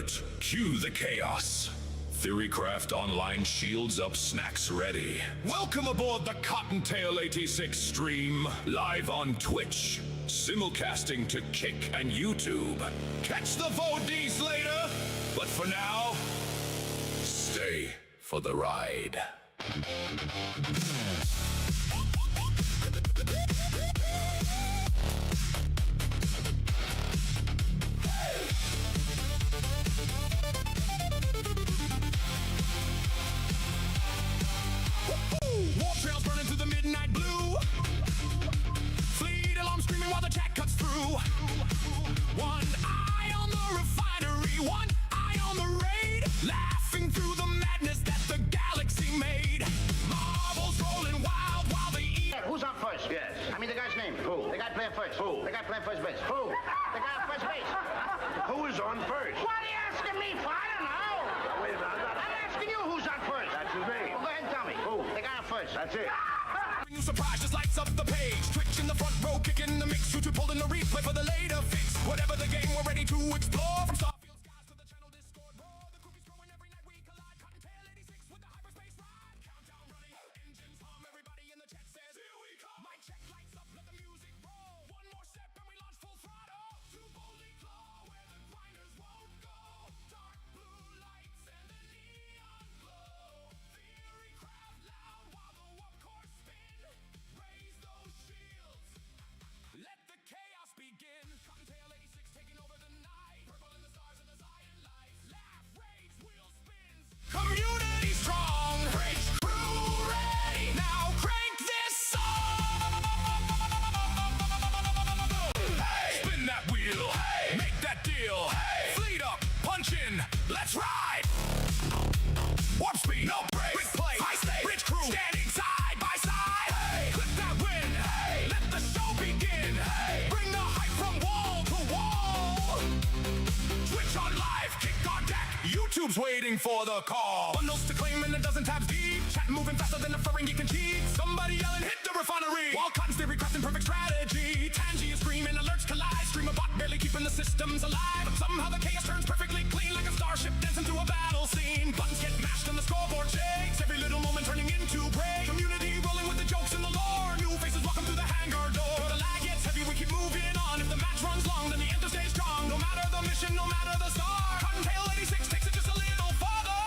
alert. Cue the chaos. Theorycraft Online shields up, snacks ready. Welcome aboard the Cottontail 86 stream, live on Twitch. Simulcasting to Kick and YouTube. Catch the VODs later, but for now, stay for the ride. War trails burning through the midnight blue. Fleet alarm screaming while the chat cuts through. One eye on the refinery, one eye on the raid. Laughing through the madness that the galaxy made. Marbles rolling wild while they eat. Who's on first? Yes. I mean the guy's name. Who? The guy playing first. Who? The guy playing first base. Who? The guy on first base. Who is on first? What are you asking me for? I don't know. Now, wait a minute. I'm asking you who's on first. That's his name. Well, go ahead and tell me. Who? The guy on first. That's it. You surprise just lights up the page. Twitch in the front row, kicking the mix. YouTube holding the replay for the later fix. Whatever the game, we're ready to explore. From Starfield skies to the channel Discord. Roar, the groupies growing every night we collide. Cottontail 86 with the hyperspace ride. Countdown running, engines hum. Everybody in the chat says, here we come. Mic check, lights up, let the music roll. One more step and we launch full throttle. To boldly claw where the grinders won't go. Dark blue lights and the neon glow. Theory craft loud while the warp core spin. Raise those shields. Let the chaos begin. Cottontail 86 taking over the night. Purple in the stars and the Zion lights. Laugh, rage, wheel spins. Community strong. Bridge crew ready. Now crank this song. Hey, spin that wheel. Hey, make that deal. Hey, fleet up, punch in. Let's ride. Warp speed, no brakes. Quick play, high stakes. Bridge crew standing side by side. Hey, clip that win. Hey, let the show begin. Hey, bring the hype from wall to wall. Twitch on live, kick on deck. YouTube's waiting for the call. Bundles to claim and a dozen tabs deep. Chat moving faster than a furring you can cheat. Somebody yelling, hit the refinery. While Cotton's theory crafting perfect strategy. Tangy is screaming, alerts collide. Stream a bot barely keeping the systems alive. But somehow the chaos turns perfectly clean like a starship dancing through a battle scene. Buttons get mashed and the scoreboard shakes. Every little moment turning into break. Community rolling with the jokes and the lore. New faces welcome through the hangar door. The lag gets heavy, we keep moving on. If the match runs long, then the enter stays strong. No matter the mission, no matter the star. Cottontail 86 takes it just a little farther.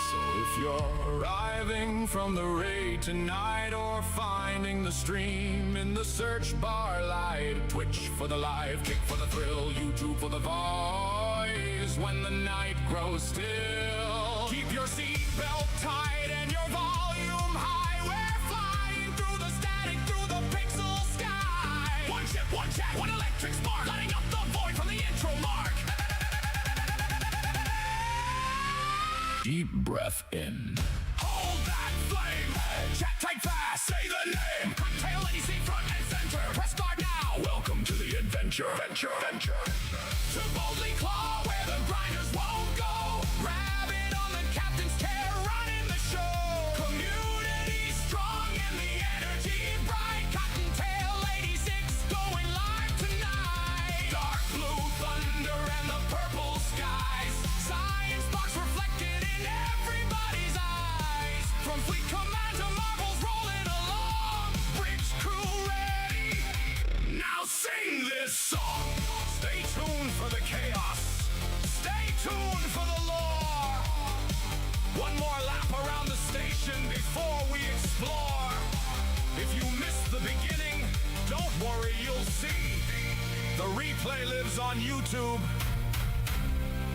So if you're arriving from the raid tonight or finding the stream in the search bar light, Twitch for the live, Kick for the thrill, YouTube for the voice. When the night grows still, keep your seatbelt tight and your volume high. We're flying through the static, through the pixel sky. One chip, one chat, one electric spark, lighting up the void from the intro mark. Deep breath in. Hold that flame. Hey. Chat tight fast. Say the name. Cottontail 86 front and center. Press start now. Welcome to the adventure. To boldly claw where the grinders won't go. Rabbit on the captain's chair, running the show. Community strong and the energy bright. Cottontail 86 going live tonight. Dark blue thunder and the purple skies. Science box reflected in everybody's eyes. From fleet command to marbles rolling along. Bridge crew ready. Now sing this song. Stay tuned for the chaos. Stay tuned for the lore. One more lap around the station before we explore. If you missed the beginning, don't worry, you'll see. The replay lives on YouTube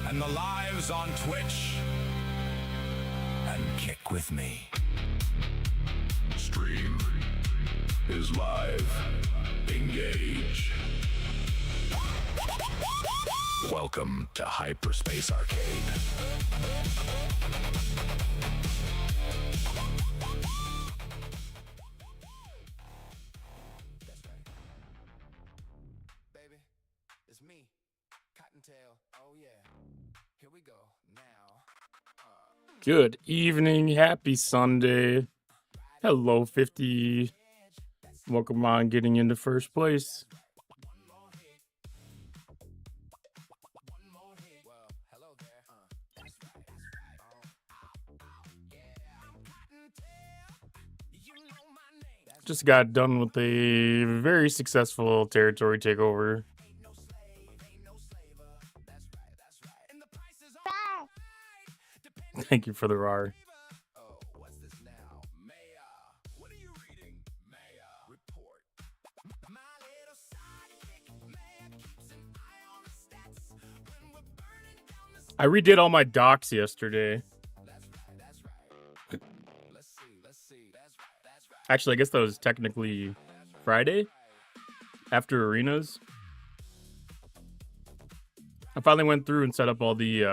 and the lives on Twitch. And kick with me. Stream is live. Engage. Welcome to Hyperspace Arcade. That's right. Baby, it's me, Cottontail. Oh yeah. Here we go. Now. Good evening, happy Sunday. Hello, 50. Welcome on getting into first place. Just got done with a very successful territory takeover. Thank you for the RAR. Oh, what's this now? Maya. What are you reading? Maya. Report. My little sidekick, Maya, keeps an eye on the stats. When we're burning down the I redid all my docs yesterday. That's right. Let's see. That's right. Actually, I guess that was technically Friday after arenas. I finally went through and set up all the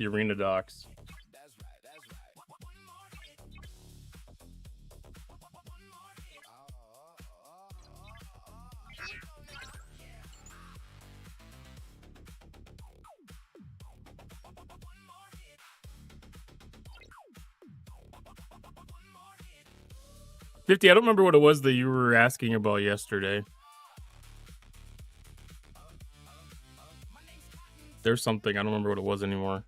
arena docs. That's right. One more hit. One more hit. 50, I don't remember what it was that you were asking about yesterday. There's something, I don't remember what it was anymore.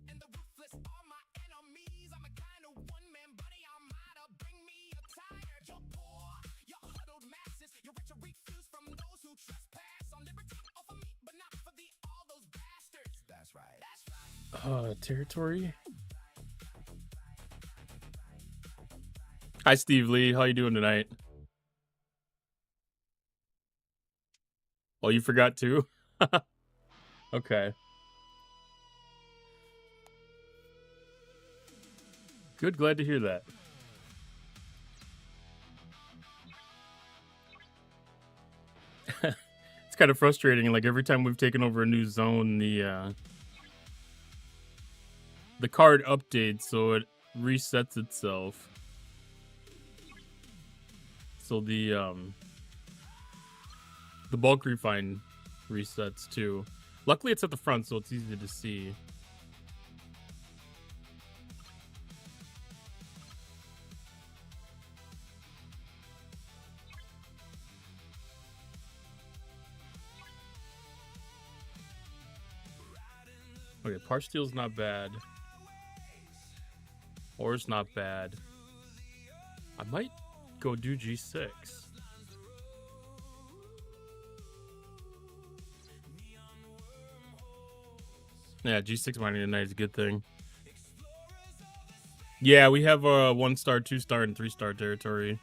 And the ruthless are my enemies. I'm a kind of one-man buddy. I'm out to bring me a tire. You're poor, you're huddled masses. You're rich or refuse from those who trespass on liberty. All for me, but not for all those bastards. That's right. Territory? Hi, Steve Lee. How you doing tonight? Oh, you forgot too? Okay. Good, glad to hear that. It's kind of frustrating. Like every time we've taken over a new zone, the card updates, so it resets itself. So the bulk refine resets too. Luckily, it's at the front, so it's easy to see. Okay, Parch Steel's not bad. Ore's not bad. I might go do G6. Yeah, G6 mining tonight is a good thing. Yeah, we have a 1-star, 2-star, and 3-star territory.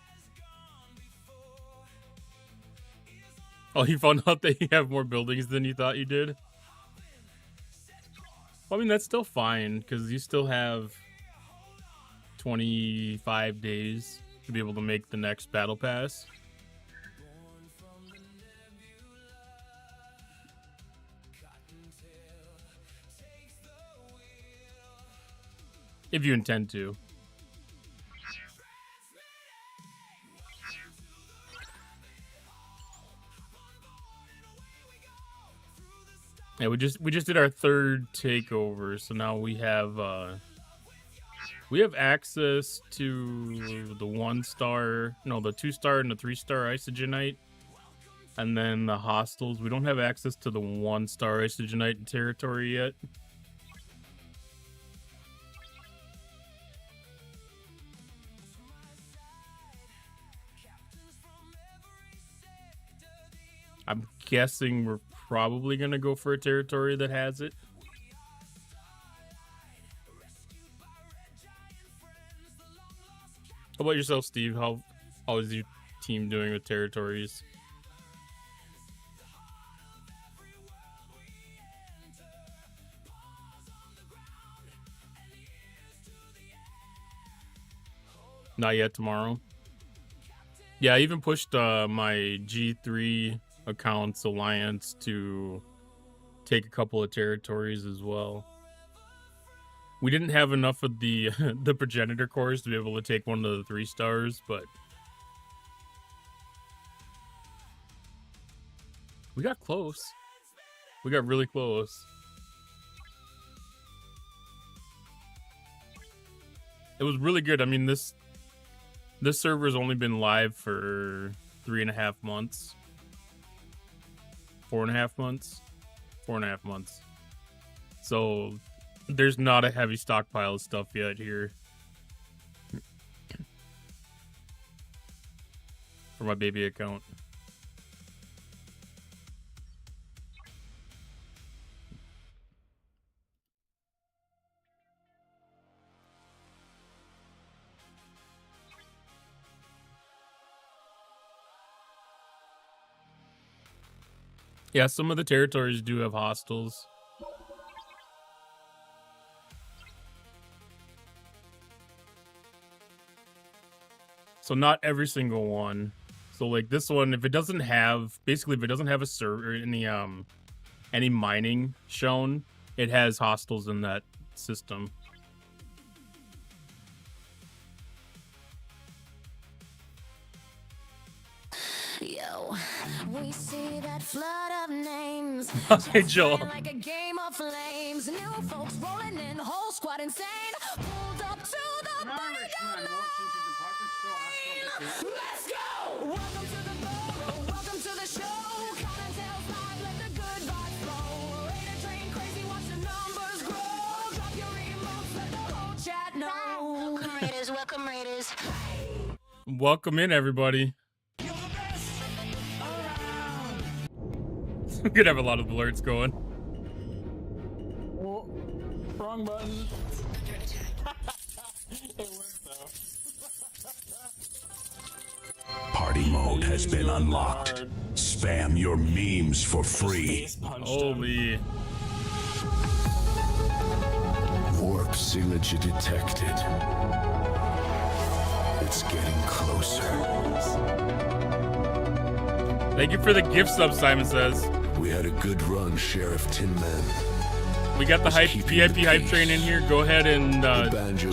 Oh, you found out that you have more buildings than you thought you did? Well, I mean, that's still fine, because you still have 25 days to be able to make the next battle pass. If you intend to. Yeah, we just did our third takeover, so now we have access to the 1-star, no, the 2-star and the 3-star isogenite, and then the hostiles. We don't have access to the 1-star isogenite territory yet. I'm guessing we're probably going to go for a territory that has it. How about yourself, Steve? How is your team doing with territories? Not yet, tomorrow. Yeah, I even pushed my G3 accounts alliance to take a couple of territories as well. We didn't have enough of the the progenitor cores to be able to take one of the 3 stars, but we got close. We got really close. It was really good. I mean, this server's only been live for 3.5 months. 4.5 months? 4.5 months. So there's not a heavy stockpile of stuff yet here. for my baby account. Yeah, some of the territories do have hostels. So not every single one. So like this one, if it doesn't have, basically if it doesn't have a server, any mining shown, it has hostels in that system. Yo, we see that flood of names. Hey, Joel. Like a game of flames. New folks rolling in, whole squad insane. Pulled up to the Irishman walks into department store, asks for the Let's go! Welcome to the boat, welcome to the show. Counting tails live, let the good vibes flow. Raider train crazy, watch the numbers grow. Drop your emotes, let the whole chat know. Welcome Raiders, welcome Raiders. Welcome in, everybody. We could have a lot of alerts going. Oh, wrong button. It worked though. Party mode has been unlocked. Spam your memes for free. Holy. Warp signature detected. It's getting closer. Thank you for the gift sub, Simon says. We had a good run, Sheriff Tin Man. We got the hype VIP hype train in here. Go ahead and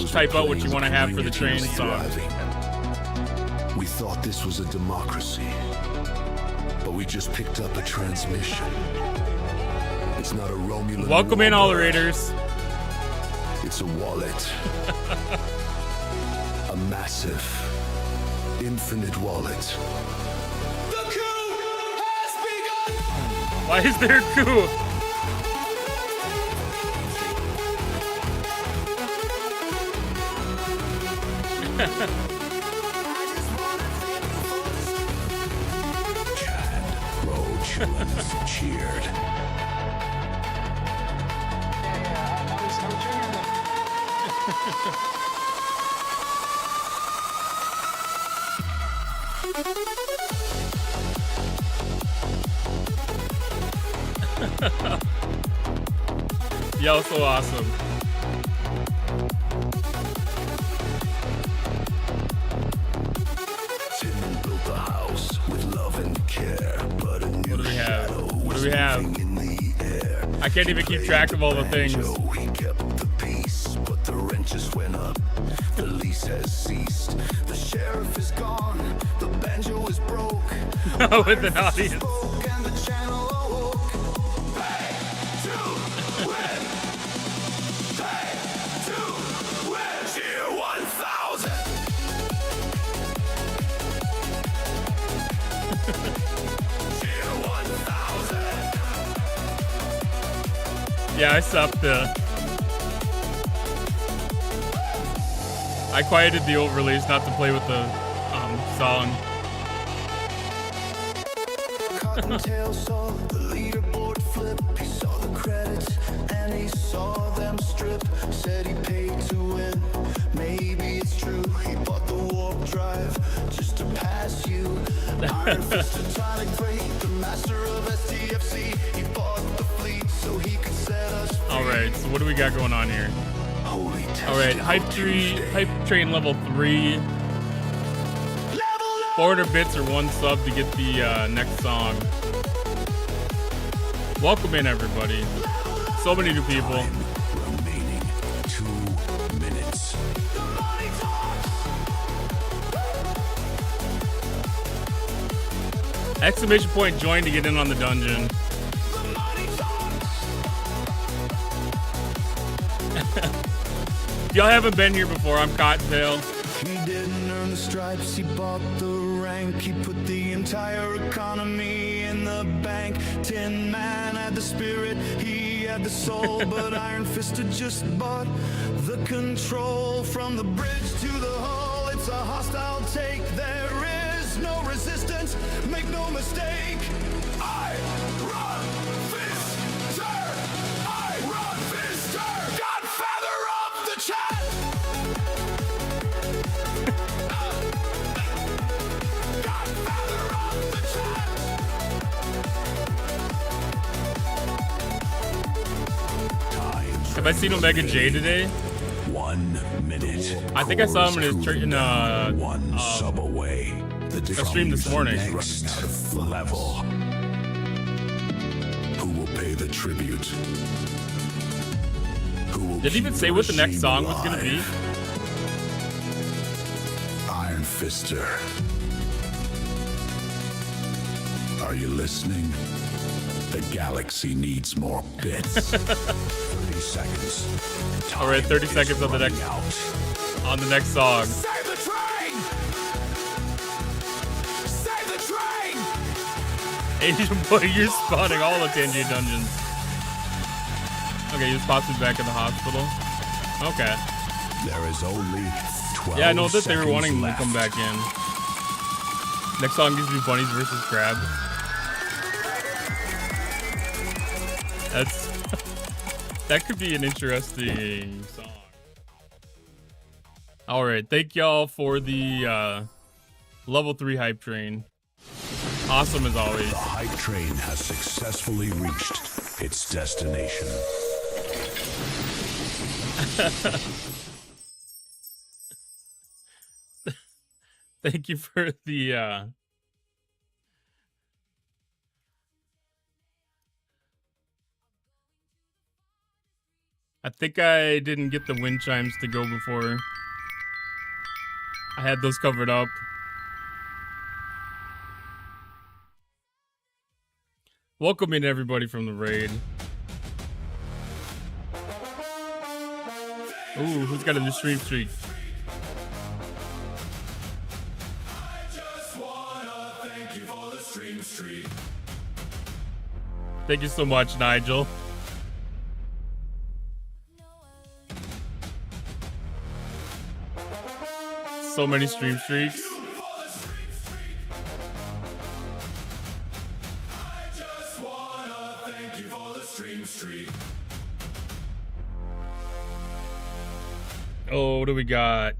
type out what you want to have for the train song. We thought this was a democracy, but we just picked up a transmission. It's not a Romulan. Welcome in, all the Raiders. It's a wallet. A massive, infinite wallet. Why is there a coup? Chad Roach cheered. Yo, so awesome. Tin built the house with love and care, but a new What do we have? shadow What do was we have? moving in the air. I can't even keep track of all the things. He kept the peace, but the rent just went up. The lease has ceased. The sheriff is gone. The banjo is broke. With an audience. Spoke and the channel awoke. Pay to win. Pay to win. Cheer 1000. Cheer 1000. Yeah, I stopped I quieted the overlays not to play with the song. Cottontail saw the leaderboard flip. He saw the credits and he saw them strip. Said he paid to win. Maybe it's true. He bought the warp drive just to pass you. Iron Fist Atomic Freight, the master of STFC. He bought the fleet so he could set us free. All right, so what do we got going on here? Holy All right, hype train level 3. 400 bits or 1 sub to get the next song. Welcome in, everybody. So many new people. Remaining 2 minutes. Exclamation point join to get in on the dungeon. If y'all haven't been here before, I'm Cottontail. He didn't earn the stripes, he bought the rank. He put the entire economy in the bank. Tin Man had the spirit, he had the soul. But Iron Fist had just bought the control. From the bridge to the hull, it's a hostile take. There is no resistance, make no mistake. I run Fister. I run Fister. Godfather of the chat. Godfather of the chat. Have I seen Omega J today? 1 minute. I think I saw him in his one sub away. a stream this morning. Next level. Who will pay the tribute? Who will Did he even say what the next song was gonna be? Iron Fister. Are you listening? The galaxy needs more bits. 30 seconds. All right, 30 seconds on the next song. Save the train! Save the train! Asian boy, you're spawning all the Tangier dungeons. Okay, you popped me back in the hospital. Okay. There is only 12 Yeah, I know that they were seconds wanting left. to come back in. Next song gives me bunnies versus crab. That's that could be an interesting song. All right, thank y'all for the level 3 hype train. Awesome as always. The hype train has successfully reached its destination. Thank you for the I think I didn't get the wind chimes to go before. I had those covered up. Welcome in everybody from the raid. Ooh, who's got a new stream streak? Thank you so much, Nigel. So many stream streaks. Oh, what do we got?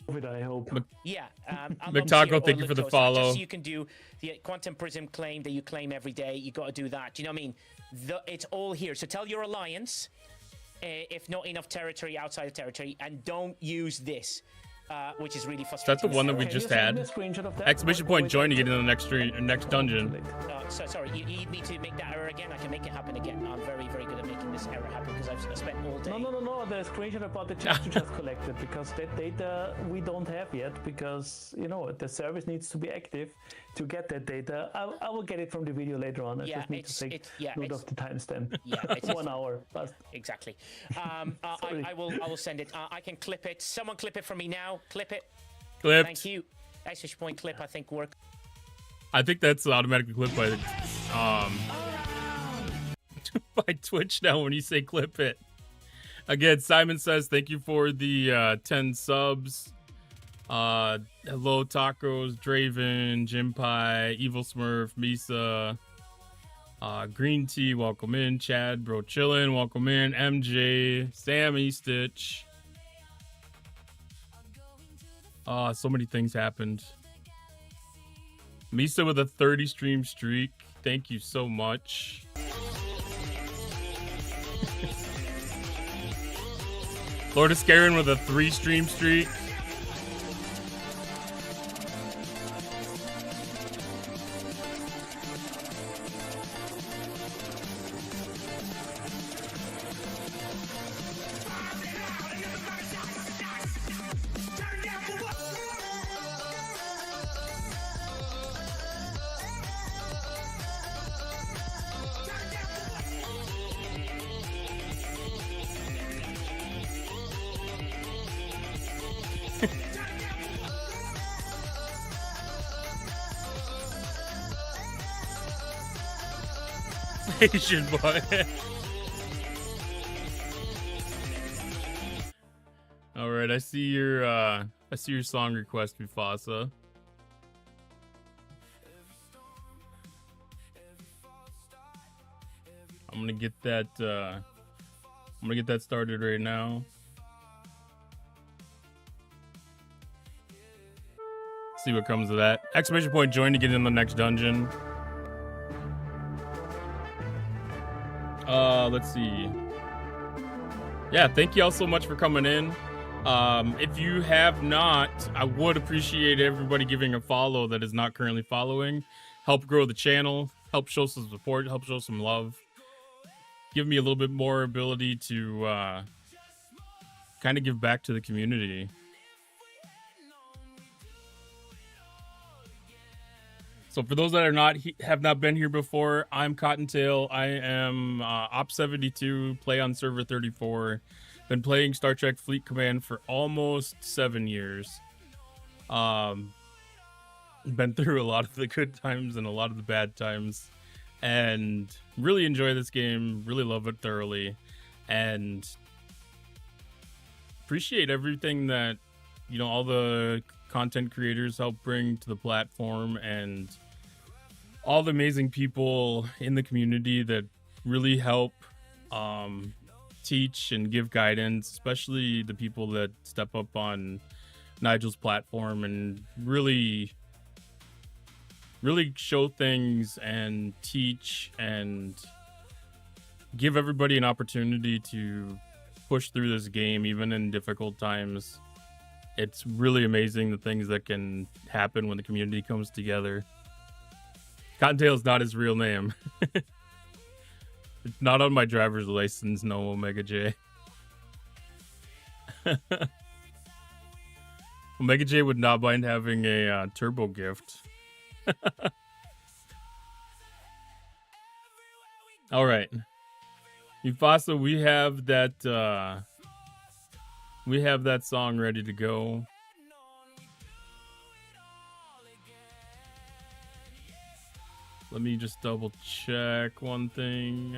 I hope. Yeah. McTaco, thank you for the follow. Just so you can do the quantum prism claim that you claim every day. You got to do that. Do you know what I mean? It's all here. So tell your alliance if not enough territory outside the territory, and don't use this, which is really frustrating. That's the one that we just had. Exclamation point join to get into the next dungeon. So sorry, you need me to make that error again? I can make it happen again. I'm very, very good at making this error happen because I've spent all day. No. The screenshot about the chest you just collected, because that data we don't have yet, because the service needs to be active to get that data. I will get it from the video later on. I just need to take note of the timestamp. Yeah, it's 1 hour. Fast. Exactly. I will send it. I can clip it. Someone clip it for me now. Clip it. Clipped. Thank you. Exclamation point clip. I think work. I think that's automatically clipped by by Twitch now when you say clip it. Again, Simon says thank you for the 10 subs. Hello Tacos, Draven, Jim Pie, Evil Smurf, Misa, Green Tea, welcome in. Chad, bro, chillin', welcome in. MJ, Sammy, Stitch. So many things happened. Misa with a 30 stream streak. Thank you so much. Lord of Scarin with a 3 stream streak. Asian boy. All right, I see your song request, Mufasa. I'm gonna get that started right now. See what comes of that. Exclamation point join to get in the next dungeon. Let's see. Yeah, thank you all so much for coming in. If you have not, I would appreciate everybody giving a follow that is not currently following. Help grow the channel, help show some support, help show some love. Give me a little bit more ability to kind of give back to the community. So for those that are have not been here before, I'm Cottontail. I am Op72, play on server 34. Been playing Star Trek Fleet Command for almost 7 years. Been through a lot of the good times and a lot of the bad times, and really enjoy this game. Really love it thoroughly, and appreciate everything that all the content creators help bring to the platform, and all the amazing people in the community that really help teach and give guidance, especially the people that step up on Nigel's platform and really show things and teach and give everybody an opportunity to push through this game even in difficult times. It's really amazing the things that can happen when the community comes together. Cottontail is not his real name. It's not on my driver's license, no, Omega J. Omega J would not mind having a turbo gift. All right, Mufasa, we have that song ready to go. Let me just double check one thing.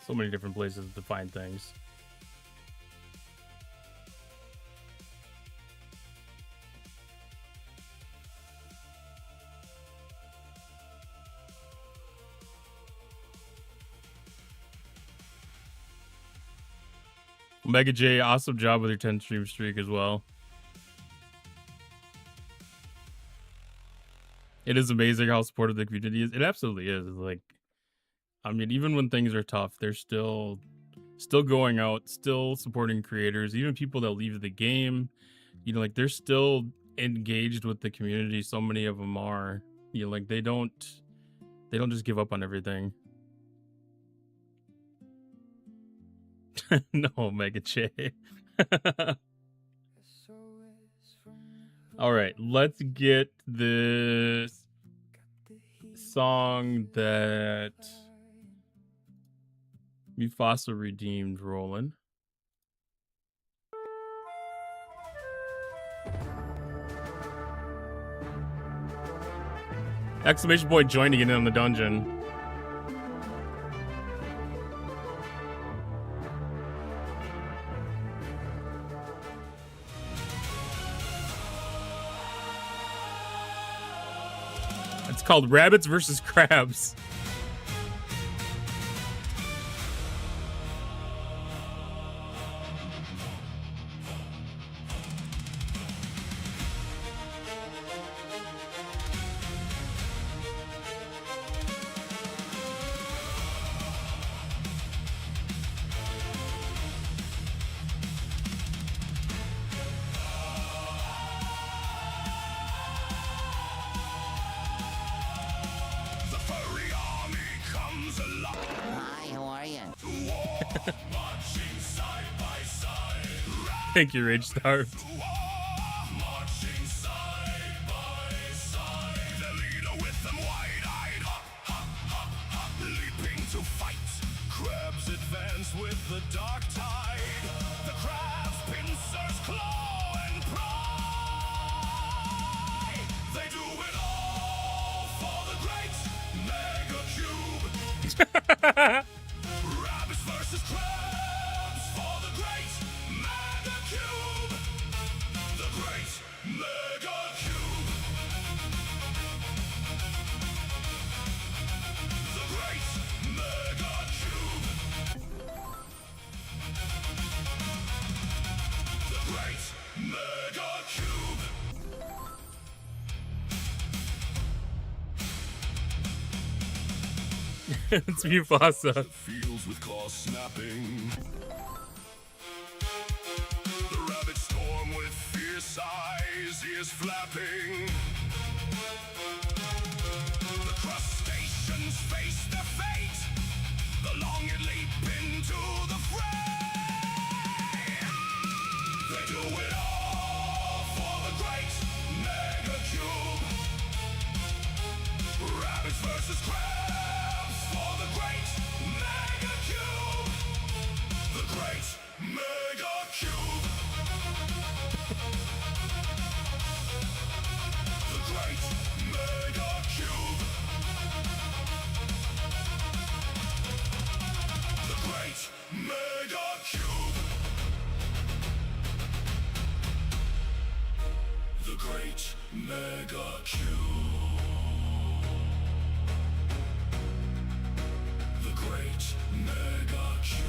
So many different places to find things. Omega J, awesome job with your 10 stream streak as well. It is amazing how supportive the community is. It absolutely is. Like, I mean, even when things are tough, they're still going out, still supporting creators, even people that leave the game. Like, they're still engaged with the community. So many of them are. Like, they don't just give up on everything. No, Omega J. All right, let's get this song that Mufasa redeemed rolling. Exclamation point join to get in on the dungeon. It's called Rabbits versus Crabs. Thank you, Rage Starved. Crabs advance with the dark tide. The crab's pincers claw and pry. They do it all Rabbits versus crabs for the great mega cube. The great mega cube. The great mega cube. The great mega cube. It's Mufasa. Fields with claws snapping. The rabbit storm with fierce eyes, ears flapping. The crustaceans face their fate. The long-eared leap into the fray. They do it all for the great mega cube. Rabbits versus crabs for the great mega cube. The great mega cube. The great mega cube. The great mega cube. The great mega cube. The great mega cube.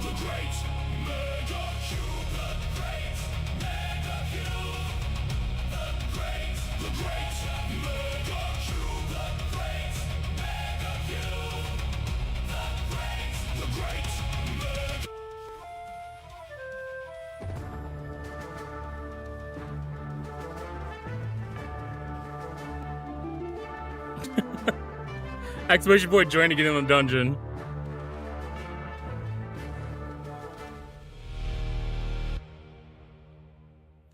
The great mega cube. The great mega cube. The great mega cube. The great mega cube. The great mega. Exclamation point join to get in the dungeon.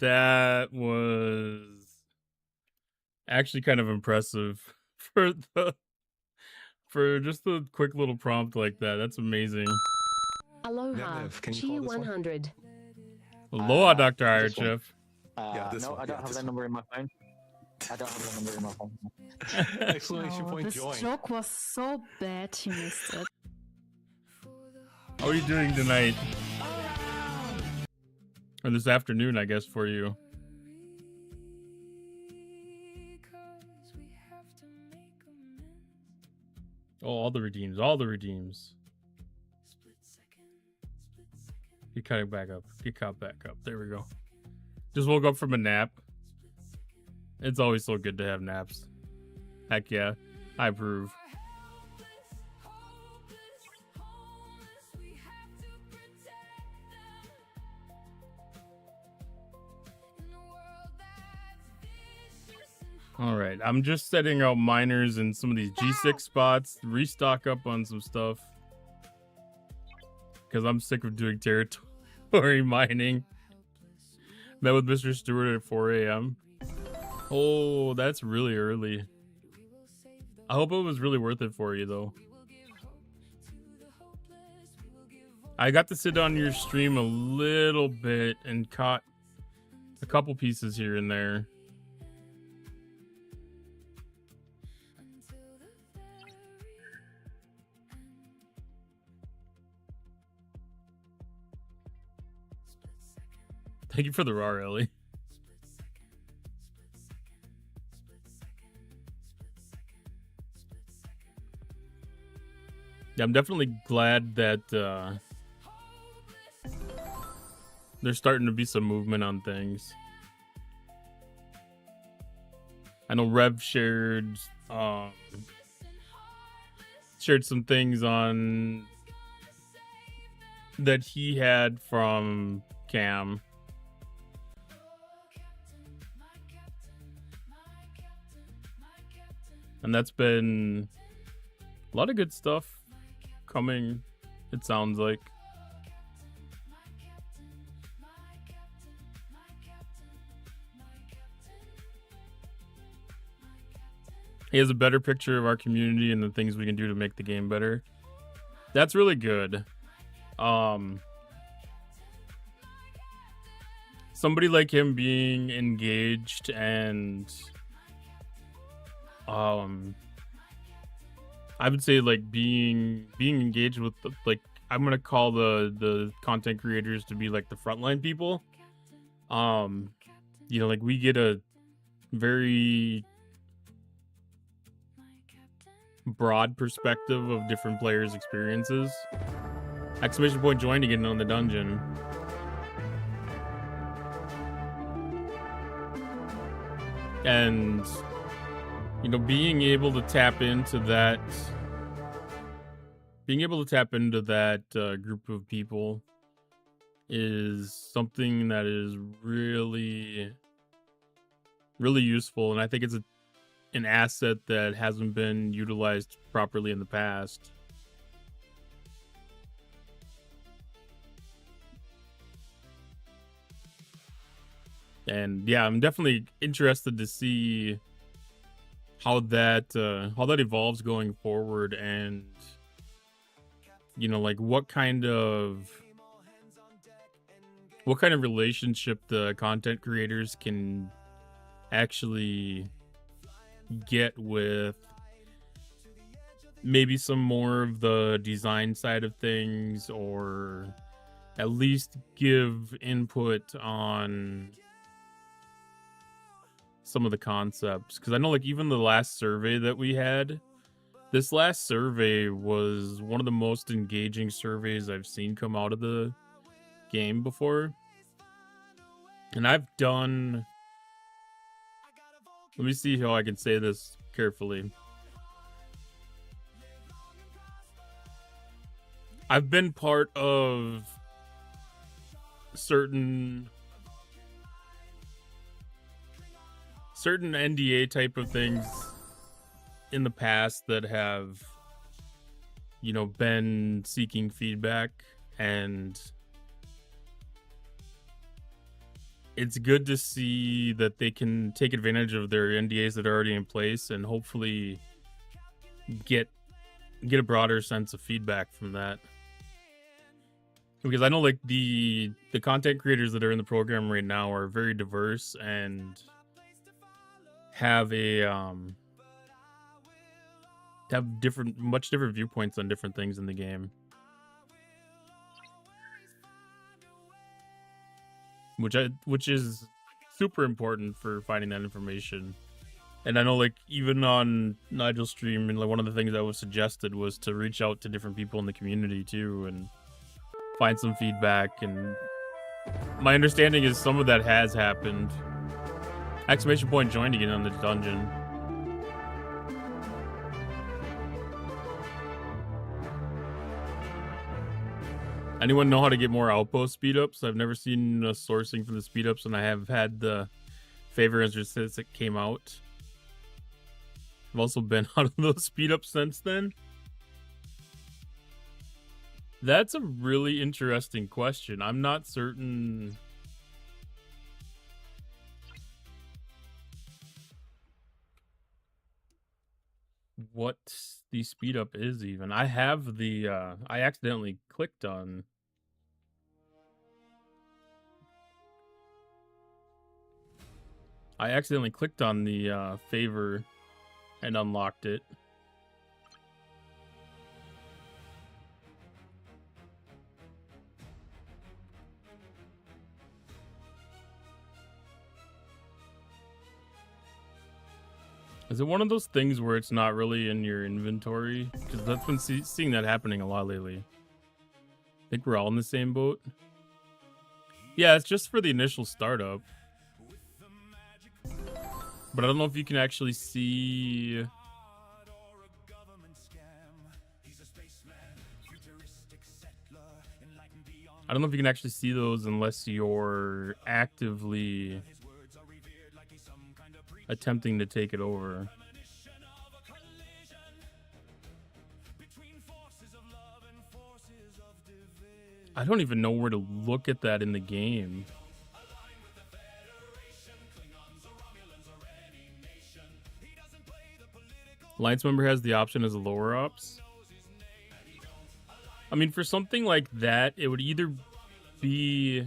That was actually kind of impressive for just the quick little prompt like that. That's amazing. Aloha, G100. Aloha, Dr. Iron Chef. No, I don't have that number in my phone. I don't have that number in my phone. Exclamation Oh, point this join. joke was so bad you missed it. How are you doing tonight? Or this afternoon, I guess, for you. Oh, all the redeems, all the redeems. Get caught back up. Get caught back up. There we go. Just woke up from a nap. It's always so good to have naps. Heck yeah. I approve. Alright, I'm just setting out miners in some of these G6 spots. Restock up on some stuff. Because I'm sick of doing territory mining. Met with Mr. Stewart at 4 a.m. Oh, that's really early. I hope it was really worth it for you, though. I got to sit on your stream a little bit and caught a couple pieces here and there. Thank you for the raw, Ellie. Yeah, I'm definitely glad that there's starting to be some movement on things. I know Rev shared some things on that he had from Cam. And that's been a lot of good stuff coming, it sounds like. He has a better picture of our community and the things we can do to make the game better. That's really good. Somebody like him being engaged and I would say like being engaged with like, I'm gonna call the content creators to be like the frontline people. You know, like we get a very broad perspective of different players' experiences. Exclamation point join to get in on the dungeon. And you know, being able to tap into that group of people is something that is really useful, and I think it's an asset that hasn't been utilized properly in the past. And yeah, I'm definitely interested to see how that evolves going forward, and you know, like what kind of relationship the content creators can actually get with maybe some more of the design side of things, or at least give input on some of the concepts. Because I know like even the last survey that we had, this last survey was one of the most engaging surveys I've seen come out of the game before. And I've done, let me see how I can say this carefully. I've been part of certain NDA type of things in the past that have, you know, been seeking feedback, and it's good to see that they can take advantage of their NDAs that are already in place and hopefully get a broader sense of feedback from that. Because I know like the content creators that are in the program right now are very diverse and have much different viewpoints on different things in the game, which is super important for finding that information. And I know like even on Nigel's stream, and like one of the things that was suggested was to reach out to different people in the community too and find some feedback. And my understanding is some of that has happened. Exclamation point join to get on the dungeon. Anyone know how to get more outpost speedups? I've never seen a sourcing for the speedups, and I have had the favor instances that came out. I've also been out of those speedups since then. That's a really interesting question. I'm not certain what the speed up is even. I have the I accidentally clicked on the favor and unlocked it. Is it one of those things where it's not really in your inventory? Because that's been seeing that happening a lot lately. I think we're all in the same boat. Yeah, it's just for the initial startup. But I don't know if you can actually see... I don't know if you can actually see those unless you're actively attempting to take it over. I don't even know where to look at that in the game. Alliance member has the option as a lower ops. I mean, for something like that, it would either be...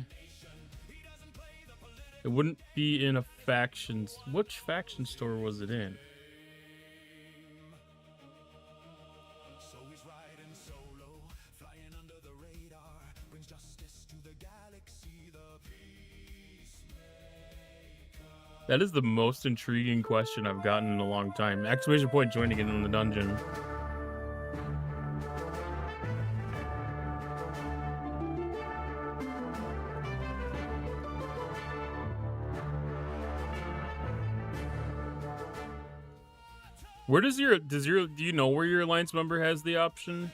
It wouldn't be in a faction. Which faction store was it in? That is the most intriguing question I've gotten in a long time. Exclamation point joining in the dungeon. Where do you know where your alliance member has the option?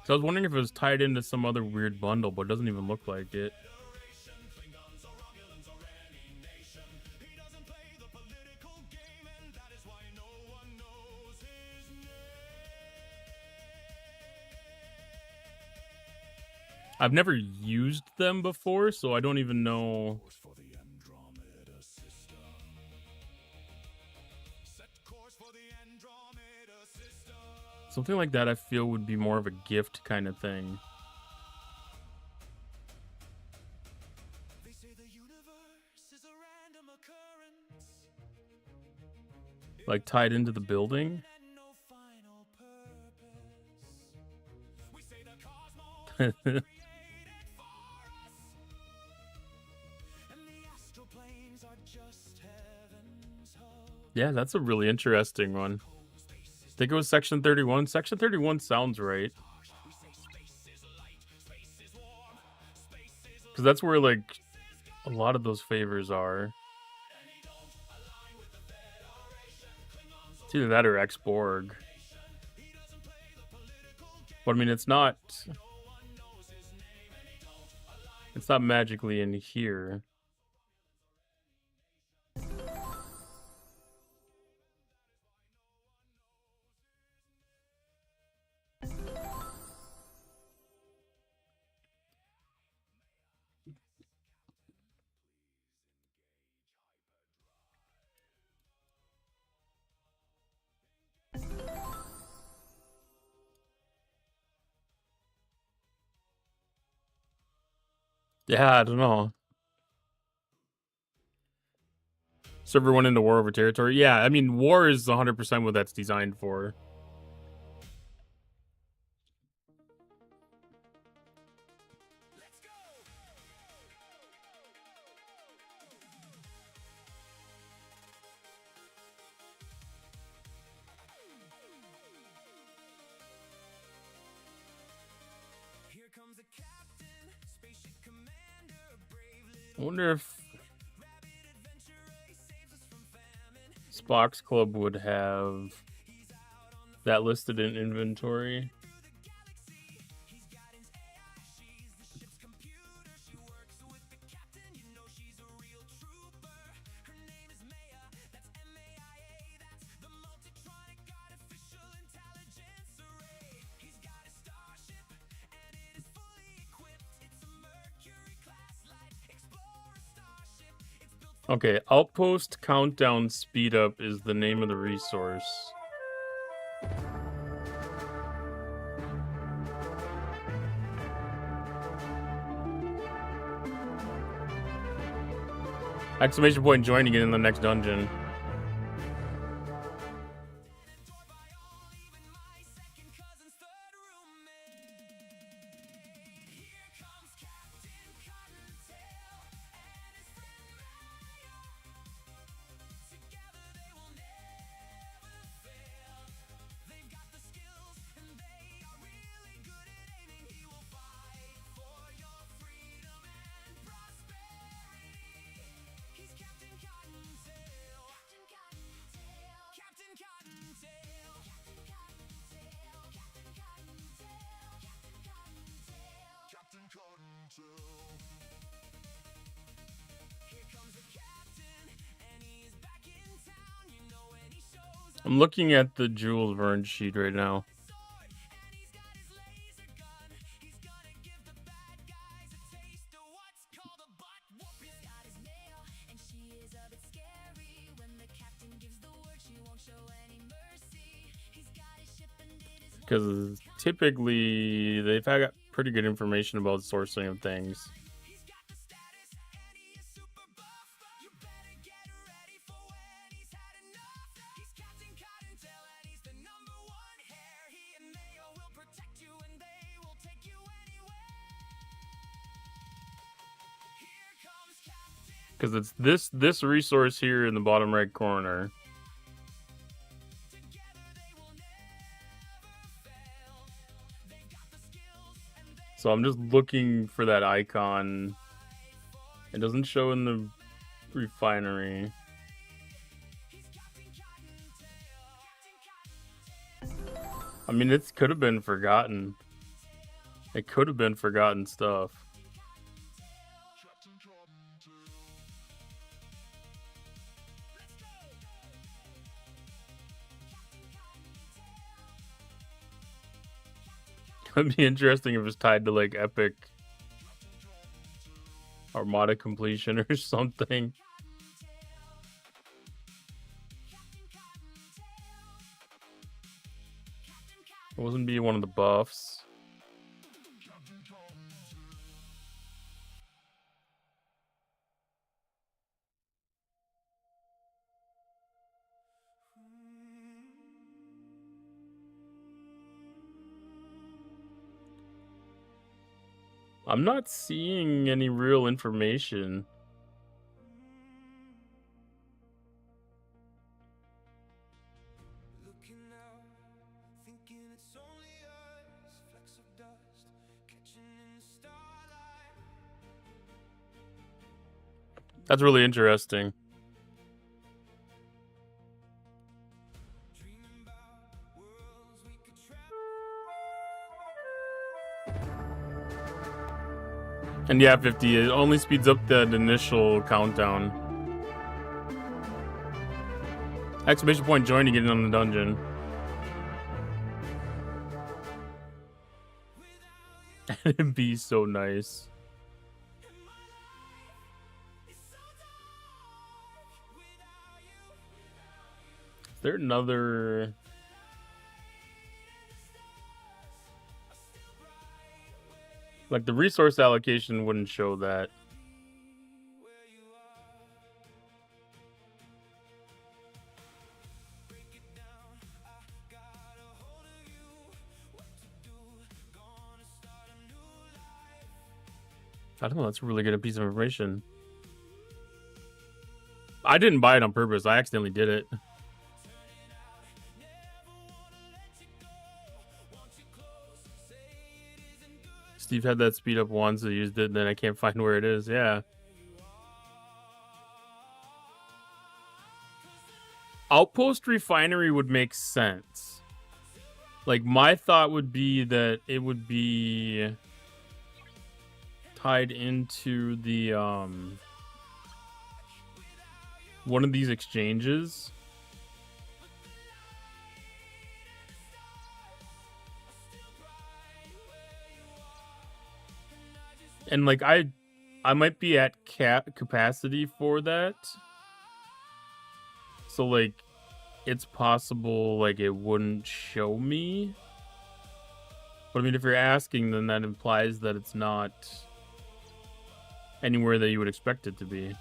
So I was wondering if it was tied into some other weird bundle, but it doesn't even look like it. I've never used them before, so I don't even know. Something like that I feel would be more of a gift kind of thing. Like tied into the building. Yeah, that's a really interesting one. I think it was Section 31. Section 31 sounds right. Because that's where, like, a lot of those favors are. It's either that or X-Borg. But, I mean, it's not magically in here. Yeah, I don't know. Server went into war over territory. Yeah, I mean, war is 100% what that's designed for. I wonder if Spock's Club would have that listed in inventory. Okay, Outpost Countdown Speed Up is the name of the resource. Exclamation point joining it in the next dungeon. I'm looking at the Jules Verne sheet right now. Because typically they've got pretty good information about sourcing of things. Because it's this resource here in the bottom right corner. So I'm just looking for that icon. It doesn't show in the refinery. I mean, it could have been forgotten. It could have been forgotten stuff. It'd be interesting if it's tied to like Epic Armada completion or something. It wasn't be one of the buffs. I'm not seeing any real information. That's really interesting. And yeah, 50, it only speeds up that initial countdown. Exclamation point join to get in on the dungeon. It'd be so nice. Is there another... Like, the resource allocation wouldn't show that. I don't know, that's a really good piece of information. I didn't buy it on purpose, I accidentally did it. Steve had that speed up once, I used it, then I can't find where it is. Yeah. Outpost refinery would make sense. Like, my thought would be that it would be tied into the one of these exchanges. And like I might be at capacity for that. So like it's possible like it wouldn't show me. But I mean if you're asking, then that implies that it's not anywhere that you would expect it to be.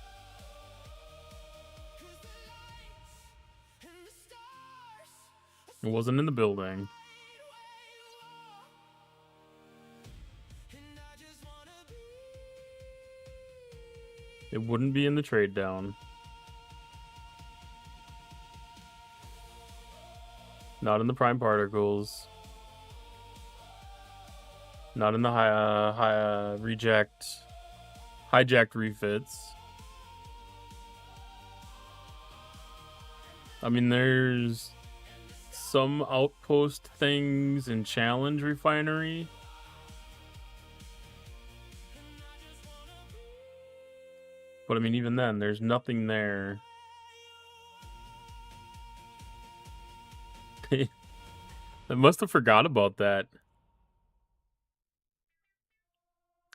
It wasn't in the building. It wouldn't be in the trade down. Not in the prime particles. Not in the hijacked refits. I mean, there's some outpost things in Challenge Refinery. But I mean, even then, there's nothing there. I must have forgot about that.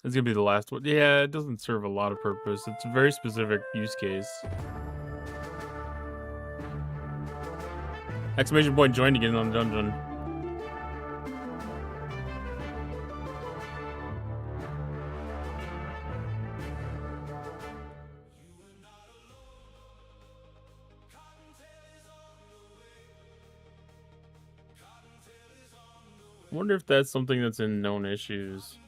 It's gonna be the last one. Yeah, it doesn't serve a lot of purpose. It's a very specific use case. Exclamation point join to get in on the dungeon. I wonder if that's something that's in known issues.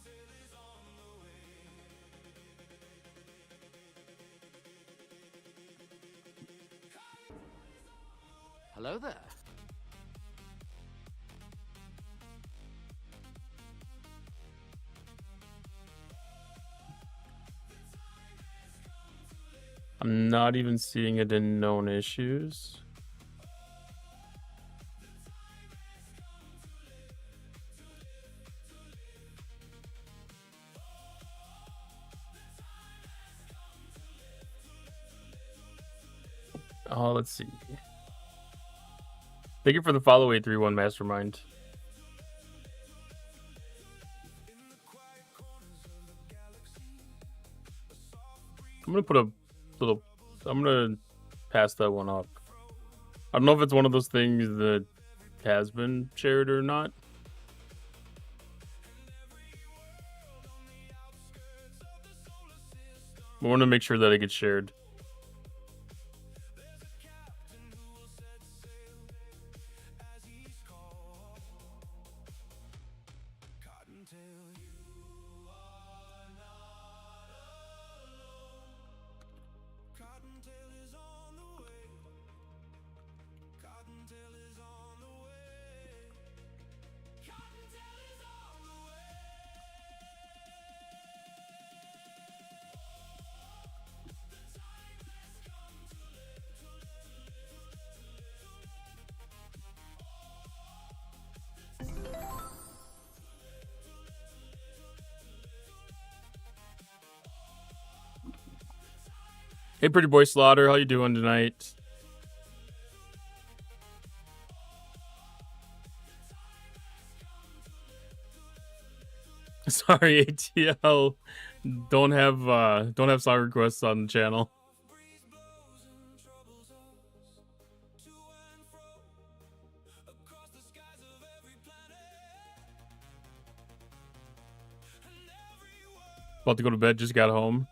I'm not even seeing it in known issues. Oh, let's see. Thank you for the follow, 831 Mastermind. I'm gonna put a little. I'm gonna pass that one up. I don't know if it's one of those things that has been shared or not. I want to make sure that it gets shared. Hey, pretty boy Slaughter, how you doing tonight? Sorry, ATL. Don't have song requests on the channel. About to go to bed, just got home.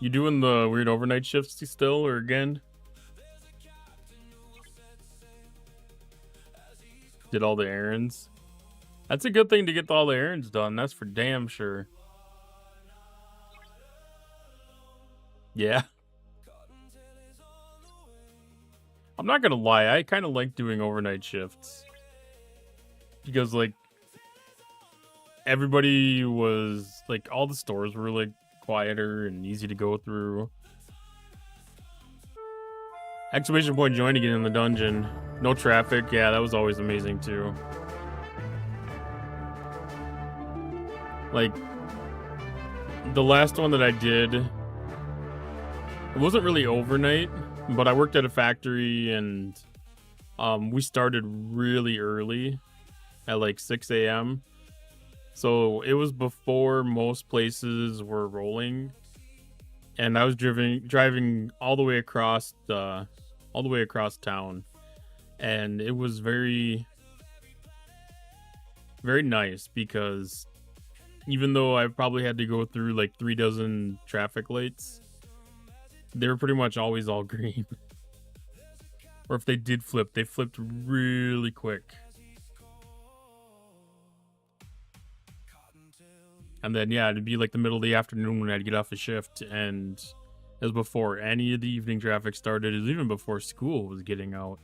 You doing the weird overnight shifts still or again? Did all the errands? That's a good thing to get all the errands done. That's for damn sure. Yeah. I'm not gonna lie, I kind of like doing overnight shifts. Because, like, everybody was, like, all the stores were, like, quieter and easy to go through. Exclamation point join to get in the dungeon. No traffic. Yeah, that was always amazing too. Like, the last one that I did, it wasn't really overnight, but I worked at a factory and we started really early at like 6 a.m. So it was before most places were rolling, and I was driving all the way across town, and it was very, very nice because even though I probably had to go through like 3 dozen traffic lights, they were pretty much always all green. Or if they did flip, they flipped really quick. And then, yeah, it'd be like the middle of the afternoon when I'd get off a shift, and it was before any of the evening traffic started. It was even before school was getting out.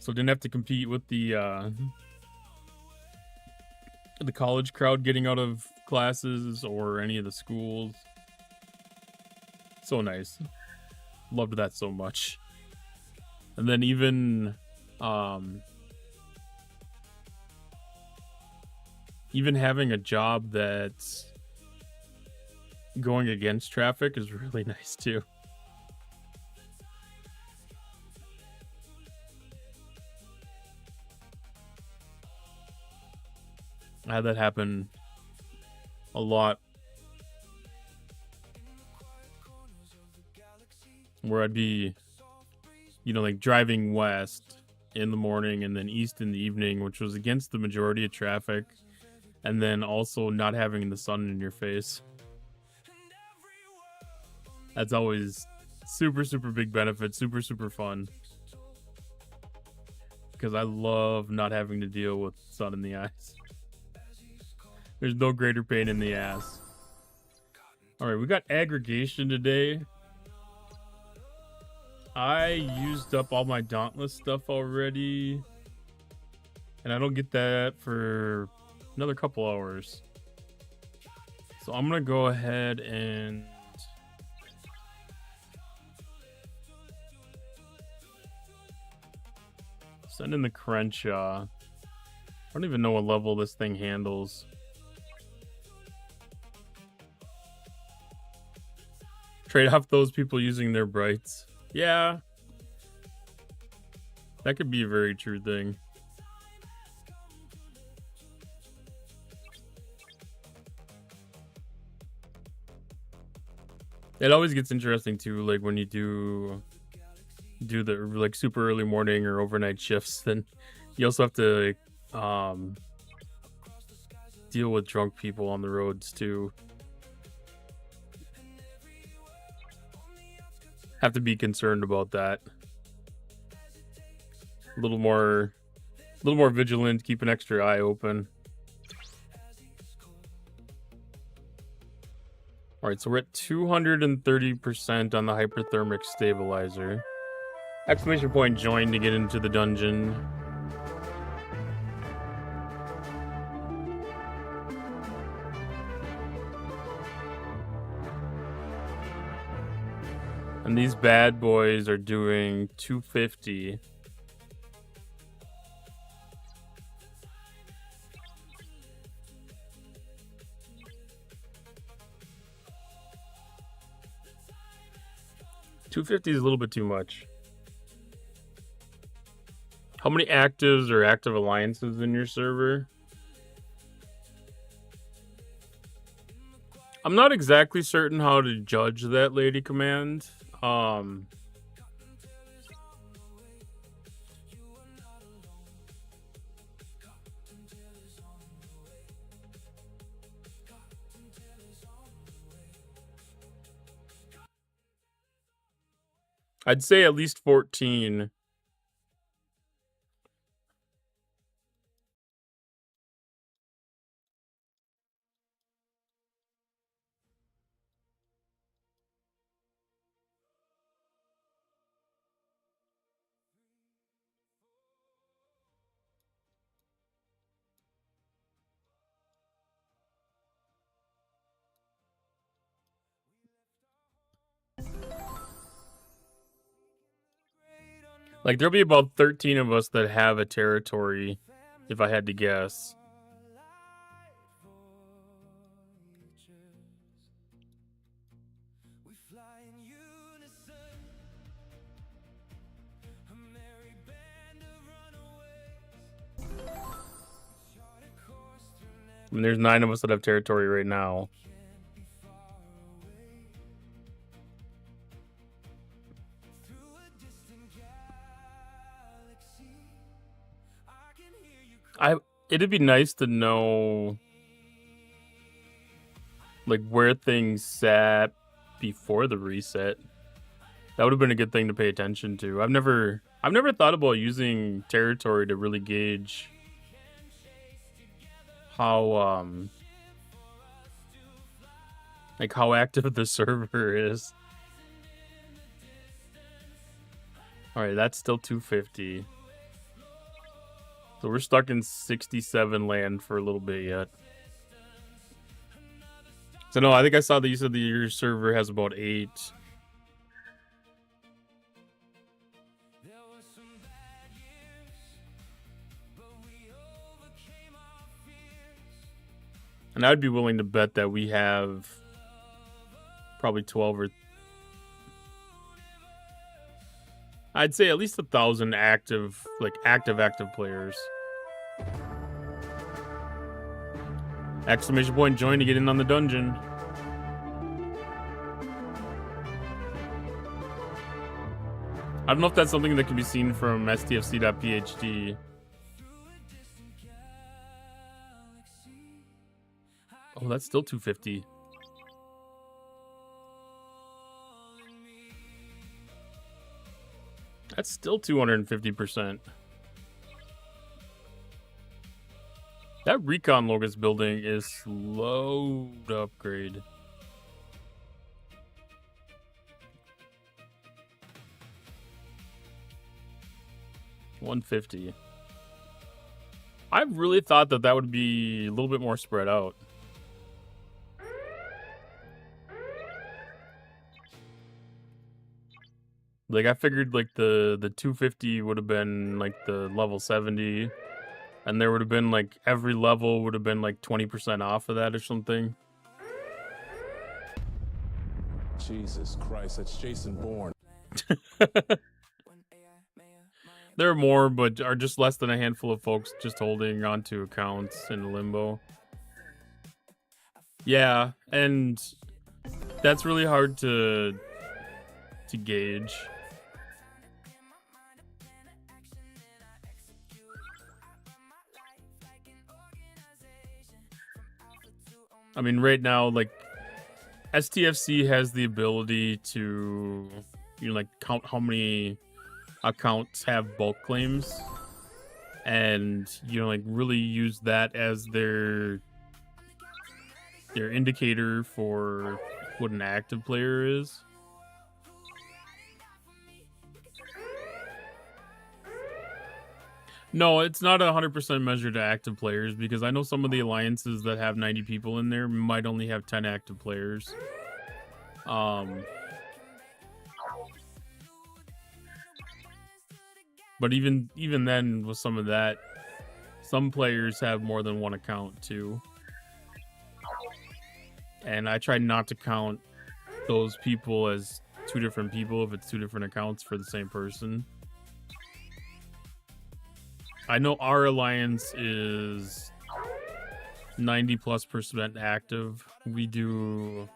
So I didn't have to compete with the college crowd getting out of classes or any of the schools. So nice. Loved that so much. And then even having a job that's going against traffic is really nice too. I had that happen a lot, where I'd be, like driving west in the morning and then east in the evening, which was against the majority of traffic. And then also not having the sun in your face. That's always super, super big benefit. Super, super fun. Because I love not having to deal with sun in the eyes. There's no greater pain in the ass. Alright, we got aggregation today. I used up all my Dauntless stuff already. And I don't get that for another couple hours. So I'm gonna go ahead and send in the Crenshaw. I don't even know what level this thing handles. Trade off those people using their brights. Yeah. That could be a very true thing. It always gets interesting too, like when you do the like super early morning or overnight shifts, then you also have to deal with drunk people on the roads too. Have to be concerned about that. A little more vigilant, keep an extra eye open. All right, so we're at 230% on the hyperthermic stabilizer. Exclamation point join to get into the dungeon. And these bad boys are doing 250. $250 is a little bit too much. How many actives or active alliances in your server? I'm not exactly certain how to judge that, Lady Command. I'd say at least 14. Like, there'll be about 13 of us that have a territory, if I had to guess. I mean, there's 9 of us that have territory right now. It'd be nice to know, like, where things sat before the reset. That would have been a good thing to pay attention to. I've never thought about using territory to really gauge how like how active the server is. All right, that's still 250. So we're stuck in 67 land for a little bit yet. So no, I think I saw that you said that your server has about 8. And I'd be willing to bet that we have probably 12 or... I'd say at least 1,000 active, like active players. Exclamation point join to get in on the dungeon. I don't know if that's something that can be seen from stfc.phd. Oh, that's still 250. That's still 250%. That recon locust building is slow to upgrade. $150. I really thought that would be a little bit more spread out. Like I figured like the 250 would have been like the level 70, and there would have been like every level would have been like 20% off of that or something. Jesus Christ, that's Jason Bourne. There are more, but are just less than a handful of folks just holding onto accounts in limbo. Yeah, and that's really hard to gauge. I mean, right now, like, STFC has the ability to, you know, like, count how many accounts have bulk claims, and, you know, like, really use that as their indicator for what an active player is. No, it's not 100% measured to active players, because I know some of the alliances that have 90 people in there might only have 10 active players. But even then, with some of that, some players have more than one account too. And I try not to count those people as two different people if it's two different accounts for the same person. I know our alliance is 90+% active. We do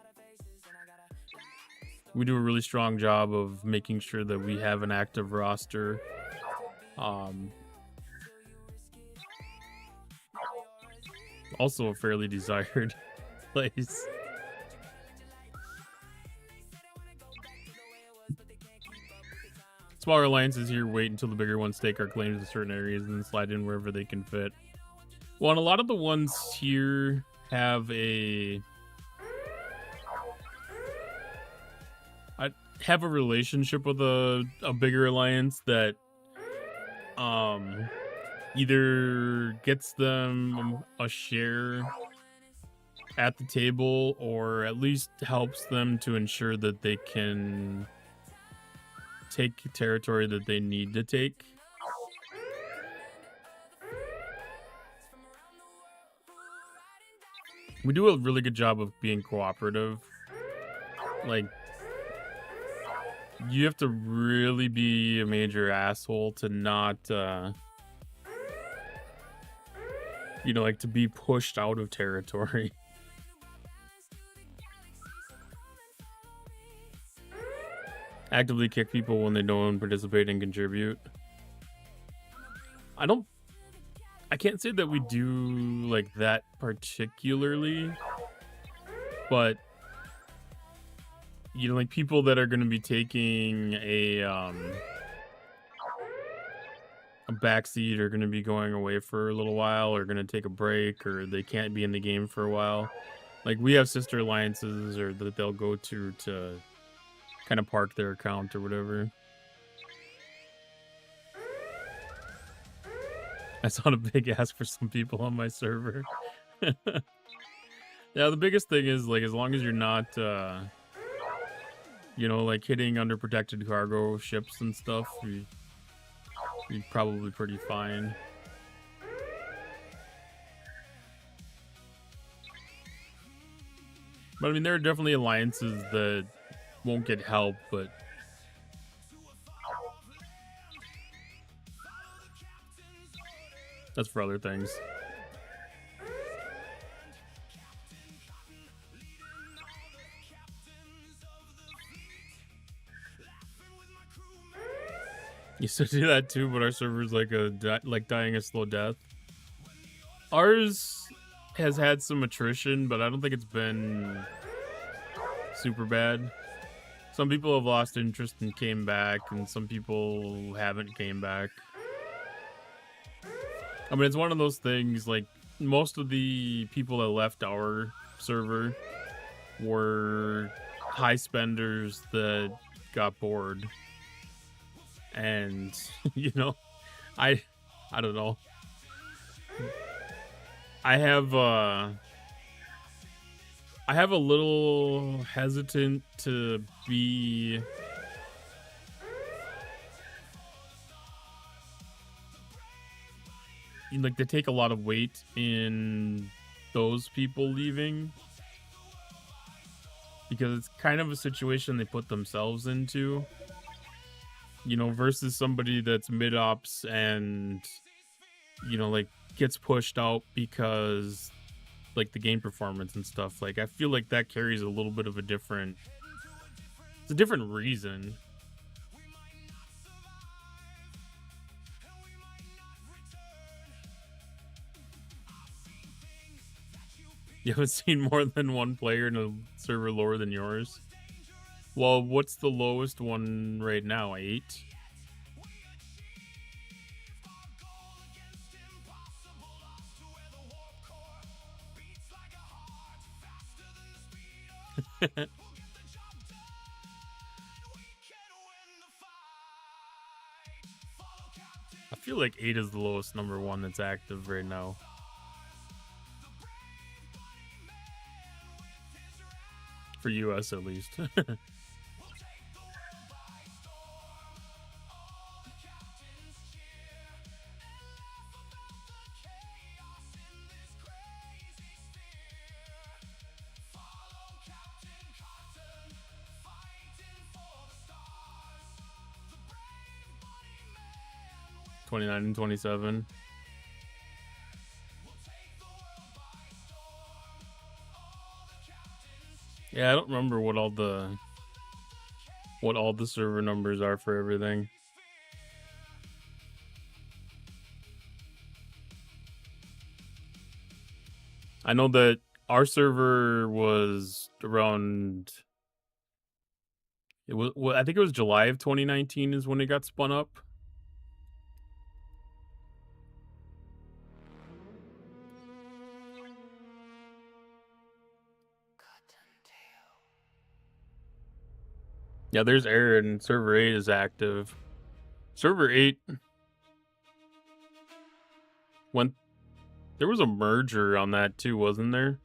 a really strong job of making sure that we have an active roster. Also a fairly desired place. Smaller alliances here wait until the bigger ones stake our claims in certain areas and then slide in wherever they can fit. Well, and a lot of the ones here have a relationship with a bigger alliance that either gets them a share at the table or at least helps them to ensure that they can take territory that they need to take. We do a really good job of being cooperative. Like, you have to really be a major asshole to not, you know, like to be pushed out of territory. Actively kick people when they don't participate and contribute. I can't say that we do like that particularly, but you know, like people that are going to be taking a backseat are going to be going away for a little while or going to take a break or they can't be in the game for a while. Like we have sister alliances or that they'll go to kind of park their account or whatever. I saw a big ask for some people on my server. Yeah, the biggest thing is like as long as you're not you know, like hitting underprotected cargo ships and stuff, you're probably pretty fine. But I mean, there are definitely alliances that won't get help, but that's for other things. Used to do that too, but our server's like dying a slow death. Ours has had some attrition, but I don't think it's been super bad. Some people have lost interest and came back, and some people haven't came back. I mean, it's one of those things, like, most of the people that left our server were high spenders that got bored. And, you know, I don't know. I have a little hesitant to be like they take a lot of weight in those people leaving, because it's kind of a situation they put themselves into, you know, versus somebody that's mid ops and, you know, like gets pushed out because like the game performance and stuff. Like I feel like that carries a little bit of a different, it's a different reason. You haven't seen more than one player in a server lower than yours? Well, what's the lowest one right now? 8? I feel like 8 is the lowest number one that's active right now. For US at least. $29 and $27. Yeah, I don't remember what all the server numbers are for everything. I know that our server was around, I think it was July of 2019 is when it got spun up. Yeah, there's error and server 8 is active. Server 8 went, there was a merger on that too, wasn't there?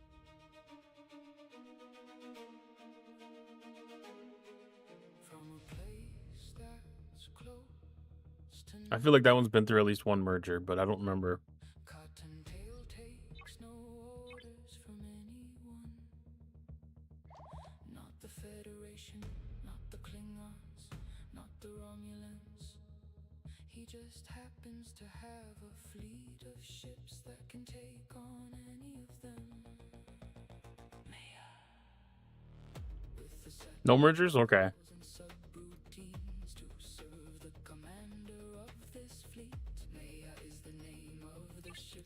I feel like that one's been through at least one merger, but I don't remember. No mergers? Okay.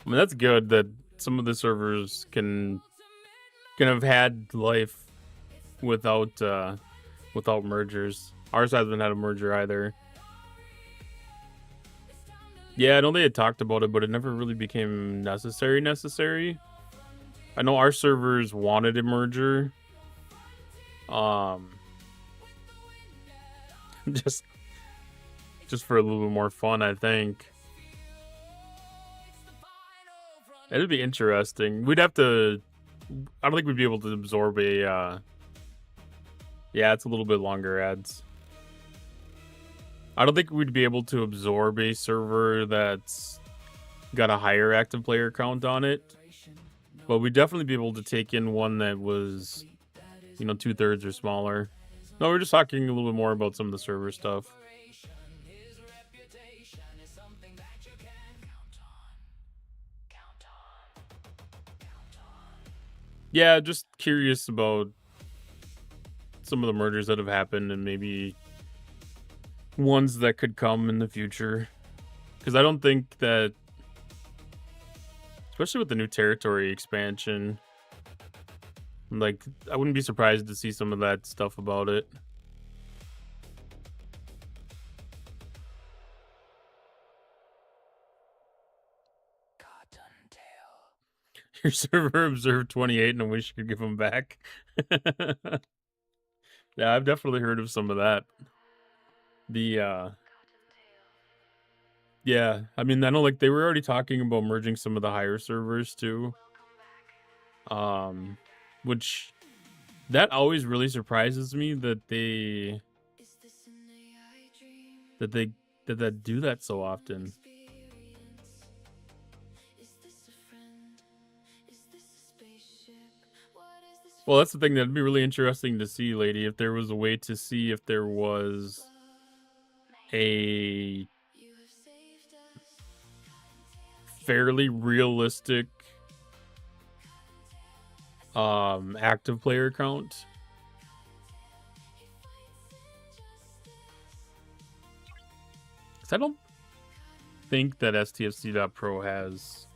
I mean, that's good that some of the servers can have had life without mergers. Ours hasn't had a merger either. Yeah, I know they had talked about it, but it never really became necessary. I know our servers wanted a merger. Just for a little bit more fun, I think. It'd be interesting. We'd have to, I don't think we'd be able to absorb a, yeah, it's a little bit longer ads. I don't think we'd be able to absorb a server that's got a higher active player count on it. But we'd definitely be able to take in one that was, you know, 2/3 or smaller. No, we're just talking a little bit more about some of the server stuff. Yeah, just curious about some of the mergers that have happened and maybe ones that could come in the future. Because I don't think that, especially with the new territory expansion, like, I wouldn't be surprised to see some of that stuff about it. Your server observed 28 and I wish you could give them back. Yeah, I've definitely heard of some of that. Yeah, I mean, I know, like, they were already talking about merging some of the higher servers too. Which, that always really surprises me that they do that so often. Well, that's the thing that'd be really interesting to see, lady, if there was a way to see if there was a fairly realistic active player count. Cause I don't think that STFC.pro has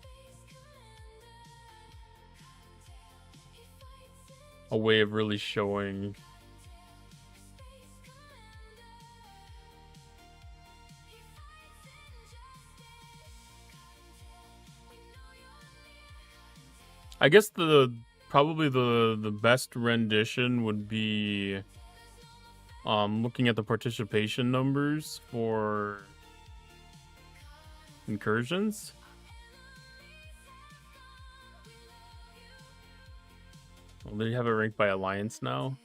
a way of really showing. I guess probably the best rendition would be looking at the participation numbers for incursions. Well, they have it ranked by alliance now.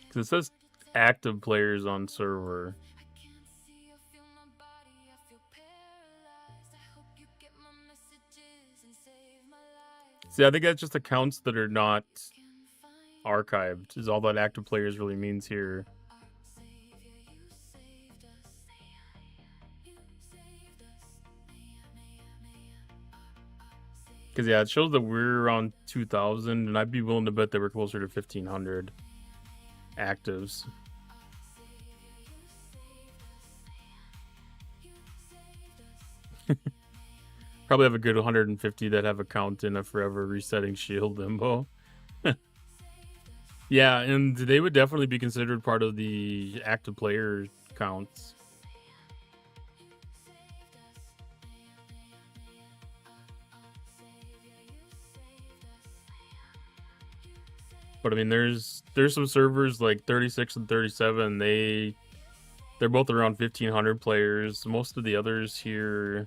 Because it says active players on server. See, I think that's just accounts that are not archived, is all that active players really means here. Because, yeah, it shows that we're around 2,000, and I'd be willing to bet that we're closer to 1,500 actives. Probably have a good 150 that have a count in a forever resetting shield limbo. Yeah, and they would definitely be considered part of the active player counts. But I mean, there's some servers like 36 and 37. They're both around 1,500 players. Most of the others here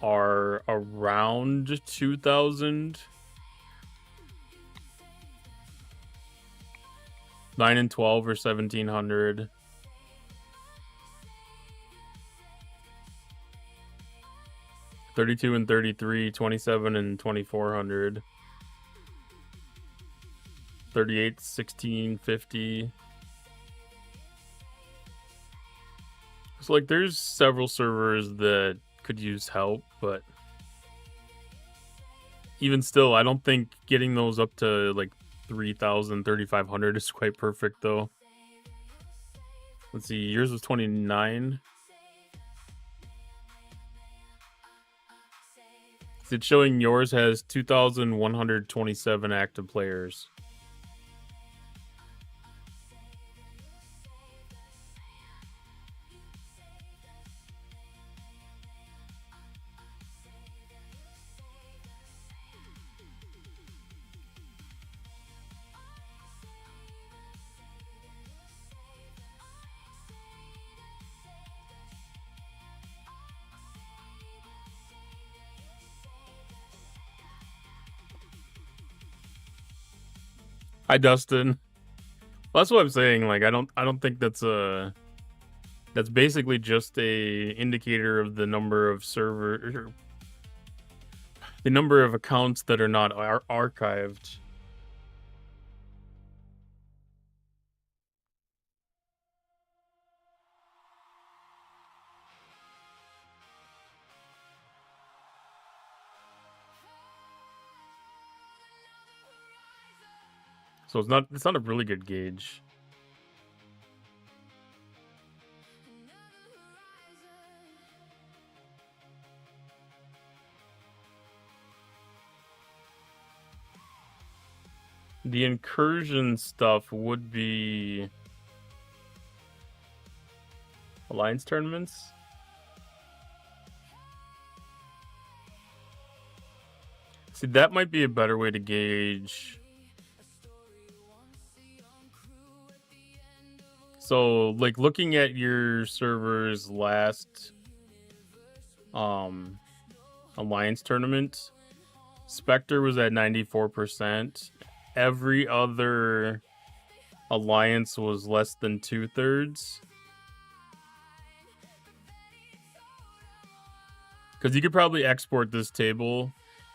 are around 2,000. 9 and 12 are 1,700. (32 and 33, 27 and 2,400. 38, 1,650. So, like, there's several servers that could use help, but even still, I don't think getting those up to, like, 3,000, 3,500 is quite perfect, though. Let's see, yours was 29. It's showing yours has 2,127 active players. Hi, Dustin. Well, that's what I'm saying. Like, I don't think that's basically just a indicator of the number of the number of accounts that are not archived. So it's not a really good gauge. The incursion stuff would be alliance tournaments. See, that might be a better way to gauge. So, like, looking at your server's last alliance tournament, Spectre was at 94%. Every other alliance was less than 2/3. Because you could probably export this table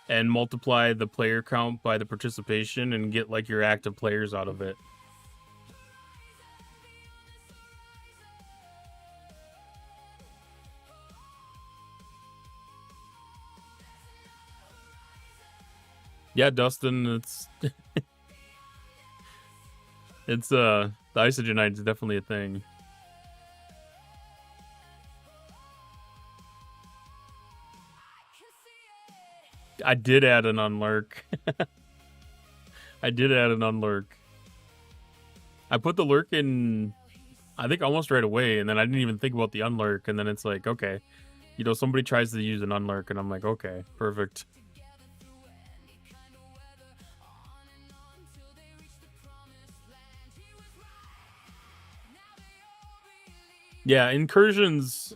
and multiply the player count by the participation and get like your active players out of it. Yeah, Dustin, it's it's the isogenite is definitely a thing. I did add an unlurk. I did add an unlurk. I put the lurk in, I think almost right away, and then I didn't even think about the unlurk, and then it's like, okay, you know, somebody tries to use an unlurk, and I'm like, okay, perfect. Yeah, incursions,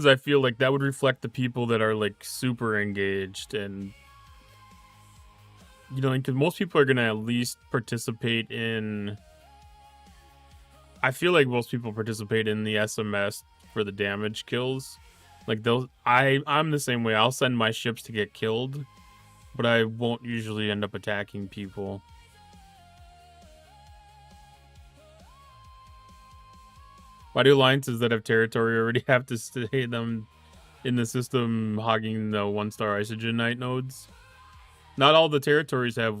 I feel like that would reflect the people that are like super engaged, and you know, because most people are gonna at least participate in. I feel like most people participate in the SMS for the damage kills. Like those, I'm the same way. I'll send my ships to get killed, but I won't usually end up attacking people. Why do alliances that have territory already have to stay them in the system hogging the 1-star isogenite nodes? Not all the territories have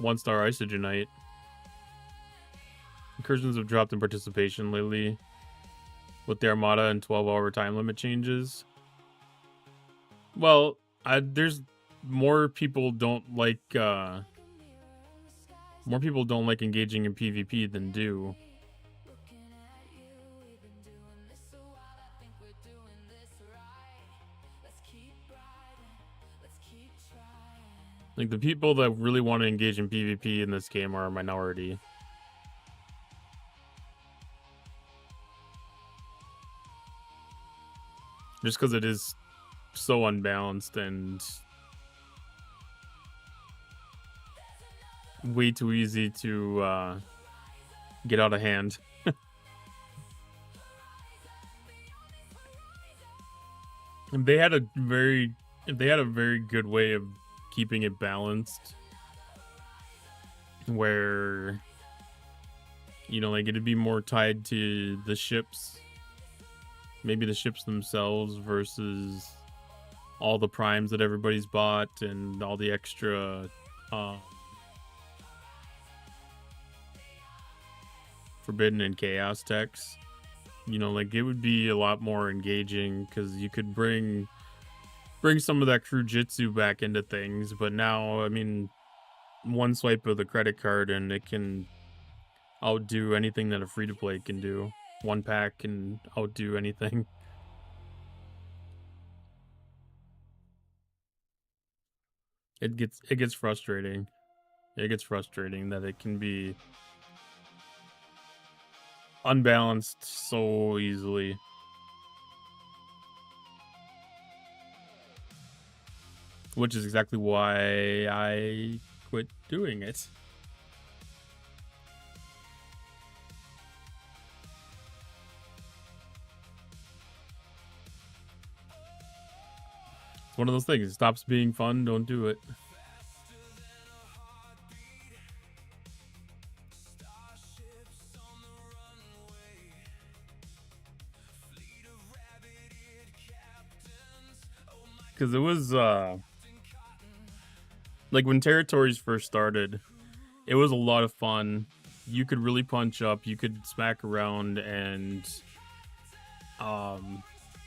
1-star isogenite. Incursions have dropped in participation lately with the Armada and 12-hour time limit changes. Well, there's more people don't like engaging in PvP than do. Like, the people that really want to engage in PvP in this game are a minority. Just because it is so unbalanced and way too easy to get out of hand. And they had a very good way of keeping it balanced, where, you know, like, it'd be more tied to the ships, maybe the ships themselves versus all the primes that everybody's bought and all the extra forbidden and chaos techs. You know, like, it would be a lot more engaging because you could bring some of that crew jitsu back into things. But now, I mean, one swipe of the credit card and it can outdo anything that a free-to-play can do. One pack can outdo anything. It gets frustrating. It gets frustrating that it can be unbalanced so easily. Which is exactly why I quit doing it. It's one of those things. It stops being fun, don't do it. Because it was like, when territories first started, it was a lot of fun. You could really punch up, you could smack around and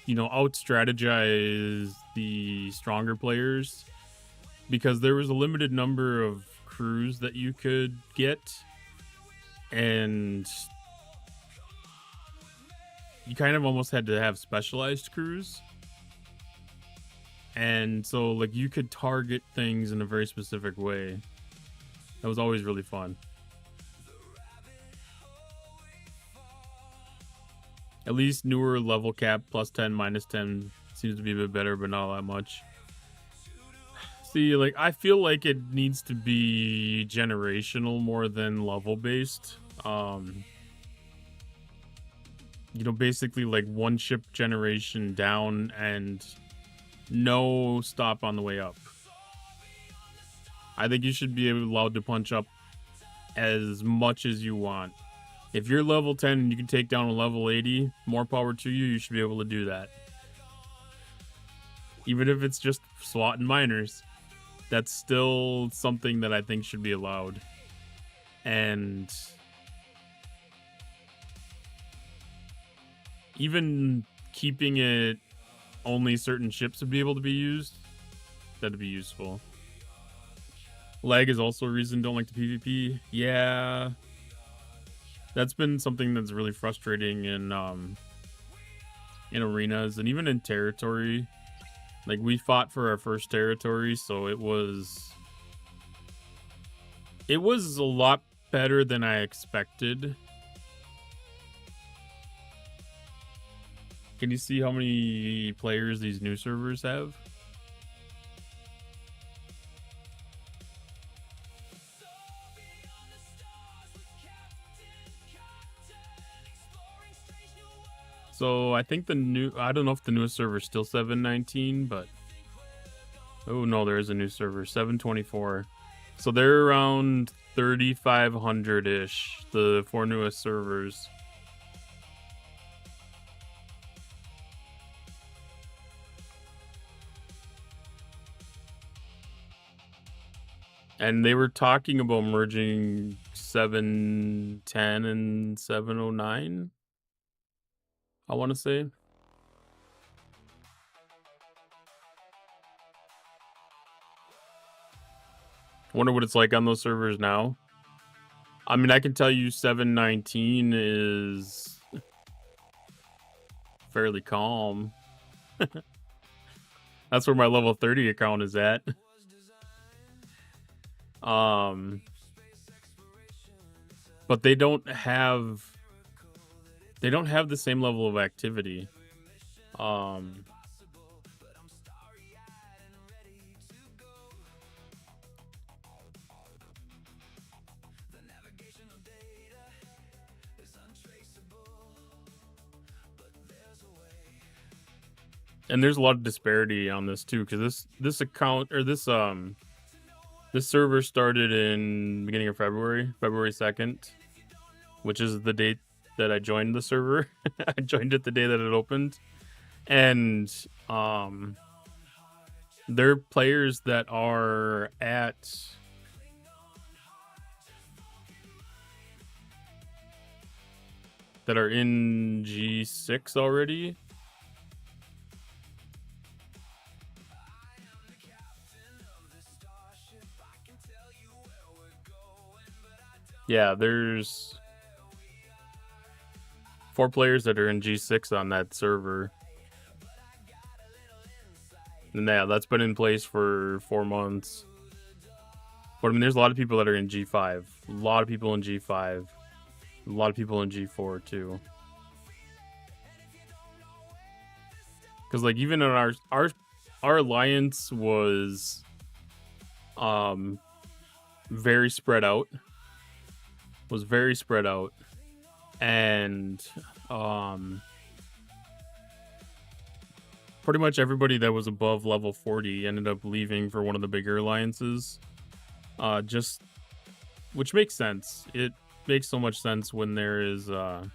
you know, out strategize the stronger players, because there was a limited number of crews that you could get, and you kind of almost had to have specialized crews. And so, like, you could target things in a very specific way. That was always really fun. At least newer level cap, +10, -10, seems to be a bit better, but not all that much. See, like, I feel like it needs to be generational more than level based. you know, basically like one ship generation down and no stop on the way up. I think you should be allowed to punch up as much as you want. If you're level 10 and you can take down a level 80, more power to you, you should be able to do that. Even if it's just SWAT and miners, that's still something that I think should be allowed. And even keeping it only certain ships would be able to be used, that'd be useful. Lag is also a reason don't like the PvP. Yeah. That's been something that's really frustrating in arenas and even in territory. Like, we fought for our first territory, so it was a lot better than I expected. Can you see how many players these new servers have? So I think I don't know if the newest server is still 719, but oh no, there is a new server, 724. So they're around 3,500-ish, the 4 newest servers. And they were talking about merging 710 and 709. I want to say. Wonder what it's like on those servers now. I mean, I can tell you 719 is fairly calm. That's where my level 30 account is at. But they don't have the same level of activity. And there's a lot of disparity on this too, because this account or this server started in beginning of February 2nd, which is the date that I joined the server. I joined it the day that it opened. And there are players that are in G6 already. Yeah, there's 4 players that are in G6 on that server. And yeah, that's been in place for 4 months. But I mean, there's a lot of people that are in G5. A lot of people in G5. A lot of people in G4 too. Because like even in our alliance was very spread out. And pretty much everybody that was above level 40 ended up leaving for one of the bigger alliances. Which makes sense. It makes so much sense when there is when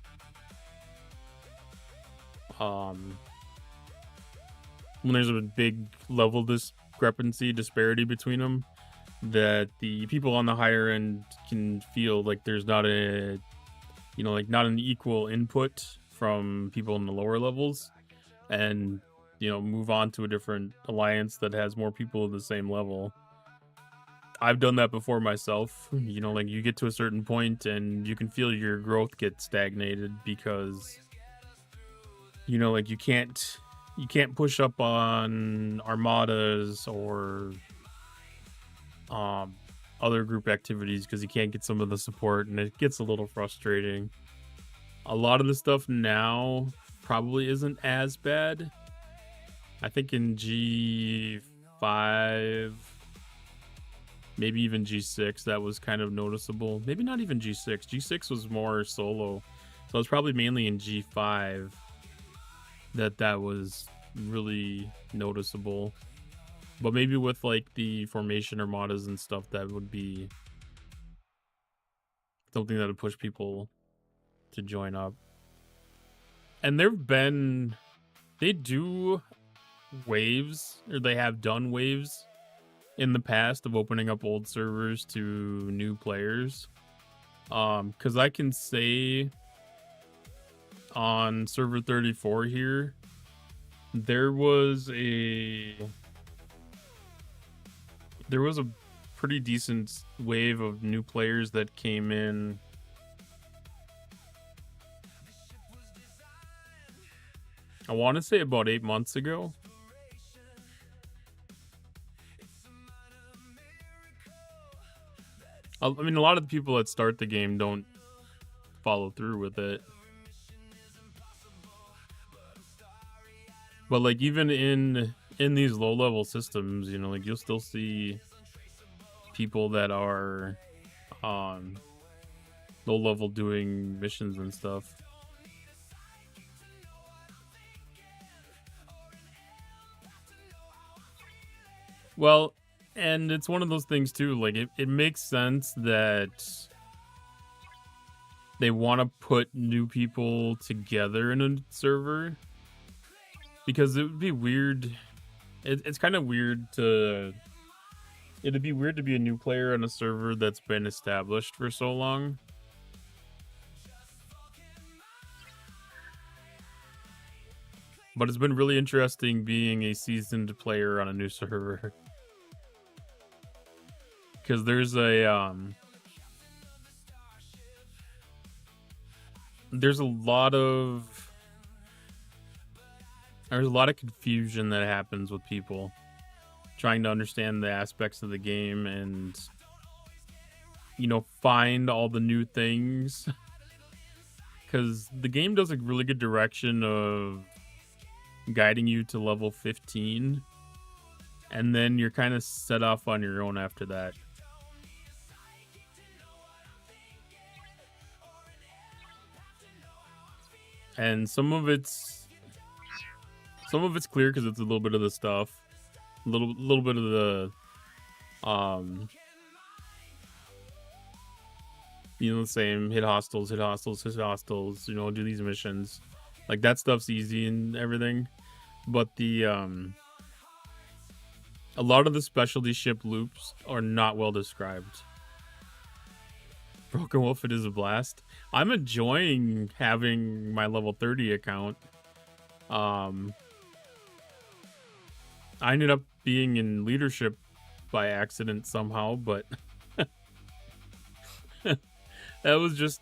there's a big level disparity between them, that the people on the higher end can feel like there's not not an equal input from people in the lower levels, and move on to a different alliance that has more people at the same level. I've done that before myself. Like you get to a certain point and you can feel your growth get stagnated because like you can't push up on armadas or other group activities because you can't get some of the support, and it gets a little frustrating. A lot of the stuff now probably isn't as bad. I think in G5, maybe even G6, that was kind of noticeable. Maybe not even G6. G6 was more solo. So it's probably mainly in G5 that was really noticeable. But maybe with like the formation armadas and stuff, that would be something that would push people to join up. And they do waves, or they have done waves in the past of opening up old servers to new players. Because I can say on server 34 here, there was a pretty decent wave of new players that came in. I want to say about 8 months ago. I mean, a lot of the people that start the game don't follow through with it. But like even in these low level systems, you know, like you'll still see people that are low level doing missions and stuff. Well, and it's one of those things too, like it makes sense that they want to put new people together in a server, because it would be weird. It's kind of weird it'd be weird to be a new player on a server that's been established for so long. But it's been really interesting being a seasoned player on a new server. Because there's a lot of confusion that happens with people trying to understand the aspects of the game and, you know, find all the new things. Because the game does a really good direction of guiding you to level 15, and then you're kind of set off on your own after that. And some of it's clear because it's a little bit of the stuff, a little bit of the you know, the same hit hostiles, you know, do these missions. Like that stuff's easy and everything. But the a lot of the specialty ship loops are not well described. Broken Wolf, it is a blast. I'm enjoying having my level 30 account. I ended up being in leadership by accident somehow, but that was just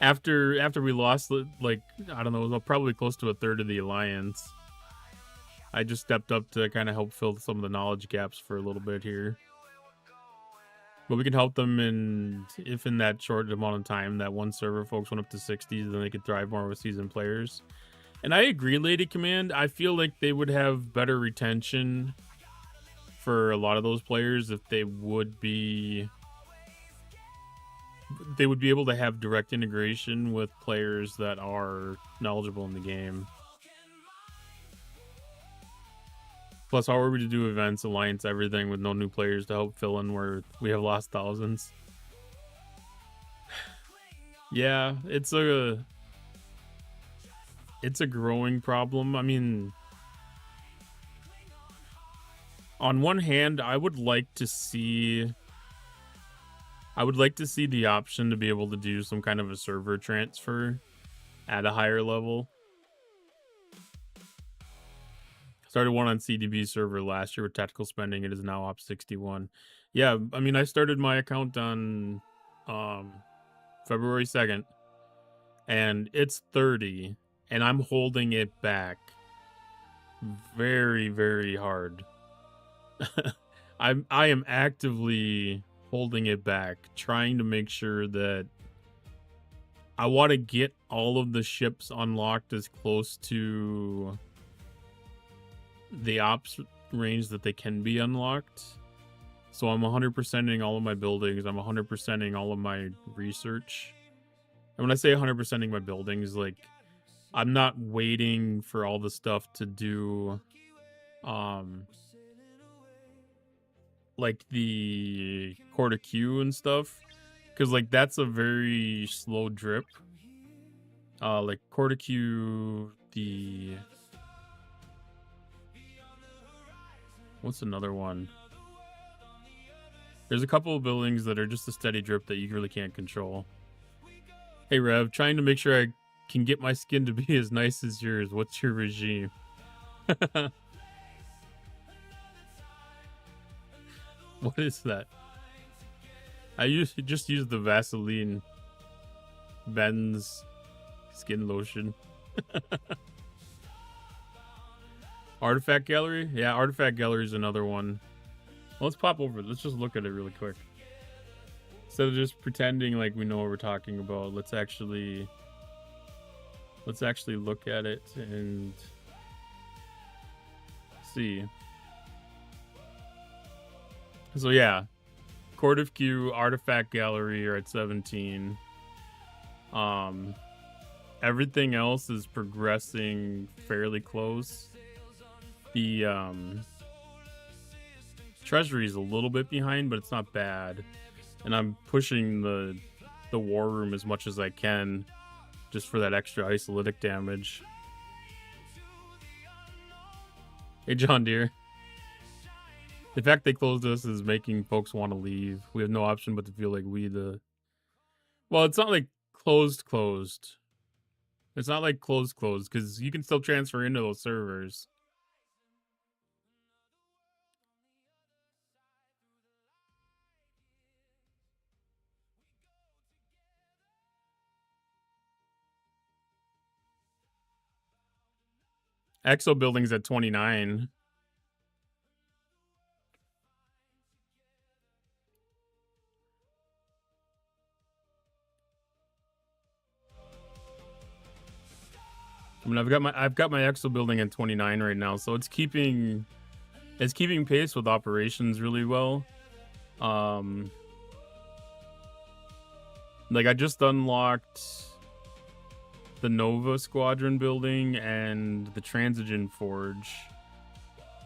after we lost, like, I don't know, probably close to a third of the alliance. I just stepped up to kind of help fill some of the knowledge gaps for a little bit here. But we can help them if in that short amount of time that one server folks went up to 60s, then they could thrive more with seasoned players. And I agree, Lady Command. I feel like they would have better retention for a lot of those players if they would be able to have direct integration with players that are knowledgeable in the game. Plus, how are we to do events, alliance, everything with no new players to help fill in where we have lost thousands? Yeah, it's a growing problem. I mean, on one hand, I would like to see the option to be able to do some kind of a server transfer at a higher level. Started one on CDB server last year with tactical spending. It is now up 61. Yeah, I mean, I started my account on February 2nd, and it's 30, and I'm holding it back very, very hard. I am actively holding it back, trying to make sure that I want to get all of the ships unlocked as close to the ops range that they can be unlocked. So I'm 100%ing all of my buildings. I'm 100%ing all of my research. And when I say 100%ing my buildings, like, I'm not waiting for all the stuff to do, like the quarter queue and stuff, because like that's a very slow drip. Like quarter queue, what's another one? There's a couple of buildings that are just a steady drip that you really can't control. Hey Rev, trying to make sure I can get my skin to be as nice as yours. What's your regime? What is that? I just use the Vaseline Ben's skin lotion. Artifact gallery? Yeah, artifact gallery is another one. Well, let's pop over. Let's just look at it really quick. Instead of just pretending like we know what we're talking about, let's actually look at it and see. So yeah, Court of Q, Artifact Gallery are at 17. Everything else is progressing fairly close. The Treasury is a little bit behind, but it's not bad. And I'm pushing the War Room as much as I can, just for that extra isolytic damage. Hey, John Deere. The fact they closed us is making folks want to leave. We have no option but to feel like well, it's not like closed. It's not like closed, because you can still transfer into those servers. Exo building's at 29. I mean, I've got my Exo building at 29 right now, so it's keeping pace with operations really well. Like I just unlocked the Nova Squadron building and the Transigen Forge.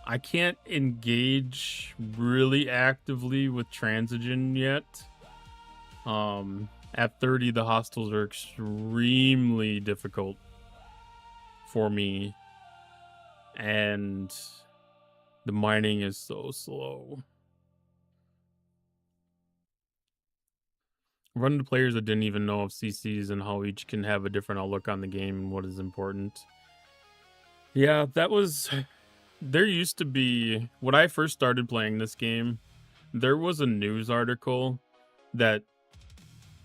I can't engage really actively with Transigen yet. At 30, the hostiles are extremely difficult for me, and the mining is so slow. Run into players that didn't even know of CCs and how each can have a different outlook on the game and what is important. Yeah, there used to be, when I first started playing this game, there was a news article that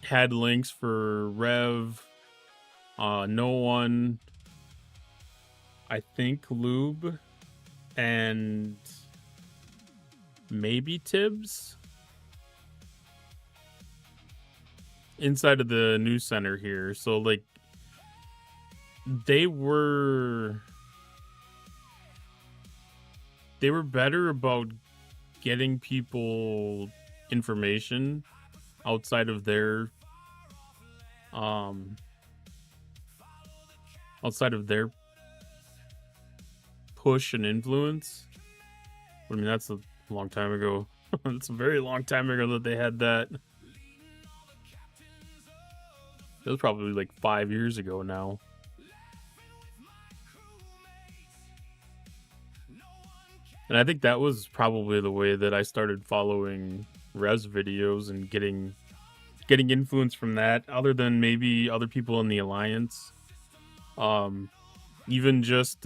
had links for Rev, No One, I think Lube, and maybe Tibbs inside of the news center here. So like they were better about getting people information outside of their push and influence. I mean, that's a long time ago. It's a very long time ago that they had that. It was probably like 5 years ago now. And I think that was probably the way that I started following Rev's videos and getting influence from that, other than maybe other people in the Alliance. Even just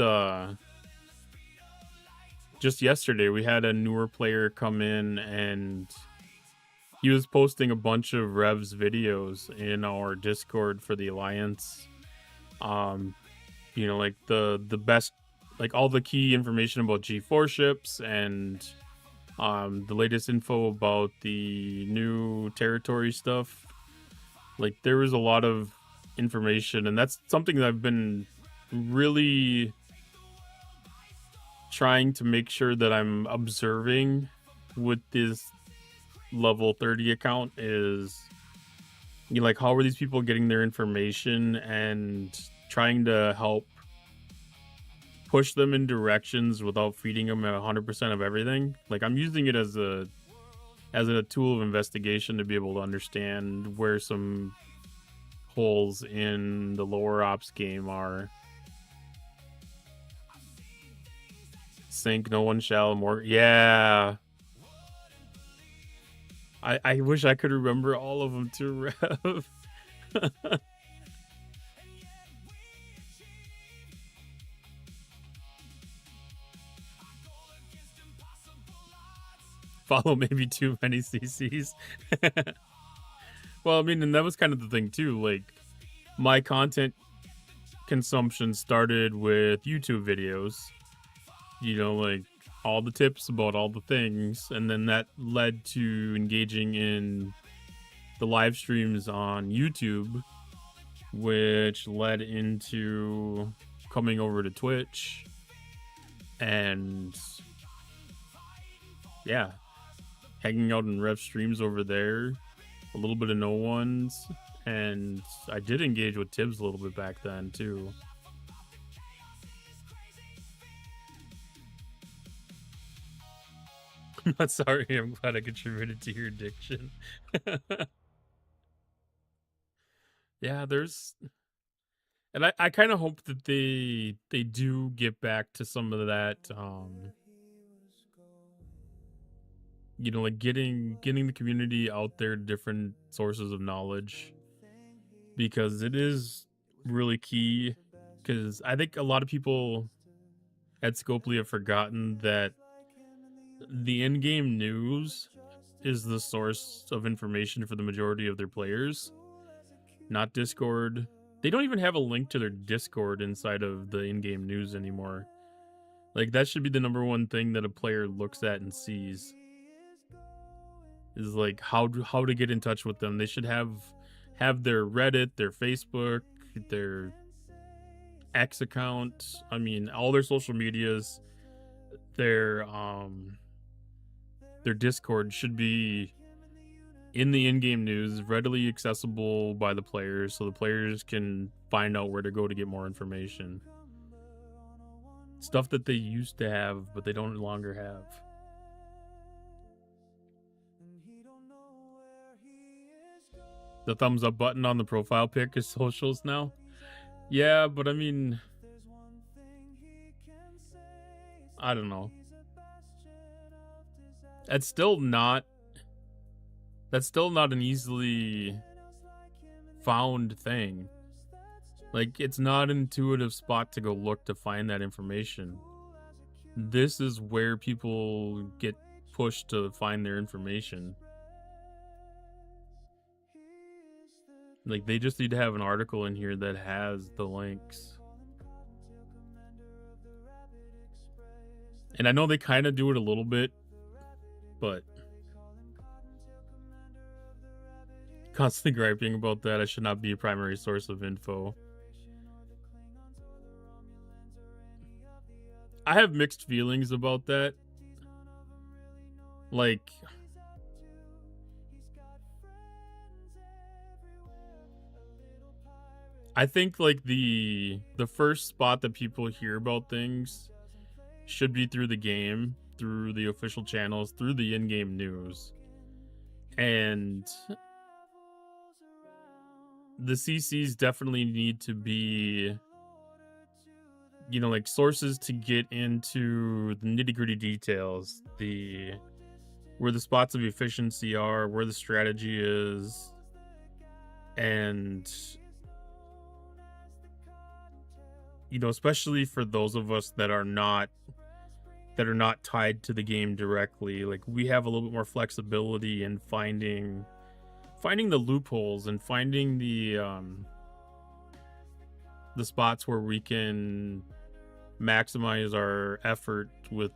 yesterday, we had a newer player come in and he was posting a bunch of Rev's videos in our Discord for the Alliance. You know, like the best, like all the key information about G4 ships and the latest info about the new territory stuff. Like there was a lot of information, and that's something that I've been really trying to make sure that I'm observing with this level 30 account, is Like, how are these people getting their information, and trying to help push them in directions without feeding them 100% of everything. Like, I'm using it as a tool of investigation to be able to understand where some holes in the lower ops game are. Sink, no one shall more. Yeah. I wish I could remember all of them too, Rev. Follow maybe too many CCs. Well, I mean, and that was kind of the thing too. Like, my content consumption started with YouTube videos. You know, like all the tips about all the things, and then that led to engaging in the live streams on YouTube, which led into coming over to Twitch, and yeah, hanging out in Rev streams over there, a little bit of no ones, and I did engage with Tibbs a little bit back then too. I'm not sorry, I'm glad I contributed to your addiction. Yeah, there's... And I kind of hope that they do get back to some of that, you know, like getting the community out there to different sources of knowledge, because it is really key. Because I think a lot of people at Scopely have forgotten that the in-game news is the source of information for the majority of their players, not Discord. They don't even have a link to their Discord inside of the in-game news anymore. Like, that should be the number one thing that a player looks at and sees, is like how to get in touch with them. They should have their Reddit, their Facebook, their X account. I mean, all their social medias, their Discord should be in the in-game news, readily accessible by the players, so the players can find out where to go to get more information. Stuff that they used to have, but they don't longer have. The thumbs up button on the profile pic is socials now. Yeah, but I mean, I don't know. That's still not an easily found thing. Like, it's not an intuitive spot to go look to find that information. This is where people get pushed to find their information. Like, they just need to have an article in here that has the links. And I know they kind of do it a little bit, but constantly griping about that. I should not be a primary source of info. I have mixed feelings about that. Like, I think like the first spot that people hear about things should be through the game, through the official channels, through the in-game news. And the CCs definitely need to be, you know, like sources to get into the nitty-gritty details, where the spots of efficiency are, where the strategy is, and, you know, especially for those of us that are not tied to the game directly, like we have a little bit more flexibility in finding the loopholes and finding the spots where we can maximize our effort with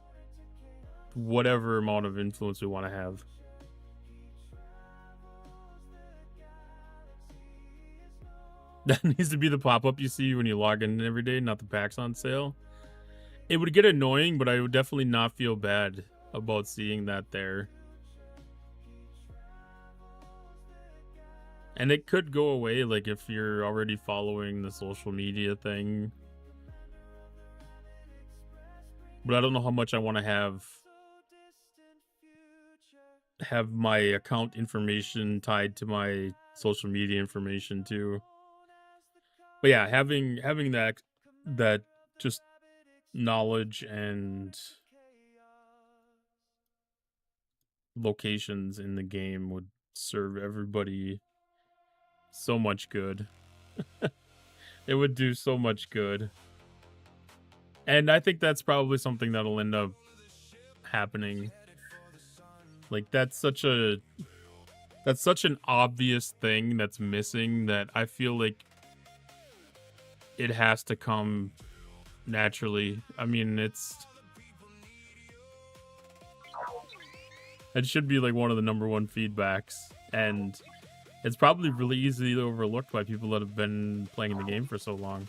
whatever amount of influence we want to have. That needs to be the pop-up you see when you log in every day, not the packs on sale. It would get annoying, but I would definitely not feel bad about seeing that there. And it could go away, like, if you're already following the social media thing. But I don't know how much I want to have my account information tied to my social media information too. But yeah, having that just knowledge and locations in the game would serve everybody so much good. It would do so much good. And I think that's probably something that'll end up happening. Like, that's such an obvious thing that's missing that I feel like it has to come naturally. I mean, it should be like one of the #1 feedbacks, and it's probably really easily overlooked by people that have been playing the game for so long.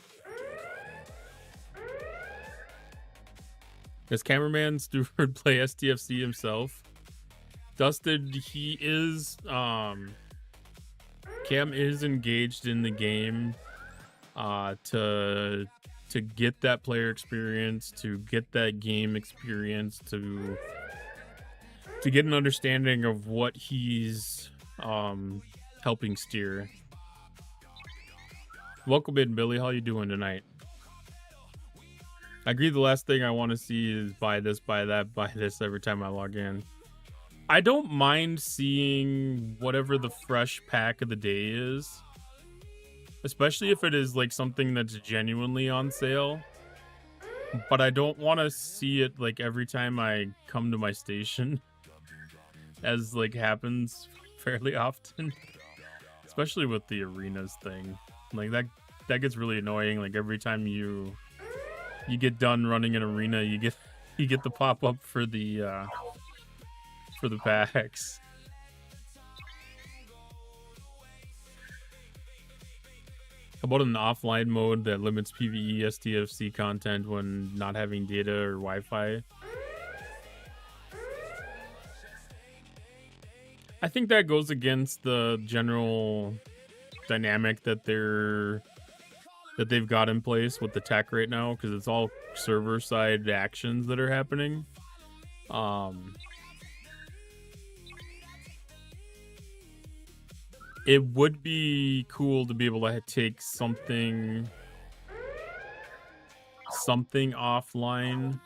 Does cameraman Stewart play STFC himself? Dusted, he is, Cam is engaged in the game to get that player experience, to get that game experience, to get an understanding of what he's helping steer. Welcome in, Billy. How you doing tonight? I agree, the last thing I want to see is buy this, buy that, buy this every time I log in. I don't mind seeing whatever the fresh pack of the day is, especially if it is like something that's genuinely on sale. But I don't want to see it like every time I come to my station, as like happens fairly often, especially with the arenas thing. Like that gets really annoying. Like every time you get done running an arena, you get the pop-up for the packs. How about an offline mode that limits PvE STFC content when not having data or Wi-Fi? I think that goes against the general dynamic that they've got in place with the tech right now, because it's all server side actions that are happening. It would be cool to be able to take something offline.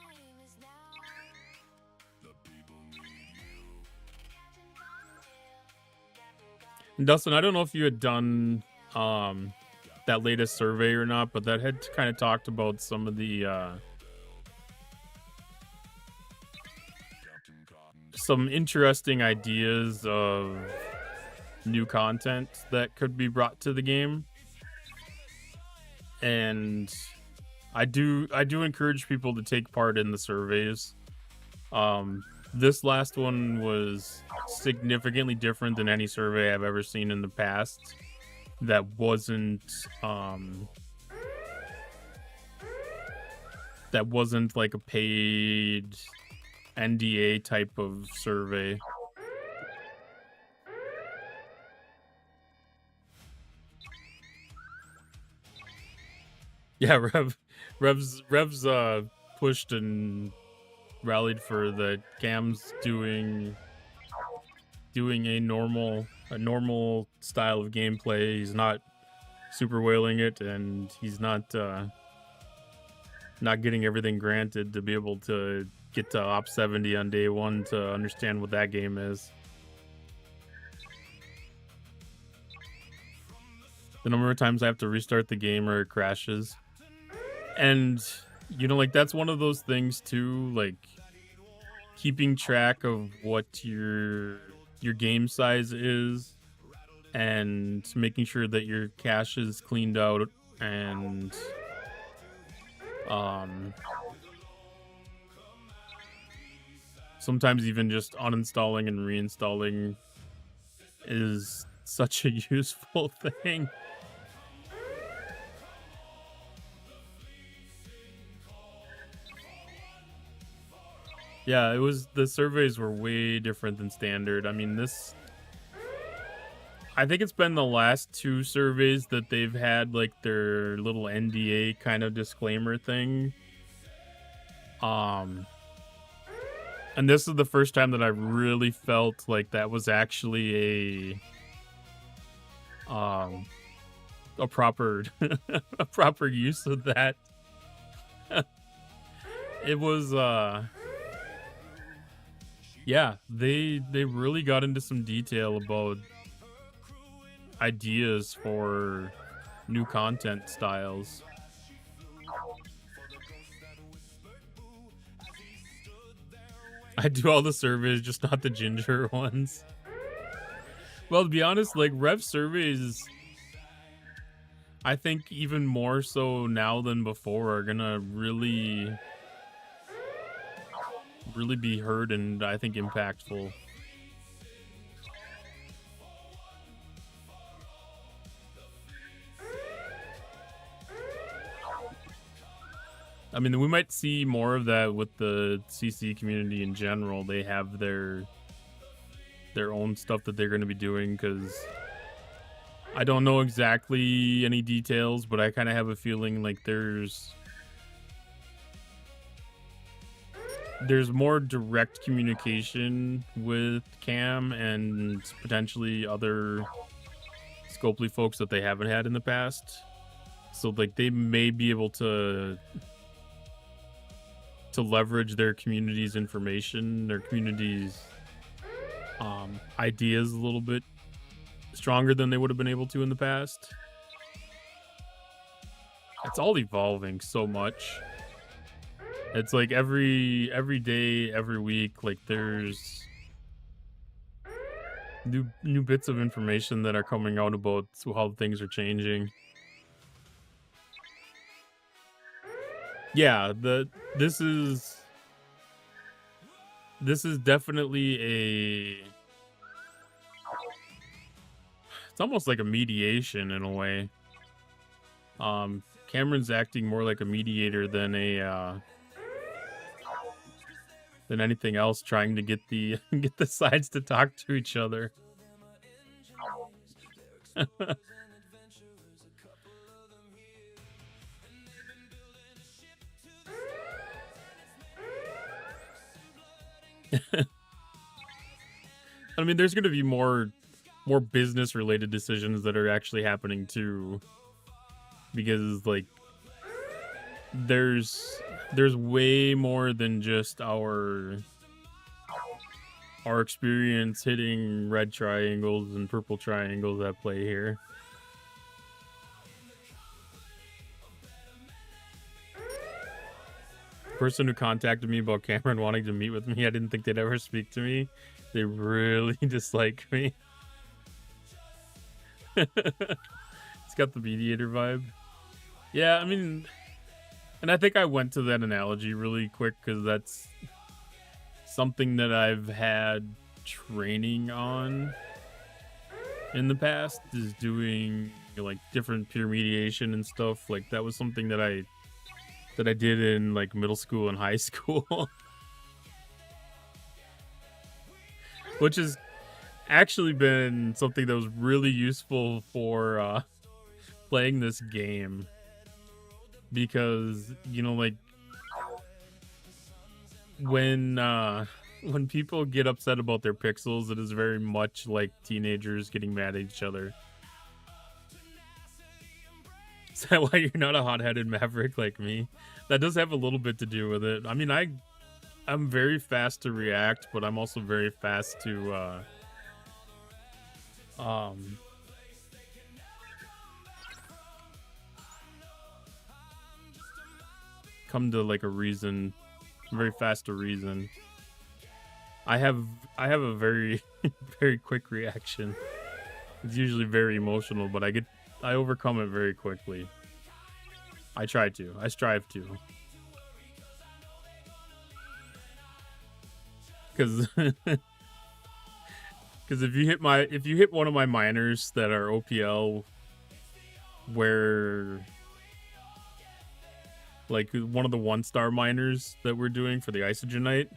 And Dustin, I don't know if you had done that latest survey or not, but that had kind of talked about some of the some interesting ideas of new content that could be brought to the game. And I do encourage people to take part in the surveys. This last one was significantly different than any survey I've ever seen in the past. That wasn't like a paid NDA type of survey. Yeah, Rev's pushed and rallied for the Cam's doing a normal style of gameplay. He's not super whaling it, and he's not getting everything granted to be able to get to Op 70 on day one to understand what that game is. The number of times I have to restart the game or it crashes. And, you know, like, that's one of those things too, like, keeping track of what your game size is and making sure that your cache is cleaned out, and sometimes even just uninstalling and reinstalling is such a useful thing. Yeah, the surveys were way different than standard. I mean, I think it's been the last 2 surveys that they've had like their little NDA kind of disclaimer thing. And this is the first time that I really felt like that was actually a proper a proper use of that. It was yeah, they really got into some detail about ideas for new content styles. I do all the surveys, just not the ginger ones. Well, to be honest, like Rev surveys, I think even more so now than before, are gonna really be heard and I think impactful. I mean, we might see more of that with the CC community in general. They have their own stuff that they're going to be doing, because I don't know exactly any details, but I kind of have a feeling like there's more direct communication with Cam and potentially other Scopely folks that they haven't had in the past. So like they may be able to leverage their community's information, their community's ideas a little bit stronger than they would have been able to in the past. It's all evolving so much. It's like every day, every week, like there's new bits of information that are coming out about how things are changing. Yeah, this is definitely it's almost like a mediation in a way. Cameron's acting more like a mediator than than anything else, trying to get the sides to talk to each other. I mean, there's going to be more business related decisions that are actually happening too, because like there's way more than just our experience hitting red triangles and purple triangles at play here. The person who contacted me about Cameron wanting to meet with me, I didn't think they'd ever speak to me. They really dislike me. It's got the mediator vibe. Yeah, I mean, and I think I went to that analogy really quick because that's something that I've had training on in the past, is doing like different peer mediation and stuff. Like that was something that I did in like middle school and high school. Which has actually been something that was really useful for playing this game. Because, you know, like when people get upset about their pixels, it is very much like teenagers getting mad at each other. Is that why you're not a hot-headed maverick like me? That does have a little bit to do with it. I mean, I'm very fast to react, but I'm also very fast to come to like a reason. I'm very fast to reason. I have a very very quick reaction. It's usually very emotional, but I overcome it very quickly. I strive to. Because if you hit one of my miners that are OPL, where like one of the 1-star miners that we're doing for the isogenite,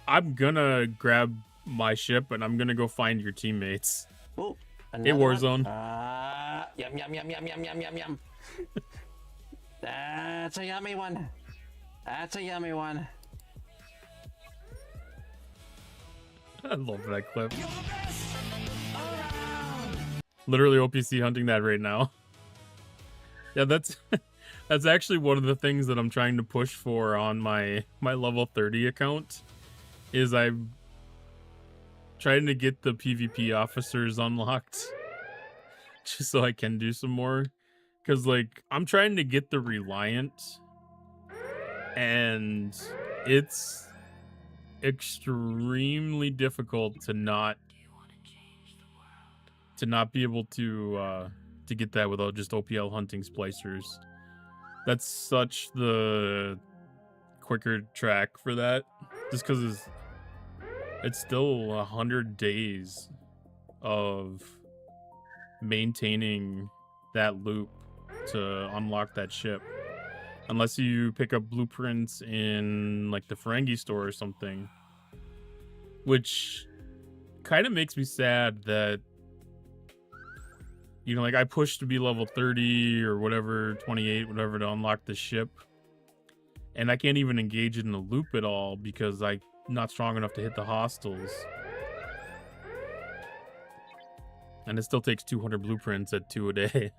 I'm gonna grab my ship and I'm gonna go find your teammates. Well, Hey, Warzone. Yum, yum, yum, yum, yum, yum, yum, yum. That's a yummy one. That's a yummy one. I love that clip. Literally OPC hunting that right now. Yeah, that's that's actually one of the things that I'm trying to push for on my level 30 account. Is I'm trying to get the PvP officers unlocked. Just so I can do some more. Because, like, I'm trying to get the Reliant. And it's extremely difficult to not be able to get that without just OPL hunting splicers. That's such the quicker track for that. Just because it's still 100 days of maintaining that loop to unlock that ship. Unless you pick up blueprints in like the Ferengi store or something. Which kind of makes me sad that, you know, like I pushed to be level 30 or whatever, 28, whatever, to unlock the ship. And I can't even engage in the loop at all because I'm not strong enough to hit the hostiles. And it still takes 200 blueprints at 2 a day.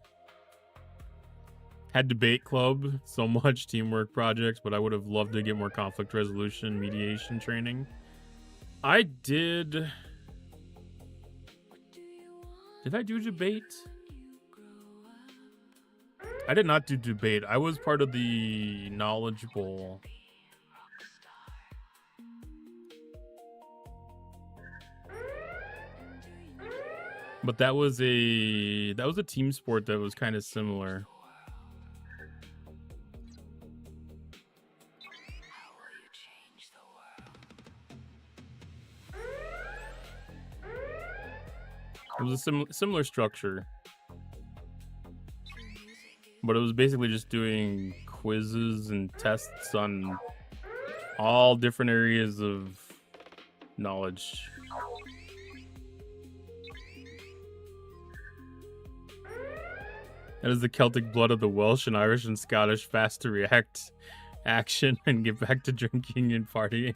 Had debate club, so much teamwork projects, but I would have loved to get more conflict resolution, mediation training. I did... Did I do debate? I did not do debate. I was part of the Knowledge Bowl. But that was a team sport that was kind of similar. It was a similar structure. But it was basically just doing quizzes and tests on all different areas of knowledge. That is the Celtic blood of the Welsh and Irish and Scottish fast to react action and get back to drinking and partying.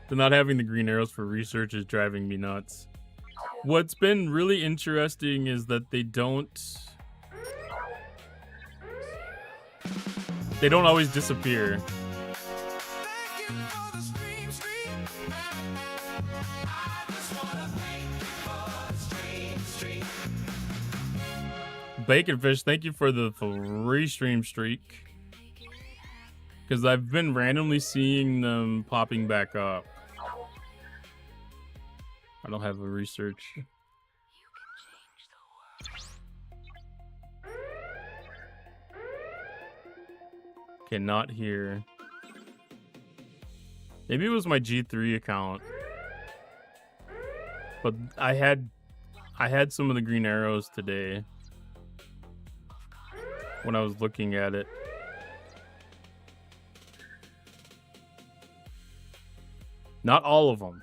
The not having the green arrows for research is driving me nuts. What's been really interesting is that they don't always disappear. Baconfish, thank you for the 3 stream streak. Because I've been randomly seeing them popping back up. I don't have a research. Okay, not here. Maybe it was my G3 account. But I had some of the green arrows today when I was looking at it. Not all of them.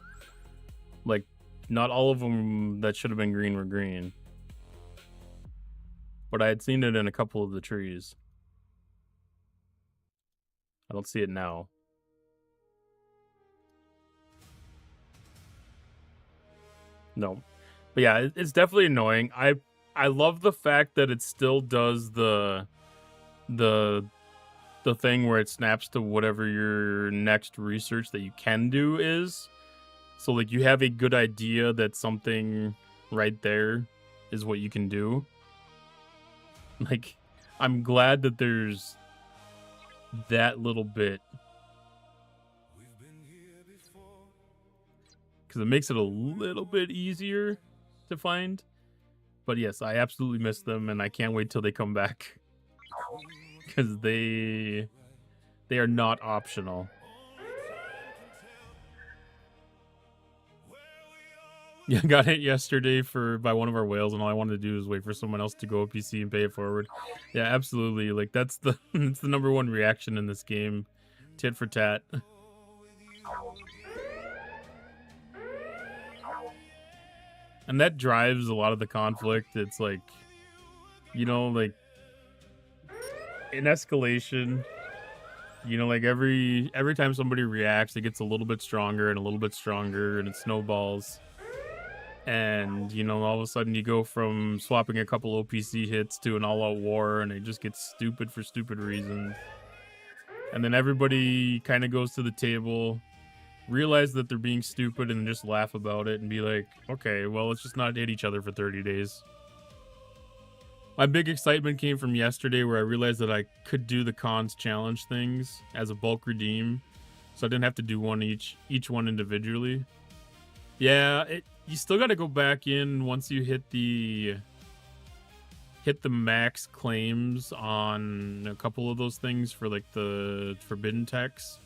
Like, not all of them that should have been green were green. But I had seen it in a couple of the trees. I don't see it now. No. But yeah, it's definitely annoying. I love the fact that it still does the thing where it snaps to whatever your next research that you can do is. So like you have a good idea that something right there is what you can do. Like, I'm glad that there's that little bit. Because it makes it a little bit easier to find. But yes, I absolutely miss them, and I can't wait till they come back. Because they are not optional. Yeah, I got hit yesterday by one of our whales, and all I wanted to do is wait for someone else to go PC and pay it forward. Yeah, absolutely. Like that's the it's the #1 reaction in this game. Tit for tat. And that drives a lot of the conflict. It's like, you know, like in escalation, you know, like every time somebody reacts, it gets a little bit stronger and a little bit stronger, and it snowballs. And, you know, all of a sudden you go from swapping a couple OPC hits to an all-out war, and it just gets stupid for stupid reasons. And then everybody kind of goes to the table, realize that they're being stupid, and just laugh about it and be like, okay, well, let's just not hit each other for 30 days. My big excitement came from yesterday, where I realized that I could do the cons challenge things as a bulk redeem, so I didn't have to do one each one individually. Yeah, you still got to go back in once you hit the max claims on a couple of those things for like the forbidden techs,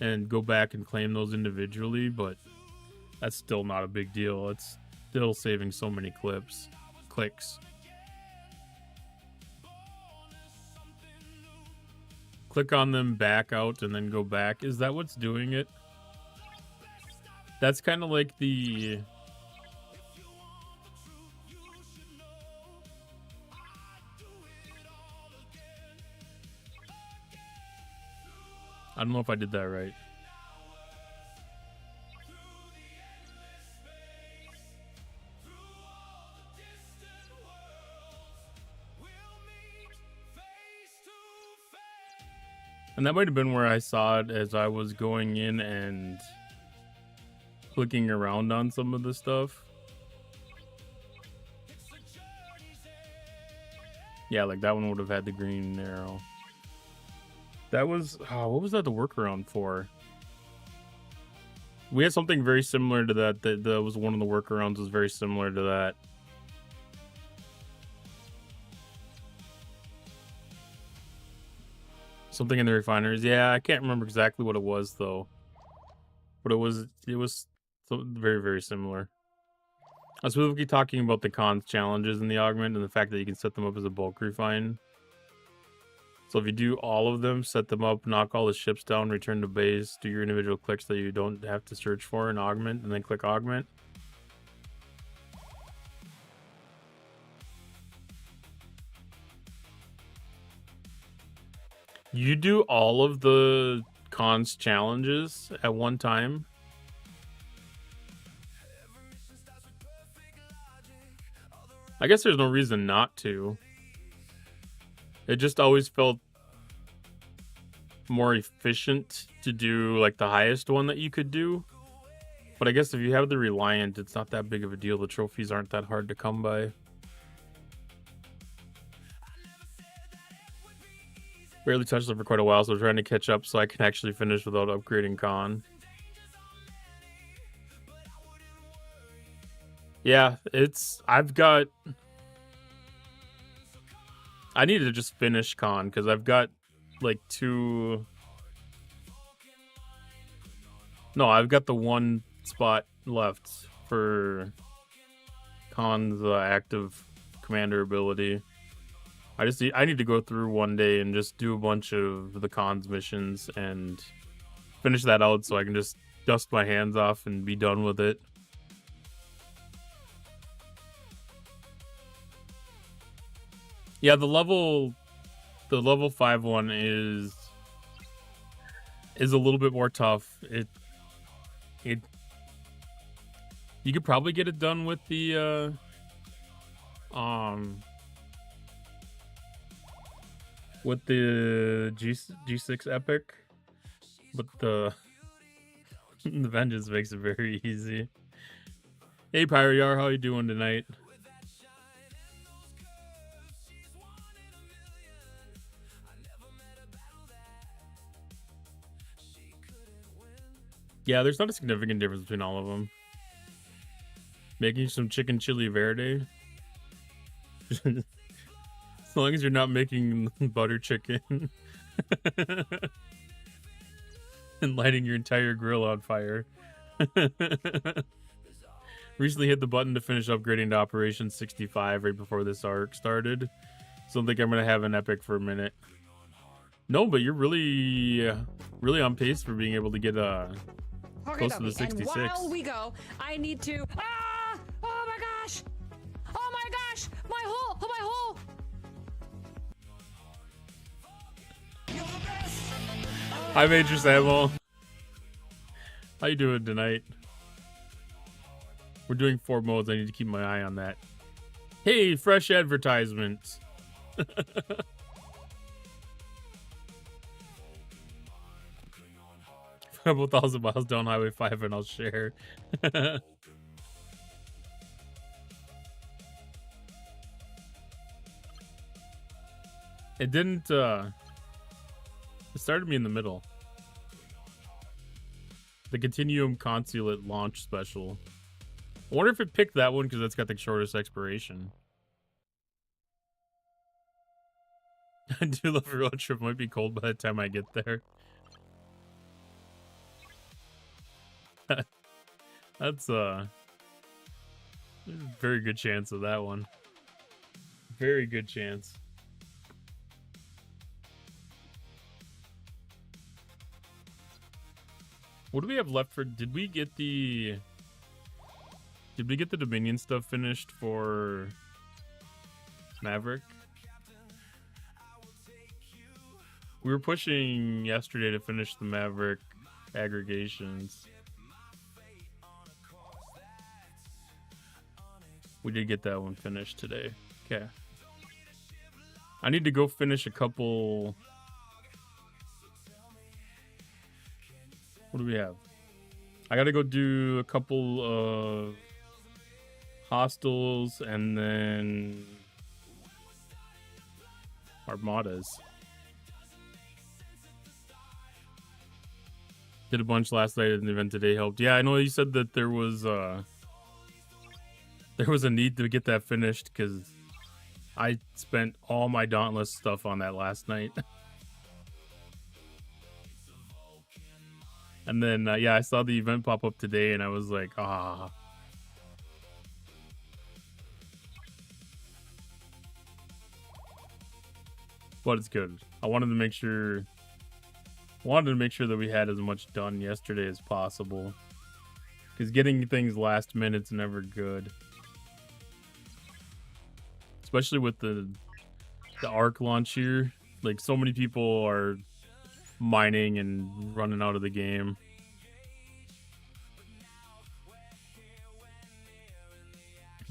and go back and claim those individually, but that's still not a big deal. It's still saving so many clicks. Click on them, back out, and then go back. Is that what's doing it? That's kind of like the... I don't know if I did that right. And that might have been where I saw it as I was going in and clicking around on some of the stuff. Yeah, like that one would have had the green arrow. That was, what was that the workaround for? We had something very similar to that. That was one of the workarounds was very similar to that. Something in the refineries. Yeah, I can't remember exactly what it was though. But it was very, very similar. I was specifically talking about the cons challenges in the augment and the fact that you can set them up as a bulk refine. So if you do all of them, set them up, knock all the ships down, return to base, do your individual clicks that you don't have to search for in augment, and then click augment. You do all of the cons challenges at one time. I guess there's no reason not to. It just always felt more efficient to do like the highest one that you could do. But I guess if you have the Reliant, it's not that big of a deal. The trophies aren't that hard to come by. Barely touched them for quite a while, so I'm trying to catch up so I can actually finish without upgrading con. Yeah, I need to just finish con because I've got like I've got the one spot left for con's active commander ability. I need to go through one day and just do a bunch of the cons missions and finish that out so I can just dust my hands off and be done with it. Yeah, the level 5 one is a little bit more tough. You could probably get it done with the G6 epic, but the vengeance makes it very easy. Hey Pyriar, how you doing tonight? Yeah, there's not a significant difference between all of them. Making some chicken chili verde. As long as you're not making butter chicken. And lighting your entire grill on fire. Recently hit the button to finish upgrading to Operation 65 right before this arc started. So I don't think I'm going to have an epic for a minute. No, but you're really on pace for being able to get close to the 66. And while we go, I need to... Ah! Oh my Hi, Major Samuel. How you doing tonight? We're doing 4 modes. I need to keep my eye on that. Hey, fresh advertisements. A couple thousand miles down Highway 5 and I'll share. It didn't, it started me in the middle. The Continuum Consulate launch special. I wonder if it picked that one because that's got the shortest expiration. I do love a road trip. Might be cold by the time I get there. That's very good chance of that one. Very good chance. What do we have left for? Did we get the Dominion stuff finished for Maverick? We were pushing yesterday to finish the Maverick aggregations. We did get that one finished today. Okay. I need to go finish a couple. What do we have? I gotta go do a couple of hostels and then armadas. Did a bunch last night and the event today helped. Yeah, I know you said that there was a need to get that finished because I spent all my Dauntless stuff on that last night. And then, yeah, I saw the event pop up today and I was like, ah. But it's good. I wanted to make sure that we had as much done yesterday as possible. Because getting things last minute's never good. Especially with the Arc launch here. Like, so many people are mining and running out of the game.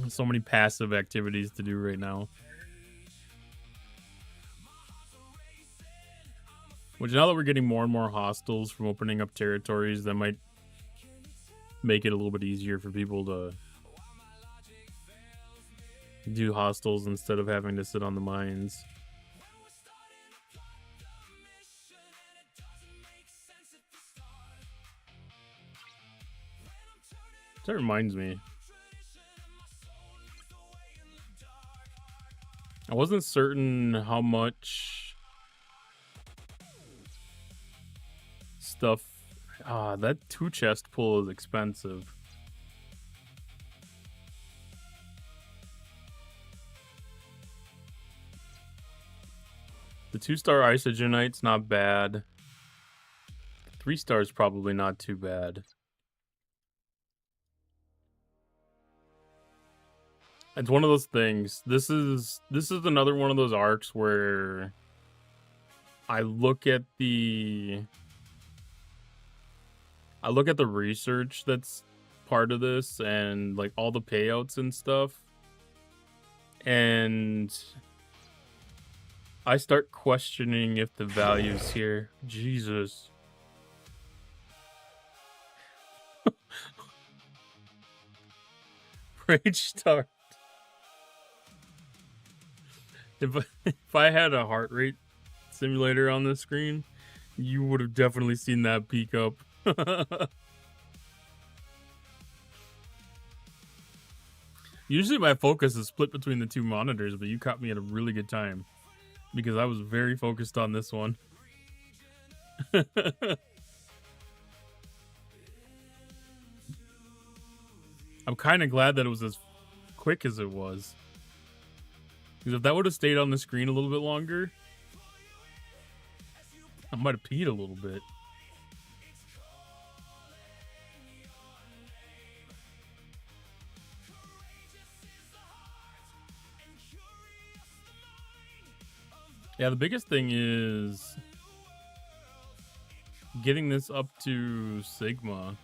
So many passive activities to do right now. Which, now that we're getting more and more hostels from opening up territories, that might make it a little bit easier for people to do hostels instead of having to sit on the mines. That reminds me. I wasn't certain how much stuff. That 2 chest pull is expensive. The 2-star Isogenite's not bad. 3 stars probably not too bad. It's one of those things. This is another one of those arcs where I look at the research that's part of this and like all the payouts and stuff, and I start questioning if the value's here. Jesus. Rage start. If I had a heart rate simulator on the screen, you would have definitely seen that peak up. Usually my focus is split between the 2 monitors, but you caught me at a really good time because I was very focused on this one. I'm kind of glad that it was as quick as it was. Because if that would have stayed on the screen a little bit longer, I might have peed a little bit. Yeah, the biggest thing is getting this up to Sigma.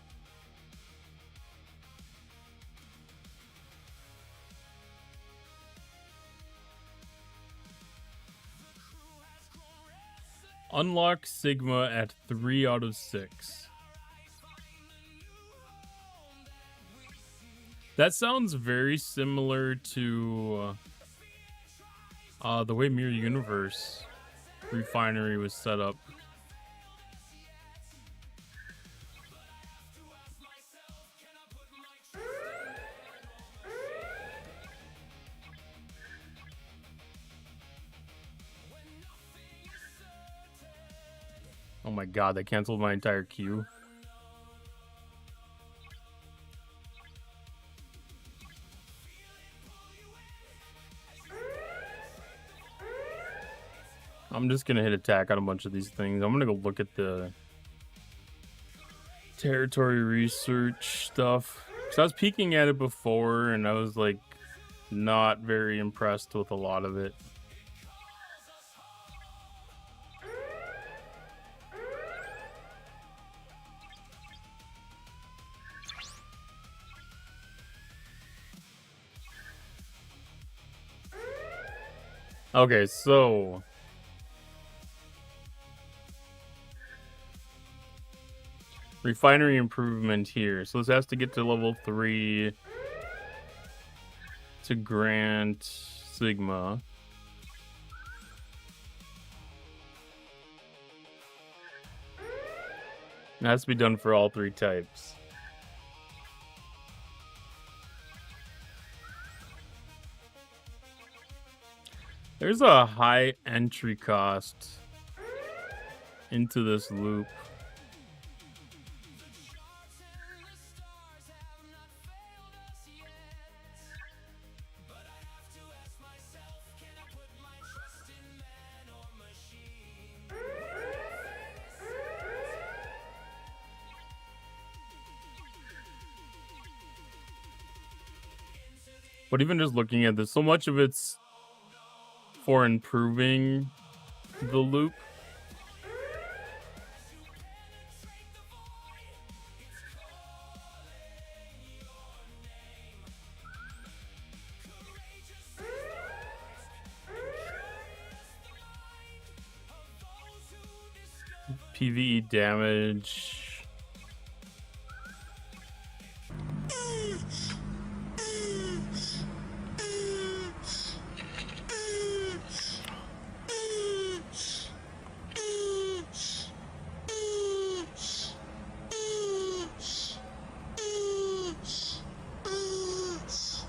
Unlock Sigma at 3 out of 6. That sounds very similar to the way Mirror Universe Refinery was set up. Oh my god, they canceled my entire queue. I'm just gonna hit attack on a bunch of these things. I'm gonna go look at the territory research stuff. So I was peeking at it before and I was like not very impressed with a lot of it. Okay, so refinery improvement here. So this has to get to level 3 to grant Sigma. It has to be done for all 3 types. There's a high entry cost into this loop. But even just looking at this, so much of it's for improving the loop. PvE damage.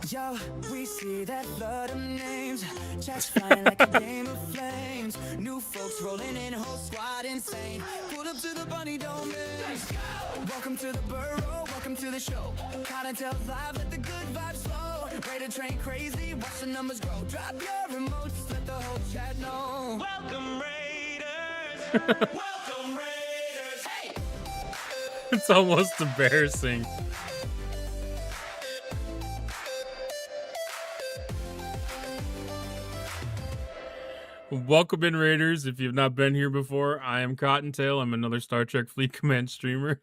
Yo, we see that flood of names, checks flying like a game of flames. New folks rolling in, whole squad insane. Pull up to the bunny domain. Welcome to the burrow, welcome to the show. Cottontails live, let the good vibes flow. Raider train crazy, watch the numbers grow. Drop your remotes, let the whole chat know. Welcome Raiders, welcome Raiders. Hey. It's almost embarrassing. Welcome in, Raiders. If you've not been here before, I am Cottontail. I'm another Star Trek Fleet Command streamer.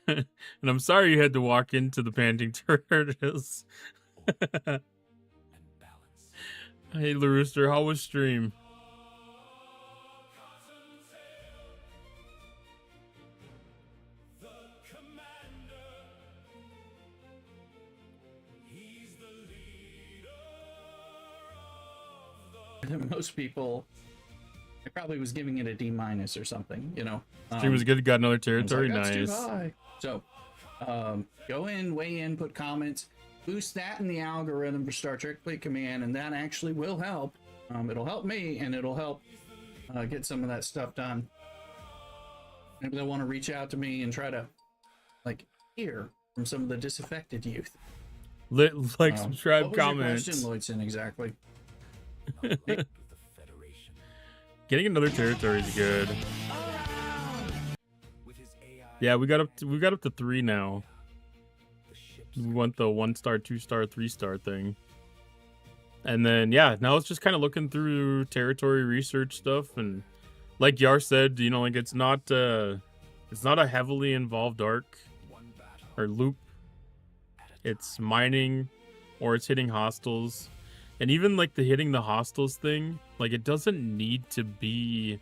And I'm sorry you had to walk into the Panting Tortoise. Hey, LaRooster, how was stream? Most people, I probably was giving it a D- or something, you know. Stream was good, got another territory, like, that's nice. too high. So, go in, weigh in, put comments, boost that in the algorithm for Star Trek Fleet Command, and that actually will help. It'll help me, and it'll help get some of that stuff done. Maybe they'll want to reach out to me and try to, like, hear from some of the disaffected youth. Like, subscribe, what was comment. Your question, Lloydson, exactly. Getting another territory is good. Yeah, we got up to 3 now. We want the 1-star, 2-star, 3-star thing. And then yeah, now it's just kind of looking through territory research stuff, and like Yar said, you know, like it's not It's not a heavily involved arc or loop. It's mining or it's hitting hostiles. And even like the hitting the hostiles thing, like it doesn't need to be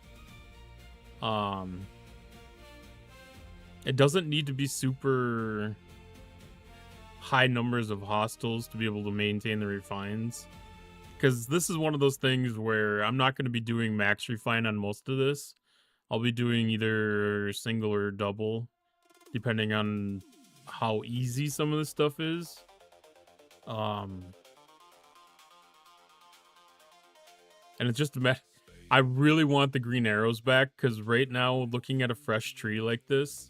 it doesn't need to be super high numbers of hostiles to be able to maintain the refines. Because this is one of those things where I'm not going to be doing max refine on most of this. I'll be doing either single or double, depending on how easy some of this stuff is. And it's just a matter. I really want the green arrows back, because right now, looking at a fresh tree like this,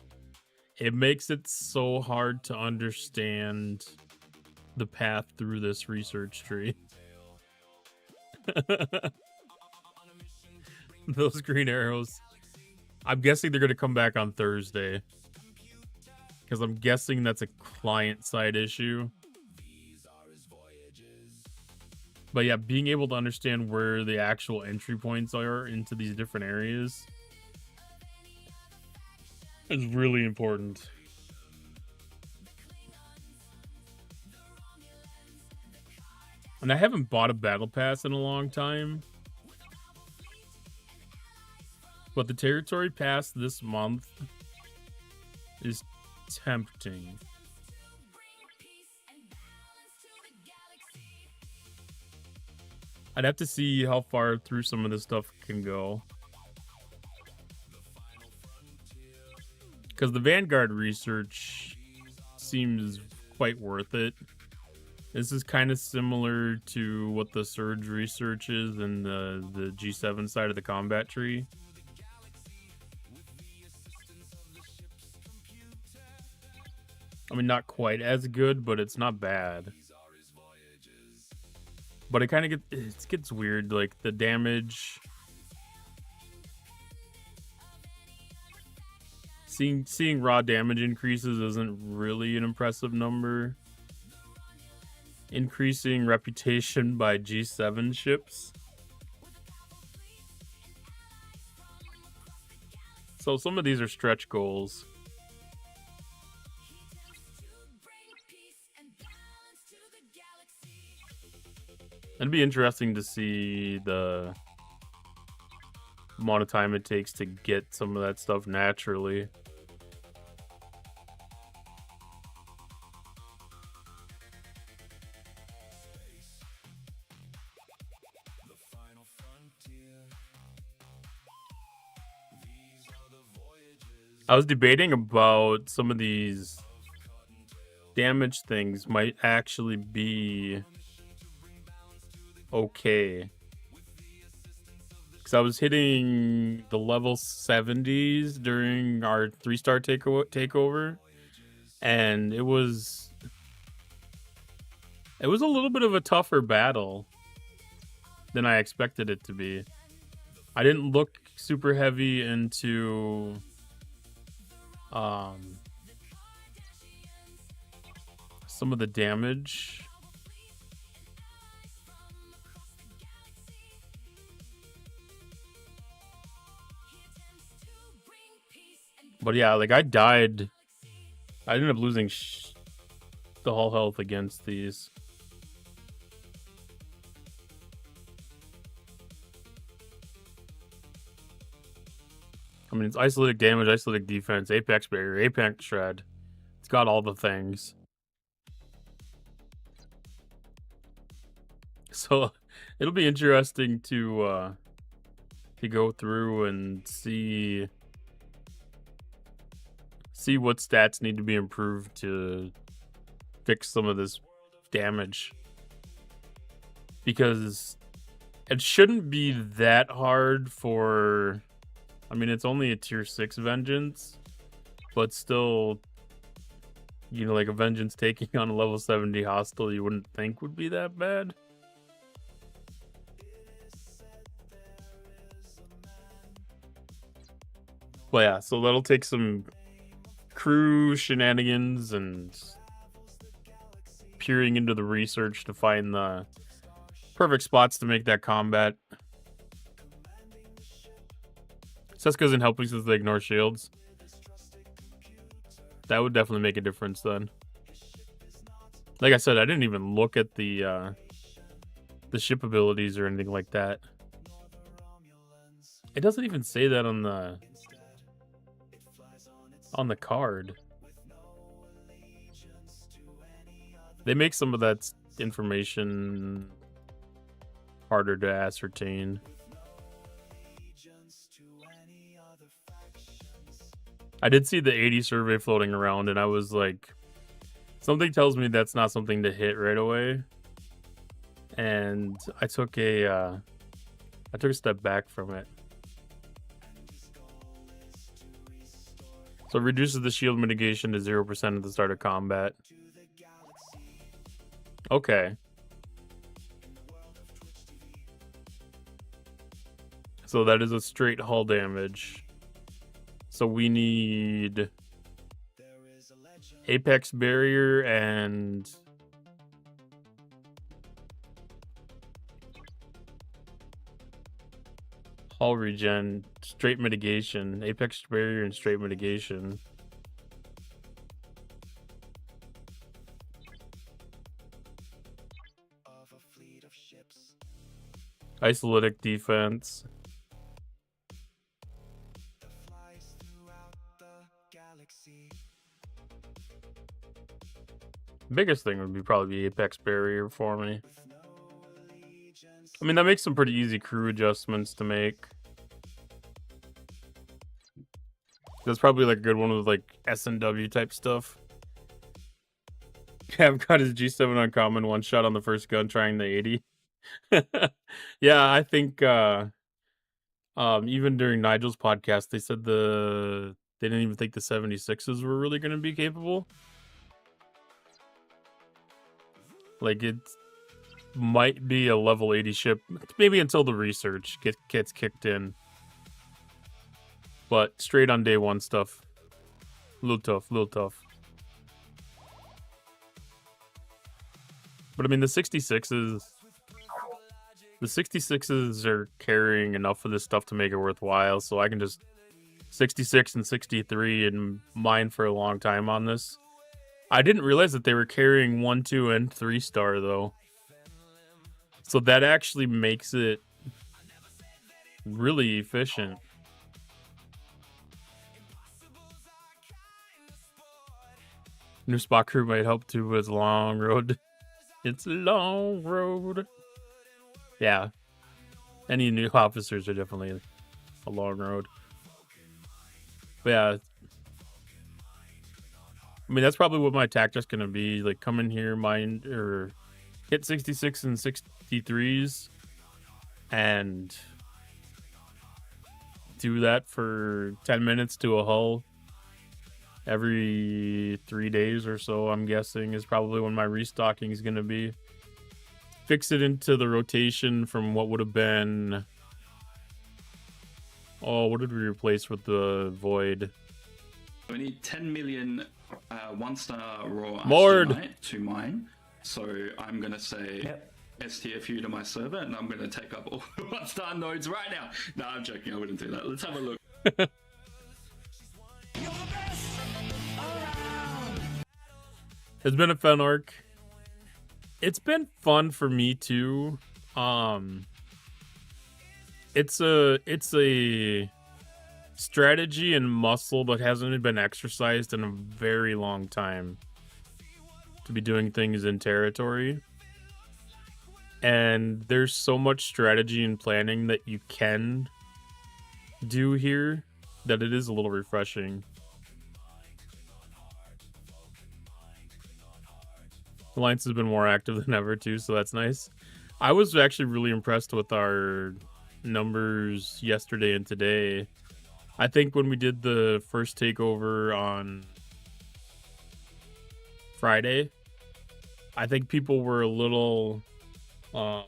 it makes it so hard to understand the path through this research tree. Those green arrows. I'm guessing they're going to come back on Thursday, because I'm guessing that's a client-side issue. But yeah, being able to understand where the actual entry points are into these different areas is really important. And I haven't bought a battle pass in a long time. But the territory pass this month is tempting. I'd have to see how far through some of this stuff can go. Because the Vanguard research seems quite worth it. This is kind of similar to what the Surge research is in the G7 side of the combat tree. I mean, not quite as good, but it's not bad. But it kind of gets weird, like the damage. Seeing raw damage increases isn't really an impressive number. Increasing reputation by G7 ships. So some of these are stretch goals. It'd be interesting to see the amount of time it takes to get some of that stuff naturally. I was debating about some of these damage things might actually be okay, because I was hitting the level 70s during our 3-star takeover, and it was a little bit of a tougher battle than I expected it to be. I didn't look super heavy into some of the damage. But yeah, like I died. I ended up losing the whole health against these. I mean, it's isolated damage, isolated defense, apex barrier, apex shred. It's got all the things. So it'll be interesting to go through and see what stats need to be improved to fix some of this damage, because it shouldn't be that hard for, I mean, it's only a tier 6 vengeance, but still, you know, like a vengeance taking on a level 70 hostile you wouldn't think would be that bad. But yeah, so that'll take some crew shenanigans and peering into the research to find the perfect spots to make that combat. Seska isn't helping since they ignore shields. That would definitely make a difference then. Like I said, I didn't even look at the ship abilities or anything like that. It doesn't even say that on the card. They make some of that information harder to ascertain. I did see the 80 survey floating around, and I was like, something tells me that's not something to hit right away. And I took a step back from it. So it reduces the shield mitigation to 0% at the start of combat. Okay. So that is a straight hull damage. So we need Apex Barrier and hull regen, straight mitigation, Apex Barrier and straight mitigation. Isolytic defense. Biggest thing would be probably Apex Barrier for me. I mean, that makes some pretty easy crew adjustments to make. That's probably like a good one with like S&W type stuff. Cav got his G7 uncommon, one shot on the first gun trying the 80. Yeah, I think even during Nigel's podcast, they said they didn't even think the 76s were really going to be capable. Like, it might be a level 80 ship, maybe until the research gets kicked in. But straight on day one stuff, a little tough. But I mean, the 66s are carrying enough of this stuff to make it worthwhile, so I can just 66 and 63 and mine for a long time on this. I didn't realize that they were carrying 1, 2, and 3 star though. So that actually makes it really efficient. New spot crew might help too with long road. It's a long road. Yeah. Any new officers are definitely a long road. But yeah. I mean, that's probably what my tactic's gonna be. Like, come in here, mine, or hit 66 and 63s, and do that for 10 minutes to a hull every 3 days or so, I'm guessing, is probably when my restocking is gonna be. Fix it into the rotation from what would have been... Oh, what did we replace with the Void? We need 10 million 1-star raw Mord to mine. So I'm going to say STFU to my server, and I'm going to take up all the 1-star nodes right now. No, I'm joking. I wouldn't do that. Let's have a look. It's been a fun arc. It's been fun for me too. It's a strategy and muscle that hasn't been exercised in a very long time, to be doing things in territory. And there's so much strategy and planning that you can do here that it is a little refreshing. Alliance has been more active than ever too, so that's nice. I was actually really impressed with our numbers yesterday and today. I think when we did the first takeover on Friday, I think people were a little well,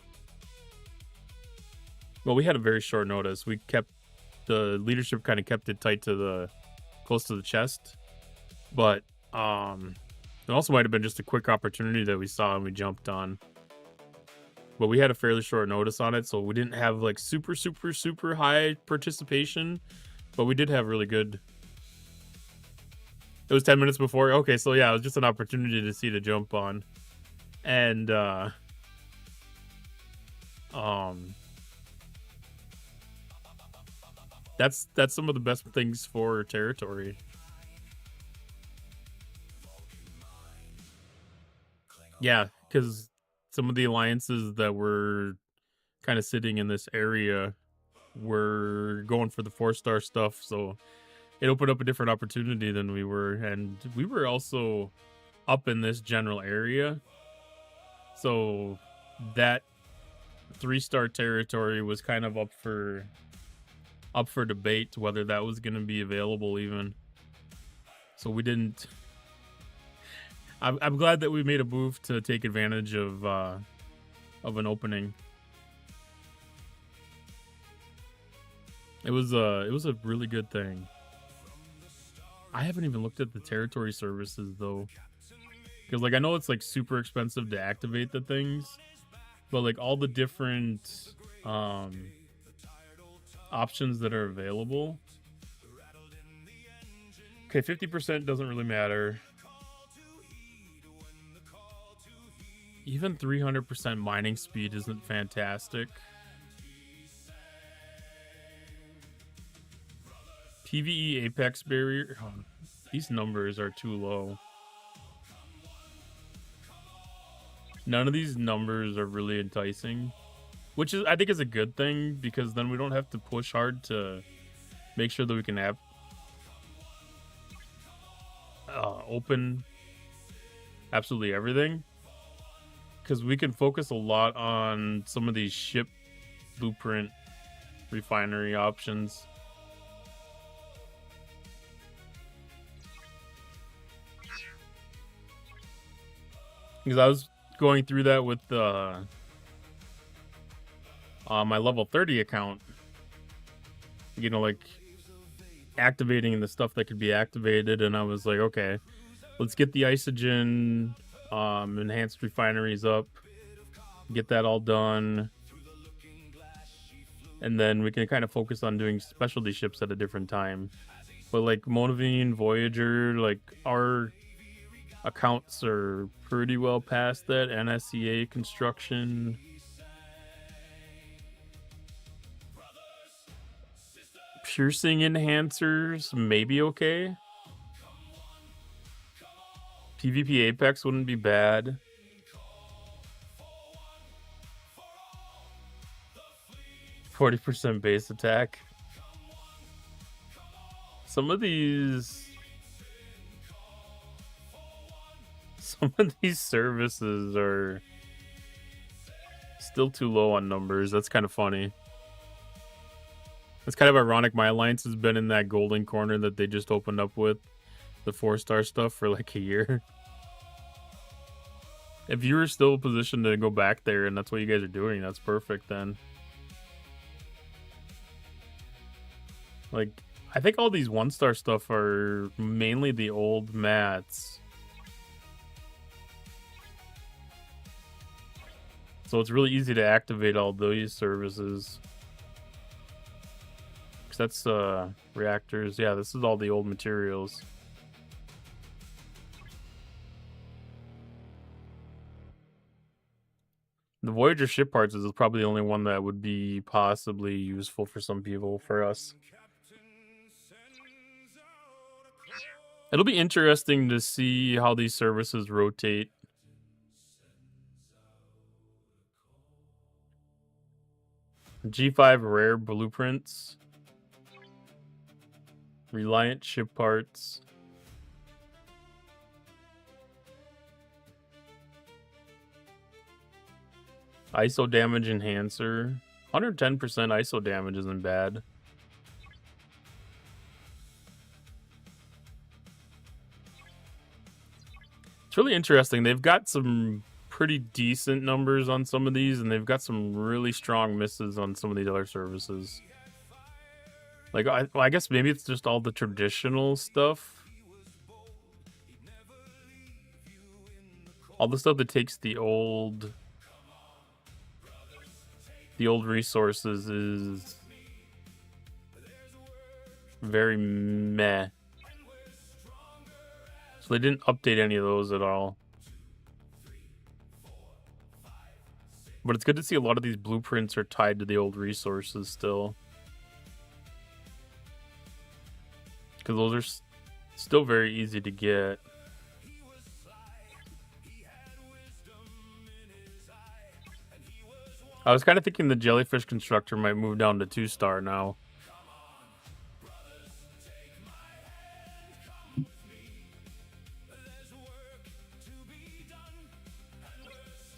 we had a very short notice. We kept the leadership kind of kept it tight to the close to the chest, but it also might have been just a quick opportunity that we saw and we jumped on. But we had a fairly short notice on it, so we didn't have like super high participation, but we did have really good. It was 10 minutes before. Okay, so yeah, it was just an opportunity to see to jump on. And that's some of the best things for territory. Yeah, because some of the alliances that were kind of sitting in this area were going for the 4-star stuff, so it opened up a different opportunity than we were, and we were also up in this general area, so that 3-star territory was kind of up for debate whether that was going to be available even. So we didn't. I'm glad that we made a move to take advantage of an opening. It was a really good thing. I haven't even looked at the territory services though, because like I know it's like super expensive to activate the things, but like all the different options that are available. Okay, 50% doesn't really matter. Even 300% mining speed isn't fantastic. PvE apex barrier. Oh, these numbers are too low. None of these numbers are really enticing, which is I think is a good thing, because then we don't have to push hard to make sure that we can have open absolutely everything. Because we can focus a lot on some of these ship blueprint refinery options. Because I was going through that with my level 30 account. You know, like activating the stuff that could be activated, and I was like, okay, let's get the isogen enhanced refineries up, get that all done, and then we can kind of focus on doing specialty ships at a different time. But like Monavine, Voyager, like our accounts are pretty well past that. NSCA construction. Piercing enhancers, maybe okay. PvP Apex wouldn't be bad. %40 base attack. Some of these services are still too low on numbers. That's kind of funny. It's kind of ironic. My alliance has been in that golden corner that they just opened up with the 4-star stuff for like a year. If you were still positioned to go back there and that's what you guys are doing, that's perfect then. Like, I think all these 1-star stuff are mainly the old mats. So it's really easy to activate all these services. Because that's reactors. Yeah, this is all the old materials. The Voyager ship parts is probably the only one that would be possibly useful for some people. For us, it'll be interesting to see how these services rotate. G5 rare blueprints, Reliant ship parts. ISO damage enhancer. 110% ISO damage isn't bad. It's really interesting. They've got some pretty decent numbers on some of these, and they've got some really strong misses on some of these other services. Like, I guess maybe it's just all the traditional stuff. All the stuff that takes the old resources is very meh. So they didn't update any of those at all. But it's good to see a lot of these blueprints are tied to the old resources still. Because those are still very easy to get. I was kind of thinking the jellyfish constructor might move down to 2-star now.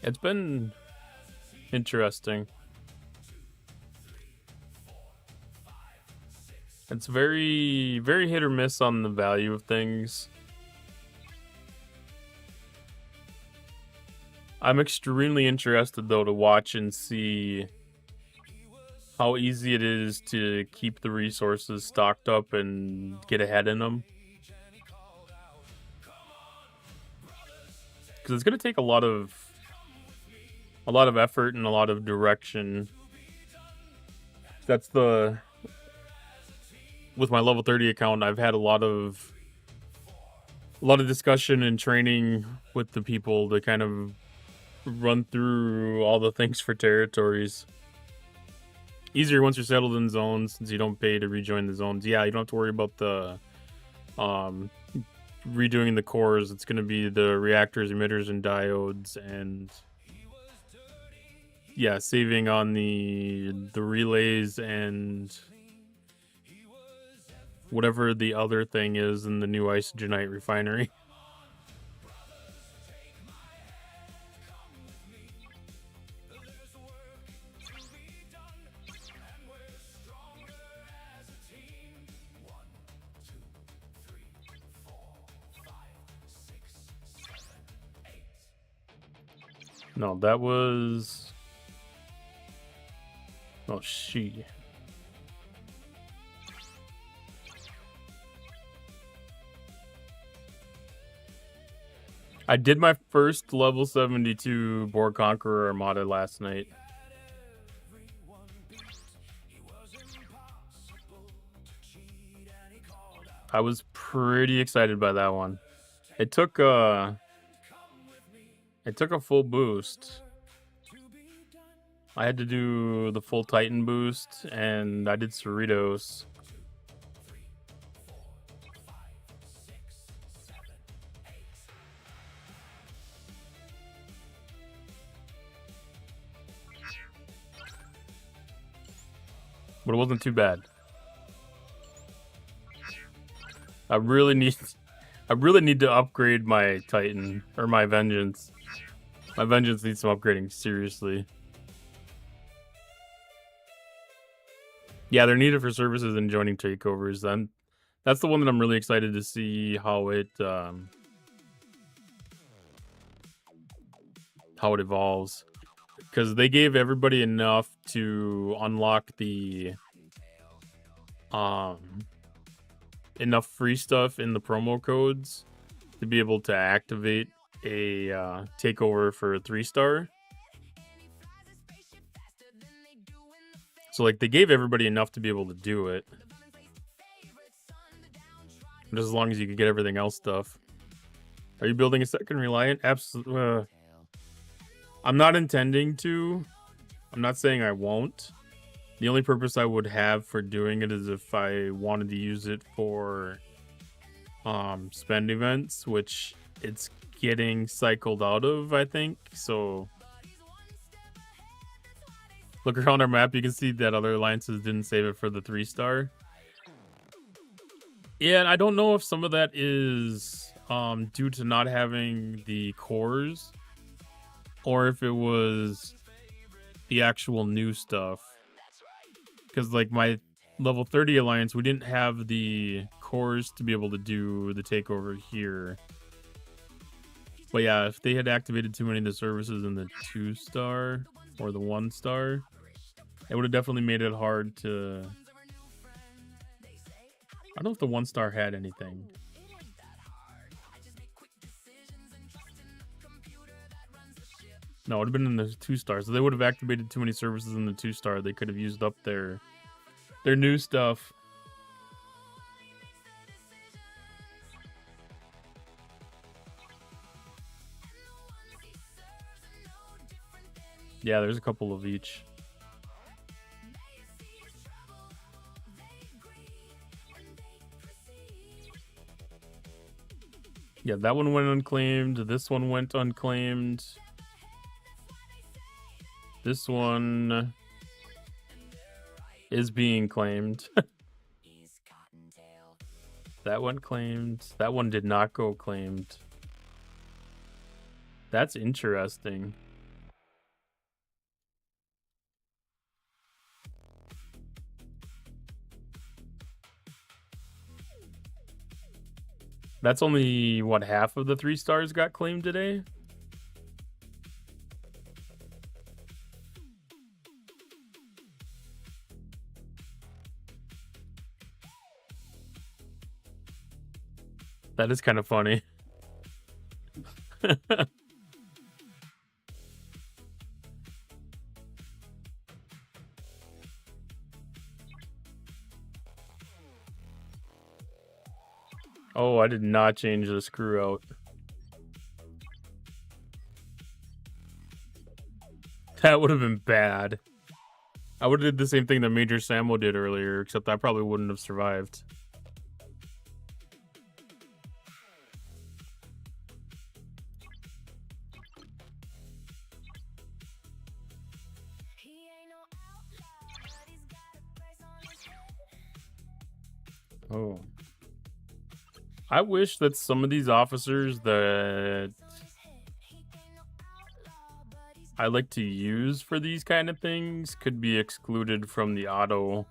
It's been interesting. It's very, very hit or miss on the value of things. I'm extremely interested, though, to watch and see how easy it is to keep the resources stocked up and get ahead in them. Because it's going to take a lot of effort and a lot of direction. That's the... With my level 30 account, I've had a lot of discussion and training with the people to kind of run through all the things for territories. Easier once you're settled in zones, since you don't pay to rejoin the zones. Yeah, you don't have to worry about the redoing the cores. It's going to be the reactors, emitters, and diodes, and yeah, saving on the relays and whatever the other thing is in the new isogenite refinery. No, that was... Oh, she... I did my first level 72 Borg Conqueror Armada last night. I was pretty excited by that one. It took a full boost. I had to do the full Titan boost, and I did Cerritos. But it wasn't too bad. I really need to upgrade my Titan, or my Vengeance. My Vengeance needs some upgrading, seriously. Yeah, they're needed for services and joining takeovers. Then that's the one that I'm really excited to see how it evolves. Because they gave everybody enough to unlock the enough free stuff in the promo codes to be able to activate a takeover for a 3-star. So like they gave everybody enough to be able to do it. Just as long as you could get everything else stuff. Are you building a second Reliant? Absolutely. I'm not intending to. I'm not saying I won't. The only purpose I would have for doing it is if I wanted to use it for spend events, which it's getting cycled out of, I think. So look around our map, you can see that other alliances didn't save it for the 3-star. Yeah, and I don't know if some of that is due to not having the cores, or if it was the actual new stuff. Because like my level 30 alliance, we didn't have the cores to be able to do the takeover here. But yeah, if they had activated too many of the services in the 2-star or the 1-star, it would have definitely made it hard to... I don't know if the 1-star had anything. No, it would have been in the 2-star. So they would have activated too many services in the 2-star. They could have used up their new stuff. Yeah, there's a couple of each. Yeah, that one went unclaimed. This one went unclaimed. This one is being claimed. That one claimed. That one did not go claimed. That's interesting. That's only, what, half of the 3 stars got claimed today? That is kind of funny. Oh, I did not change the screw out. That would have been bad. I would have did the same thing that Major Samo did earlier, except I probably wouldn't have survived. Oh. I wish that some of these officers that I like to use for these kind of things could be excluded from the auto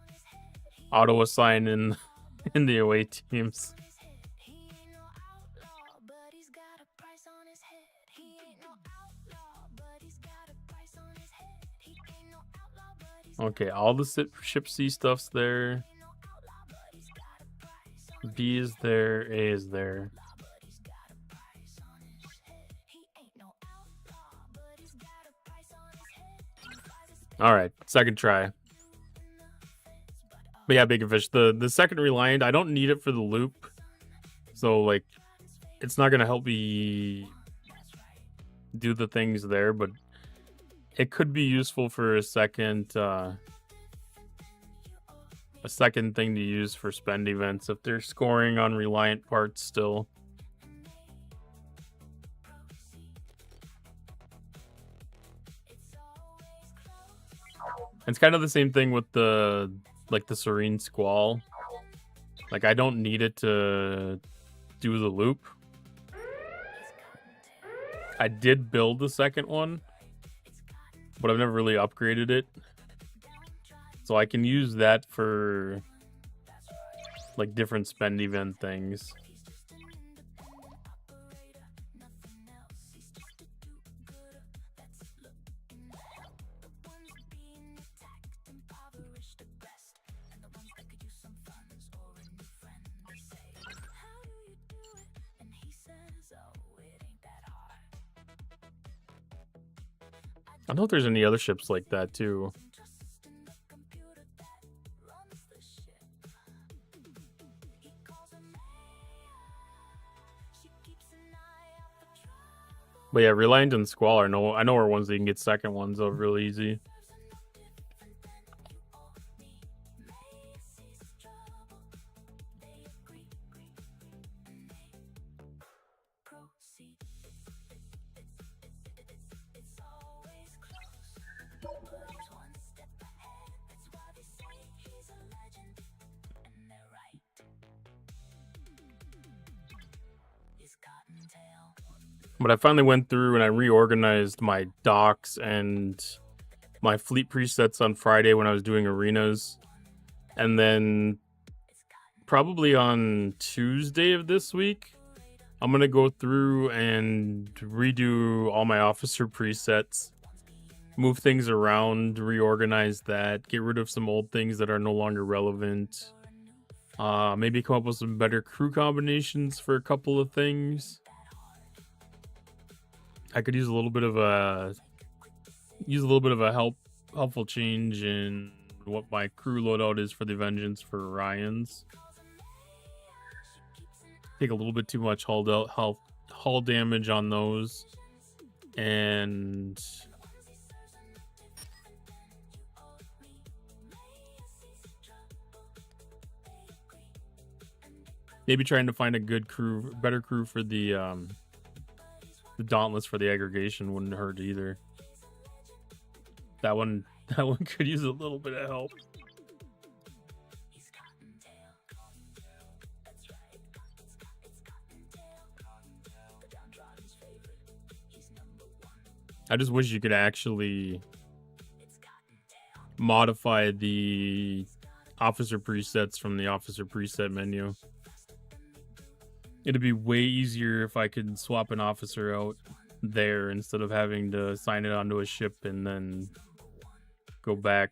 assign in the away teams. Okay, all the ship C stuff's there. B is there, A is there. Alright, second try. But yeah, Big Fish, the second Reliant, I don't need it for the loop. So, like, it's not going to help me do the things there, but it could be useful for a second thing to use for spend events if they're scoring on Reliant parts still. It's kind of the same thing with the Serene Squall. Like, I don't need it to do the loop. I did build the second one, but I've never really upgraded it. So I can use that for, like, different spend event things. I don't know if there's any other ships like that, too. But yeah, Reliant and Squall I know are ones that you can get second ones of real easy. But I finally went through and I reorganized my docks and my fleet presets on Friday when I was doing arenas. And then probably on Tuesday of this week, I'm going to go through and redo all my officer presets, move things around, reorganize that, get rid of some old things that are no longer relevant. Maybe come up with some better crew combinations for a couple of things. I could use a little bit of a helpful change in what my crew loadout is for the Vengeance for Orions. Take a little bit too much hull damage on those, and Maybe trying to find a good crew, better crew for the Dauntless for the aggregation wouldn't hurt either. That one could use a little bit of help. I just wish you could actually modify the officer presets from the officer preset menu. It'd be way easier if I could swap an officer out there instead of having to assign it onto a ship and then go back.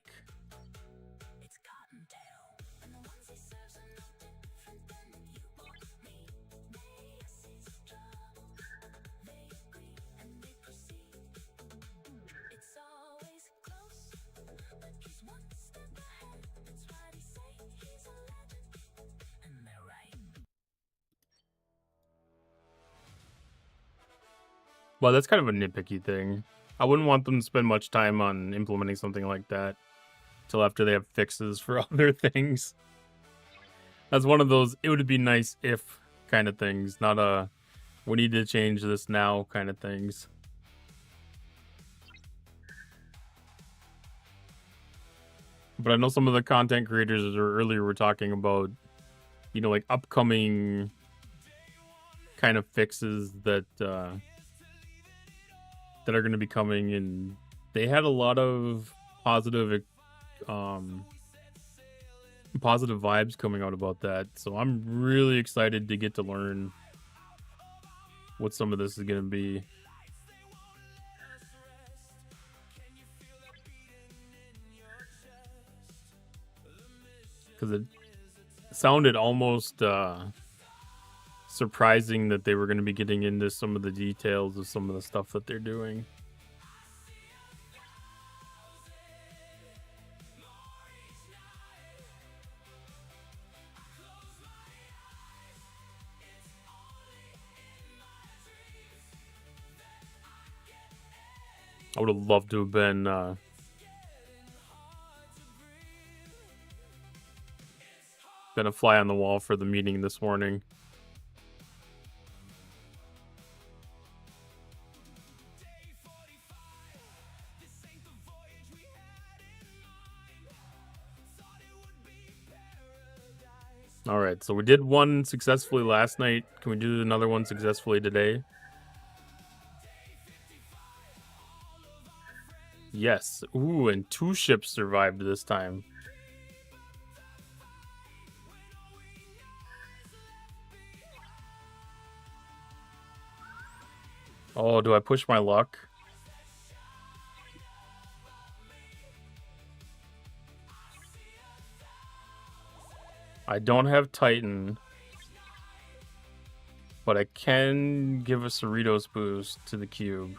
Well, that's kind of a nitpicky thing. I wouldn't want them to spend much time on implementing something like that till after they have fixes for other things. That's one of those it would be nice if kind of things, not a we need to change this now kind of things. But I know some of the content creators earlier were talking about, you know, like upcoming kind of fixes that that are going to be coming, and they had a lot of positive vibes coming out about that. So I'm really excited to get to learn what some of this is going to be. Because it sounded almost surprising that they were going to be getting into some of the details of some of the stuff that they're doing. I would have loved to have been a fly on the wall for the meeting this morning. All right, so we did one successfully last night. Can we do another one successfully today? Yes. Ooh, and 2 ships survived this time. Oh, do I push my luck? I don't have Titan, but I can give a Cerritos boost to the cube.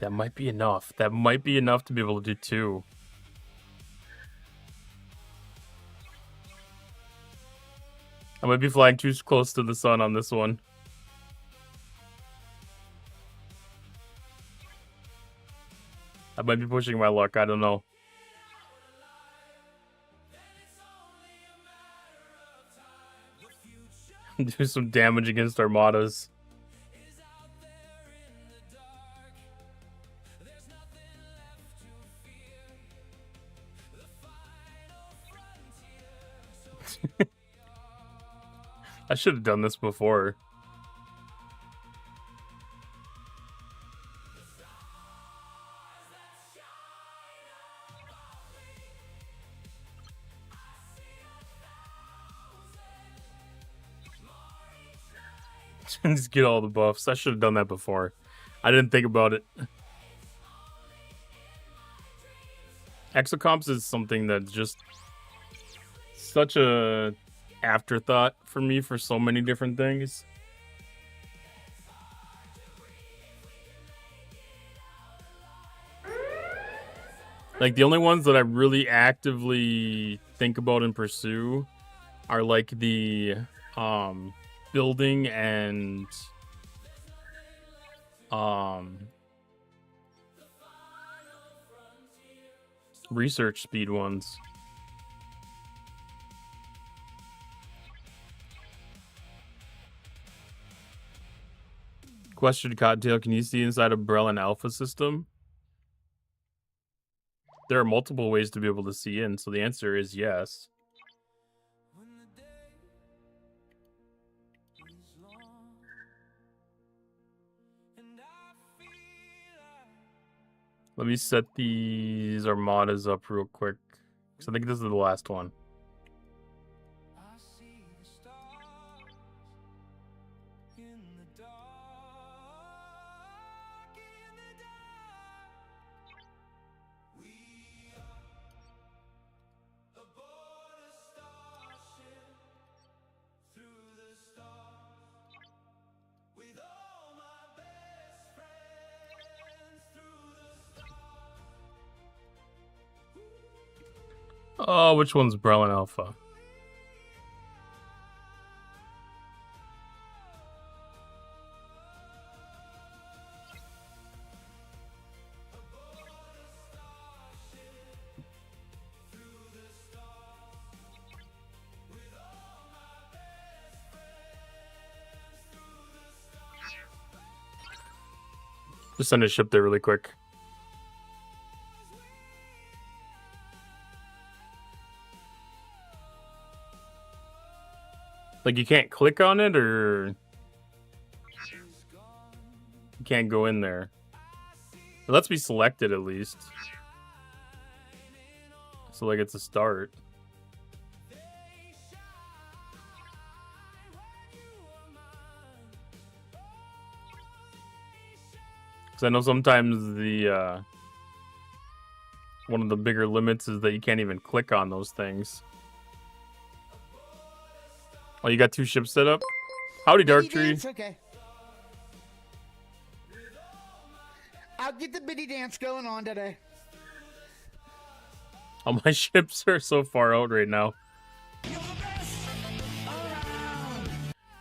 That might be enough. That might be enough to be able to do 2. I might be flying too close to the sun on this one. I might be pushing my luck. I don't know. Do some damage against armadas. I should have done this before. Just get all the buffs. I should have done that before. I didn't think about it. Exocomps is something that's just such a afterthought for me for so many different things. Like, the only ones that I really actively think about and pursue are like the building and research speed ones. Question, Cottontail, can you see inside a Brelin Alpha system? There are multiple ways to be able to see in, so the answer is yes. Let me set these armadas up real quick, because I think this is the last one. Oh, which one's Brelin Alpha? Just send a ship there really quick. Like, you can't click on it, or you can't go in there. It lets me select it at least. So, like, it's a start. Because I know sometimes the, one of the bigger limits is that you can't even click on those things. Oh, you got two ships set up? Howdy, Dark Tree. Dance, okay. I'll get the bitty dance going on today. Oh, my ships are so far out right now.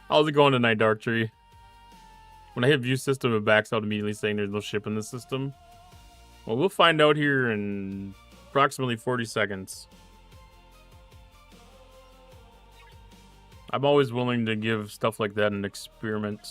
How's it going tonight, Dark Tree? When I hit view system, it backs out immediately saying there's no ship in the system. Well, we'll find out here in approximately 40 seconds. I'm always willing to give stuff like that an experiment.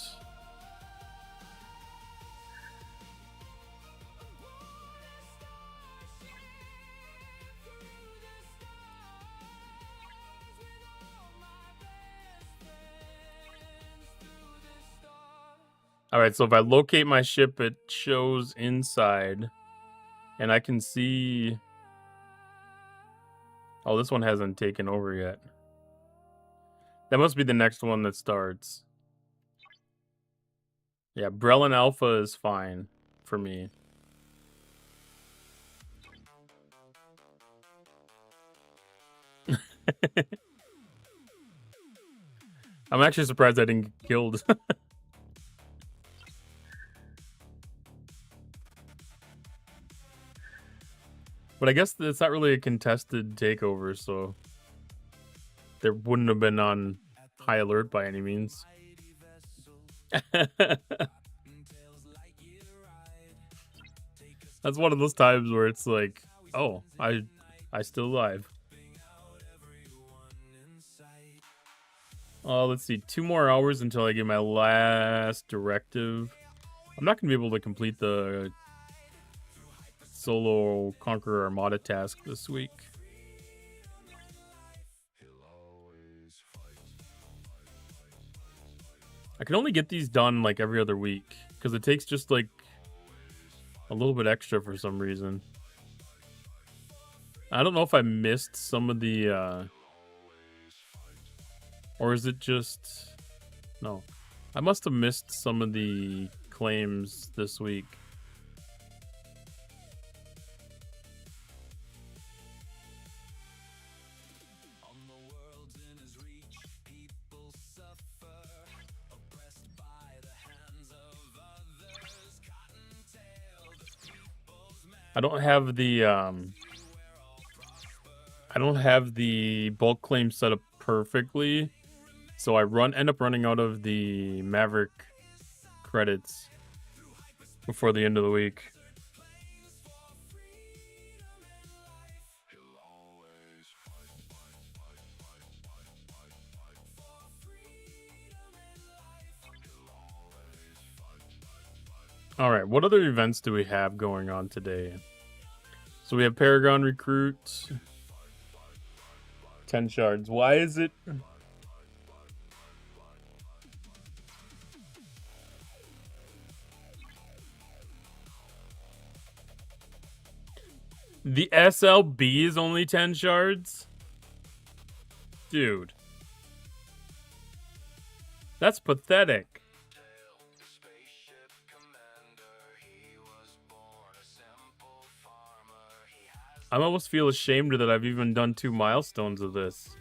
Alright, so if I locate my ship, it shows inside. And I can see... Oh, this one hasn't taken over yet. That must be the next one that starts. Yeah, Brelin Alpha is fine for me. I'm actually surprised I didn't get killed. But I guess it's not really a contested takeover, so there wouldn't have been on high alert by any means. That's one of those times where it's like, oh, I still alive. Let's see, 2 more hours until I get my last directive. I'm not gonna be able to complete the solo Conqueror Armada task this week. I can only get these done like every other week because it takes just like a little bit extra for some reason. I don't know if I missed some of the or is it just... No, I must have missed some of the claims this week. I don't have the bulk claim set up perfectly, so I end up running out of the Maverick credits before the end of the week. All right, what other events do we have going on today? So we have Paragon Recruit. 10 shards. Why is it... The SLB is only 10 shards? Dude. That's pathetic. I almost feel ashamed that I've even done 2 milestones of this.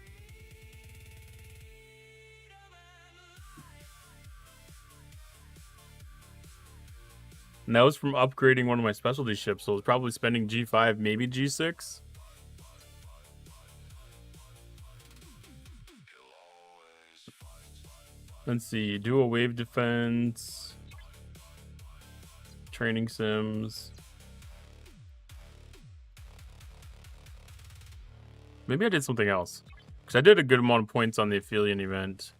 And that was from upgrading one of my specialty ships, so I was probably spending G5, maybe G6. Let's see, dual wave defense, training sims. Maybe I did something else. Because I did a good amount of points on the Aphelion event.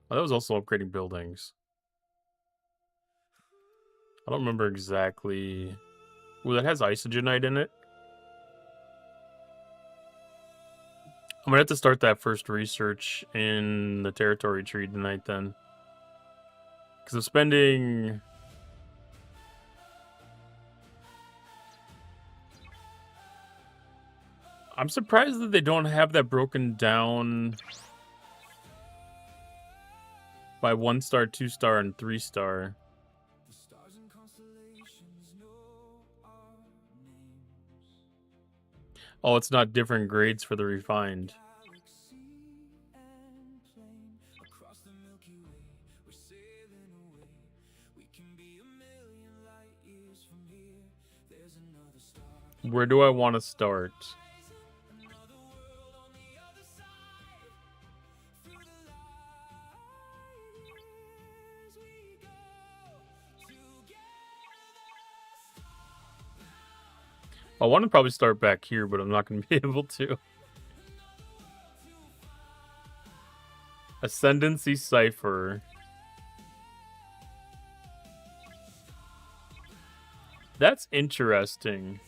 Oh, that was also upgrading buildings. I don't remember exactly. Ooh, that has Isogenite in it. I'm gonna have to start that first research in the territory tree tonight then. Because I'm spending... I'm surprised that they don't have that broken down by 1-star, 2-star, and 3-star. Oh, it's not different grades for the refined. Where do I want to start? I want to probably start back here, but I'm not going to be able to. Ascendancy Cipher. That's interesting.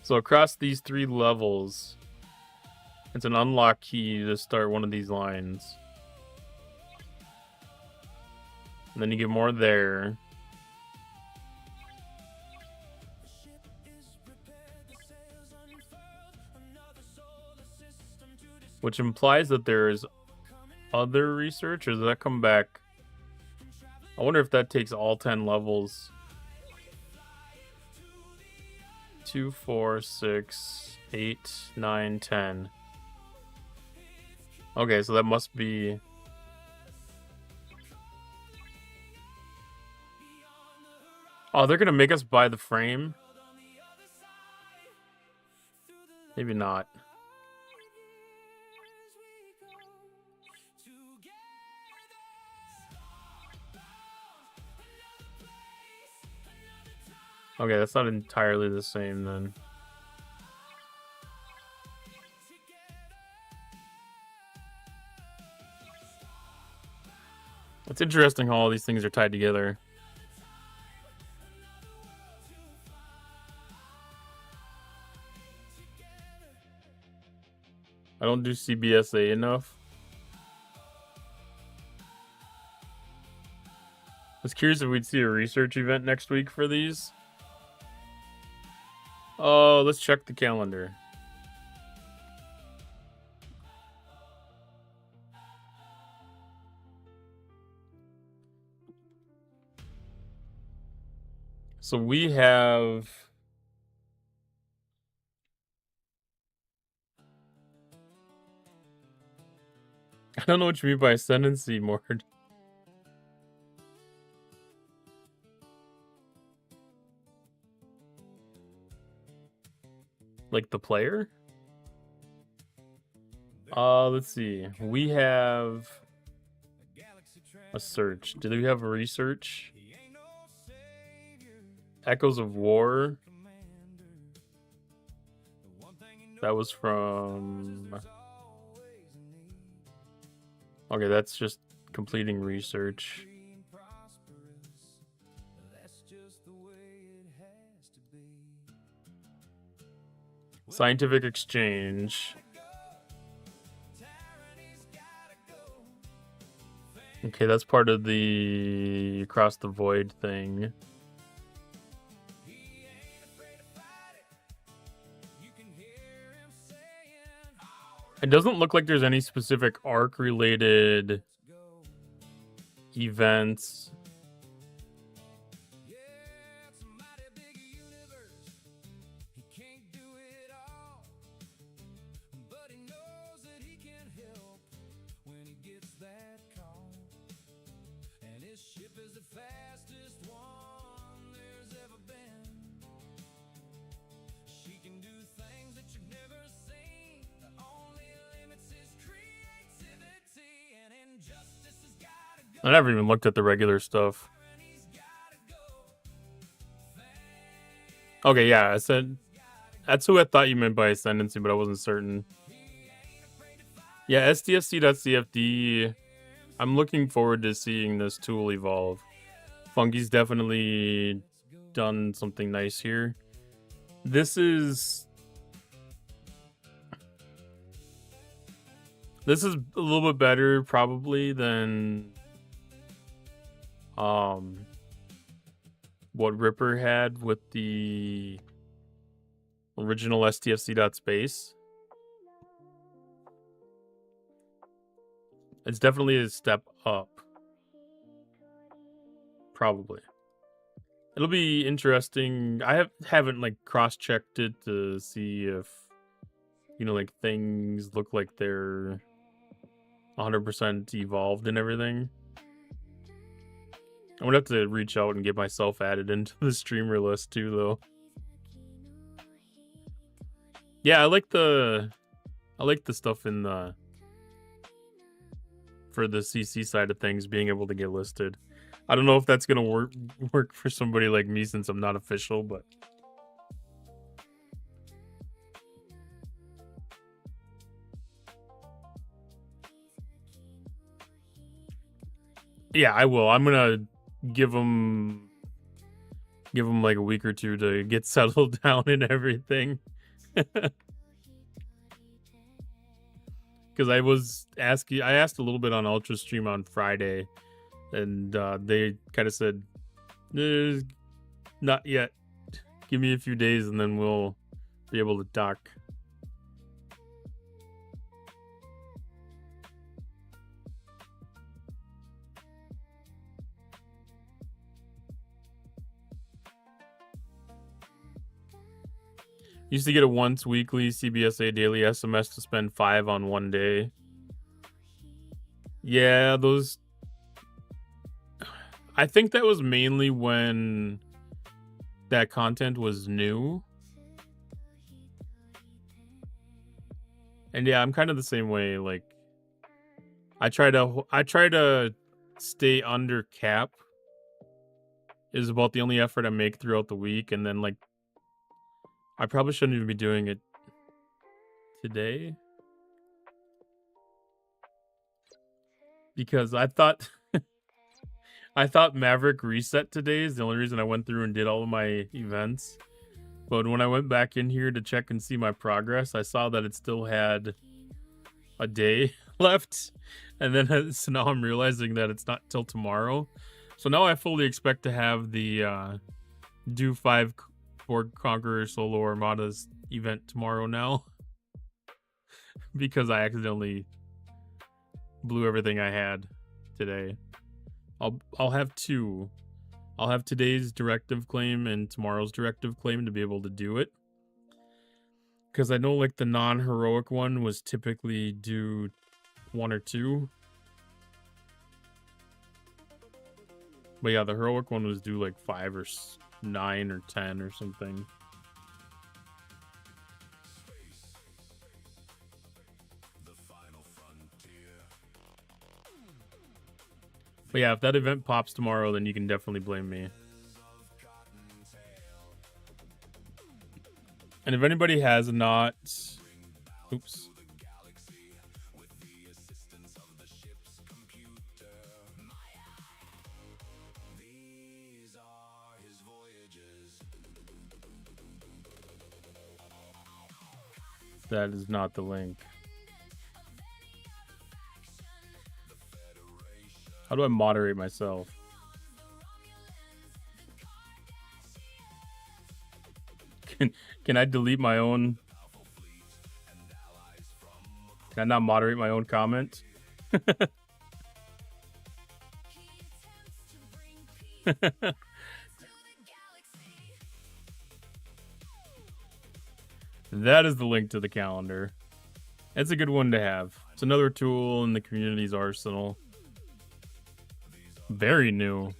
So across these 3 levels, it's an unlock key to start one of these lines. And then you get more there. Which implies that there is other research, or does that come back? I wonder if that takes all 10 levels. 2, 4, 6, 8, 9, 10. Okay, so that must be... Oh, they're gonna make us buy the frame? Maybe not. Okay, that's not entirely the same then. It's interesting how all these things are tied together. I don't do CBSA enough. I was curious if we'd see a research event next week for these. Oh, let's check the calendar. So we have... I don't know what you mean by ascendancy, Mord. Like the player? Let's see. We have a search. Do we have a research? Echoes of War. That was from... Okay, that's just completing research. Scientific exchange. Okay, that's part of the Across the Void thing. It doesn't look like there's any specific arc-related events. I never even looked at the regular stuff. Okay, yeah, I said that's who I thought you meant by ascendancy, but I wasn't certain. Yeah, SDFC.CFD. I'm looking forward to seeing this tool evolve. Funky's definitely done something nice here. This is a little bit better probably than what Ripper had with the original STFC.space. It's definitely a step up. Probably. It'll be interesting. I haven't like cross-checked it to see if, you know, like things look like they're 100% evolved and everything. I'm gonna have to reach out and get myself added into the streamer list too, though. Yeah, I like the stuff in the for the CC side of things being able to get listed. I don't know if that's gonna work for somebody like me since I'm not official, but yeah, I will. I'm gonna give them like a week or two to get settled down and everything. Because I asked a little bit on Ultra Stream on Friday, and they kind of said, not yet. Give me a few days and then we'll be able to talk. Used to get a once weekly CBSA daily SMS to spend 5 on one day. Yeah, those... I think that was mainly when that content was new. And yeah, I'm kind of the same way. Like, I try to stay under cap is about the only effort I make throughout the week, and then like I probably shouldn't even be doing it today. Because I thought Maverick reset today is the only reason I went through and did all of my events. But when I went back in here to check and see my progress, I saw that it still had a day left. And then so now I'm realizing that it's not till tomorrow. So now I fully expect to have the do 5 Board Conqueror Solo Armadas event tomorrow now. Because I accidentally blew everything I had today. I'll have 2. I'll have today's directive claim and tomorrow's directive claim to be able to do it. Because I know like the non-heroic one was typically due 1 or 2. But yeah, the heroic one was due like 5 or 9 or 10 or something. But yeah, if that event pops tomorrow, then you can definitely blame me. And if anybody has not Oops. That is not the link. How do I moderate myself? Can I delete my own? Can I not moderate my own comment? That is the link to the calendar. It's a good one to have. It's another tool in the community's arsenal. Very new.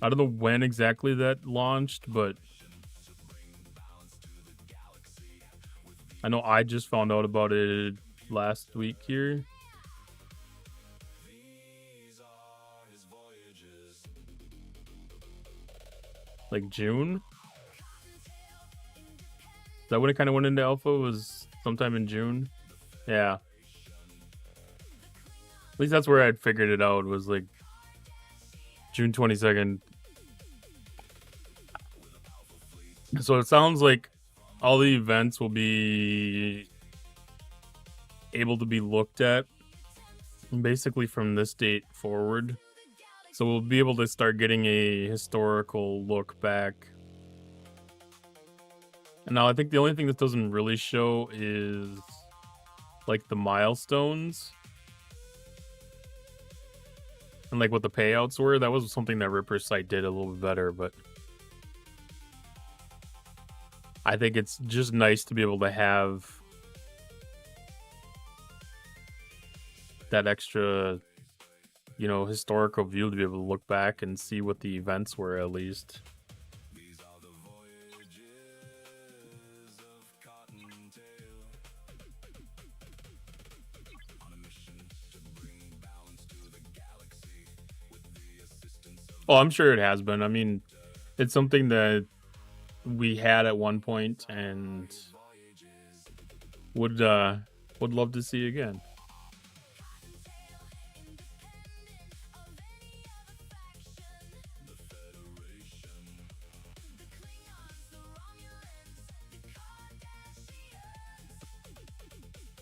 I don't know when exactly that launched, but I know I just found out about it last week here. Like June? Is that when it kind of went into alpha? Was sometime in June? Yeah. At least that's where I'd figured it out, was like June 22nd. So it sounds like all the events will be able to be looked at basically from this date forward. So we'll be able to start getting a historical look back. And now I think the only thing that doesn't really show is like the milestones. And like what the payouts were. That was something that Ripper's site did a little bit better, but I think it's just nice to be able to have that extra, you know, historical view to be able to look back and see what the events were at least. Oh, I'm sure it has been. I mean, it's something that we had at one point and would love to see again.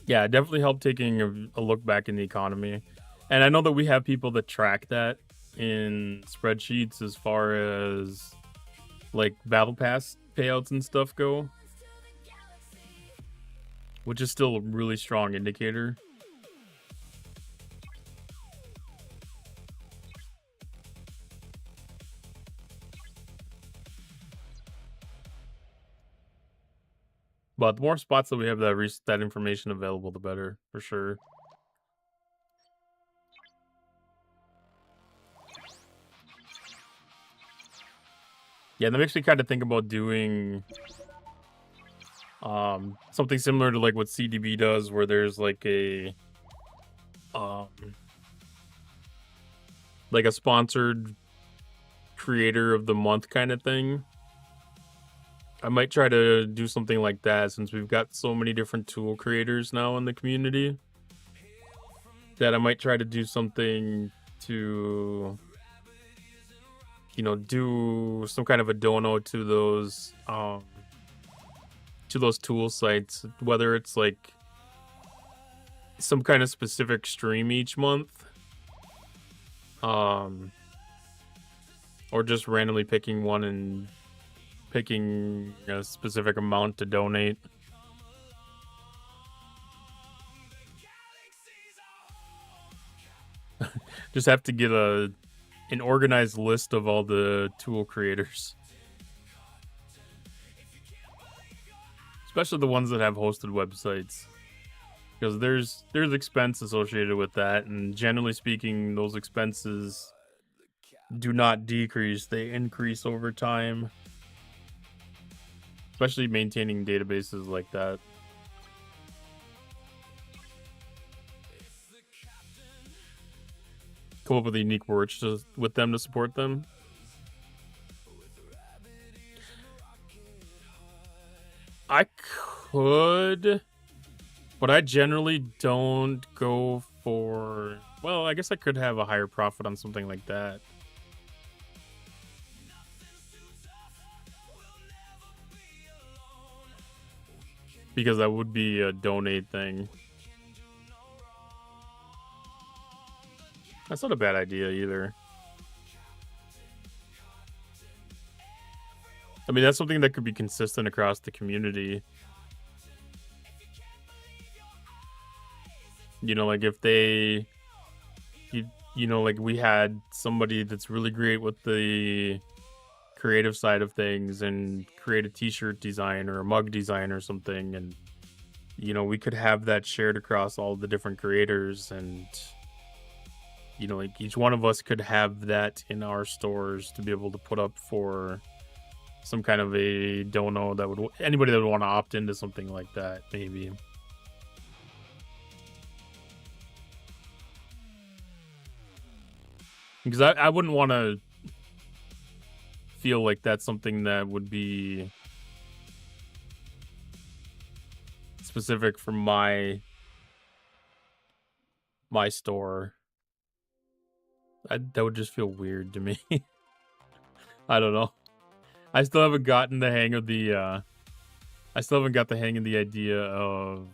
Yeah, it definitely helped taking a look back in the economy. And I know that we have people that track that in spreadsheets as far as like battle pass payouts and stuff go, which is still a really strong indicator. But the more spots that we have that information available, the better, for sure. Yeah, that makes me kind of think about doing something similar to like what CDB does, where there's like a sponsored creator of the month kind of thing. I might try to do something like that since we've got so many different tool creators now in the community, that I might try to do something to, you know, do some kind of a dono to those tool sites, whether it's like some kind of specific stream each month, or just randomly picking one and picking a specific amount to donate. Just have to get an organized list of all the tool creators, especially the ones that have hosted websites, because there's expense associated with that, and generally speaking, those expenses do not decrease, they increase over time, especially maintaining databases like that. Come up with unique words with them to support them. could, but I generally don't go for... Well, I guess I could have a higher profit on something like that. Because that would be a donate thing. That's not a bad idea either. I mean, that's something that could be consistent across the community. You know, like if they, you know, like we had somebody that's really great with the creative side of things and create a t-shirt design or a mug design or something, and you know, we could have that shared across all the different creators, and you know, like each one of us could have that in our stores to be able to put up for some kind of a dono that would, anybody that would want to opt into something like that, maybe. Because I wouldn't want to feel like that's something that would be specific for my store. That would just feel weird to me. I don't know. I still haven't gotten the hang of the I still haven't got the hang of the idea of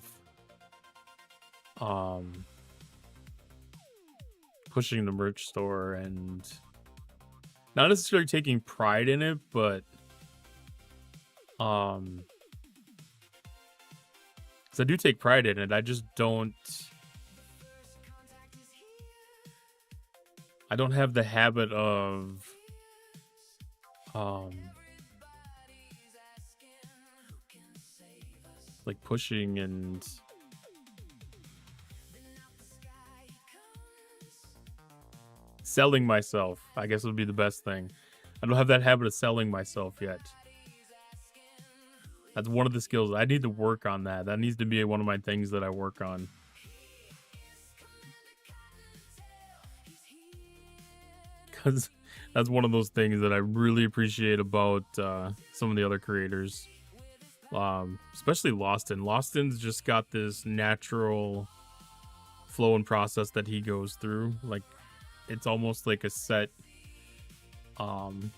pushing the merch store and not necessarily taking pride in it, but because I do take pride in it, I just don't have the habit of like pushing and selling myself, I guess would be the best thing. I don't have that habit of selling myself yet. That's one of the skills. I need to work on that. That needs to be one of my things that I work on. Because that's one of those things that I really appreciate about some of the other creators. Especially Lostin. Lostin's just got this natural flow and process that he goes through. Like, it's almost like a set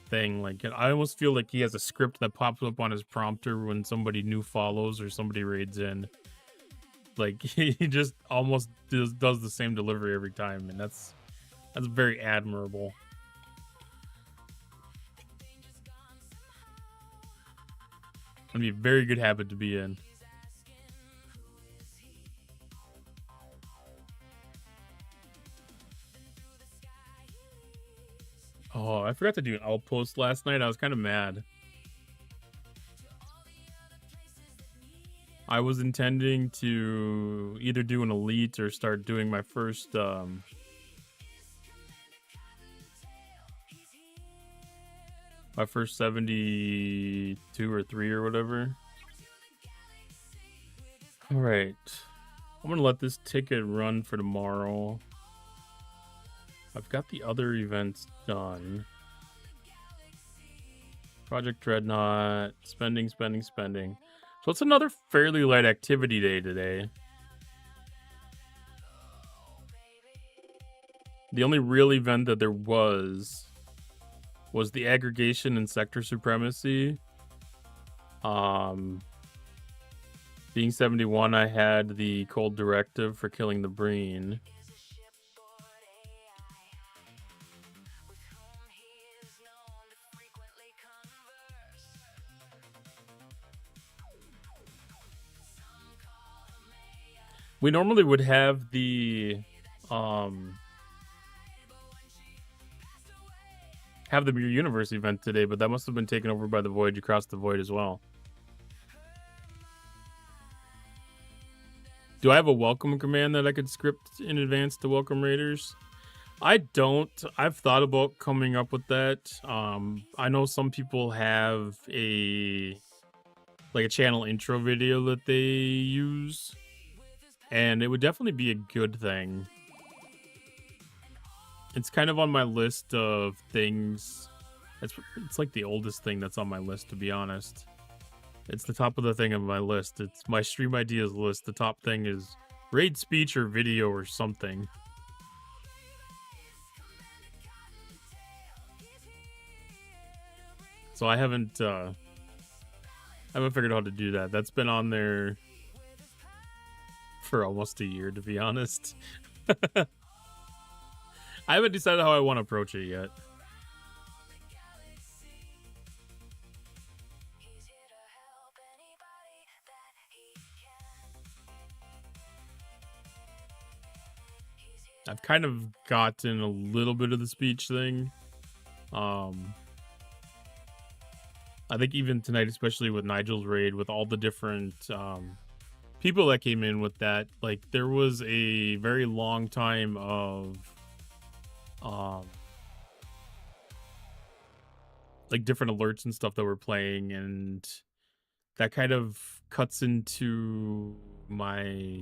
thing. Like, I almost feel like he has a script that pops up on his prompter when somebody new follows or somebody raids in. Like, he just almost does the same delivery every time, and that's very admirable. It'd be a very good habit to be in. Oh, I forgot to do an outpost last night. I was kind of mad. I was intending to either do an elite or start doing my first my first 72 or 3 or whatever. All right. I'm going to let this ticket run for tomorrow. I've got the other events done. Project Dreadnought, spending. So it's another fairly light activity day today. The only real event that there was the aggregation and sector supremacy. Being 71, I had the cold directive for killing the Breen. We normally would have the Mirror Universe event today, but that must have been taken over by the Voyage Across the Void as well. Do I have a welcome command that I could script in advance to welcome raiders? I don't. I've thought about coming up with that. I know some people have a channel intro video that they use, and it would definitely be a good thing. It's kind of on my list of things. It's like the oldest thing that's on my list, to be honest. It's the top of the thing on my list. It's my stream ideas list. The top thing is raid speech or video or something. So I haven't figured out how to do that. That's been on there for almost a year, to be honest. I haven't decided how I want to approach it yet. I've kind of gotten a little bit of the speech thing. I think even tonight, especially with Nigel's raid, with all the different people that came in with that, like there was a very long time of like different alerts and stuff that were playing, and that kind of cuts into my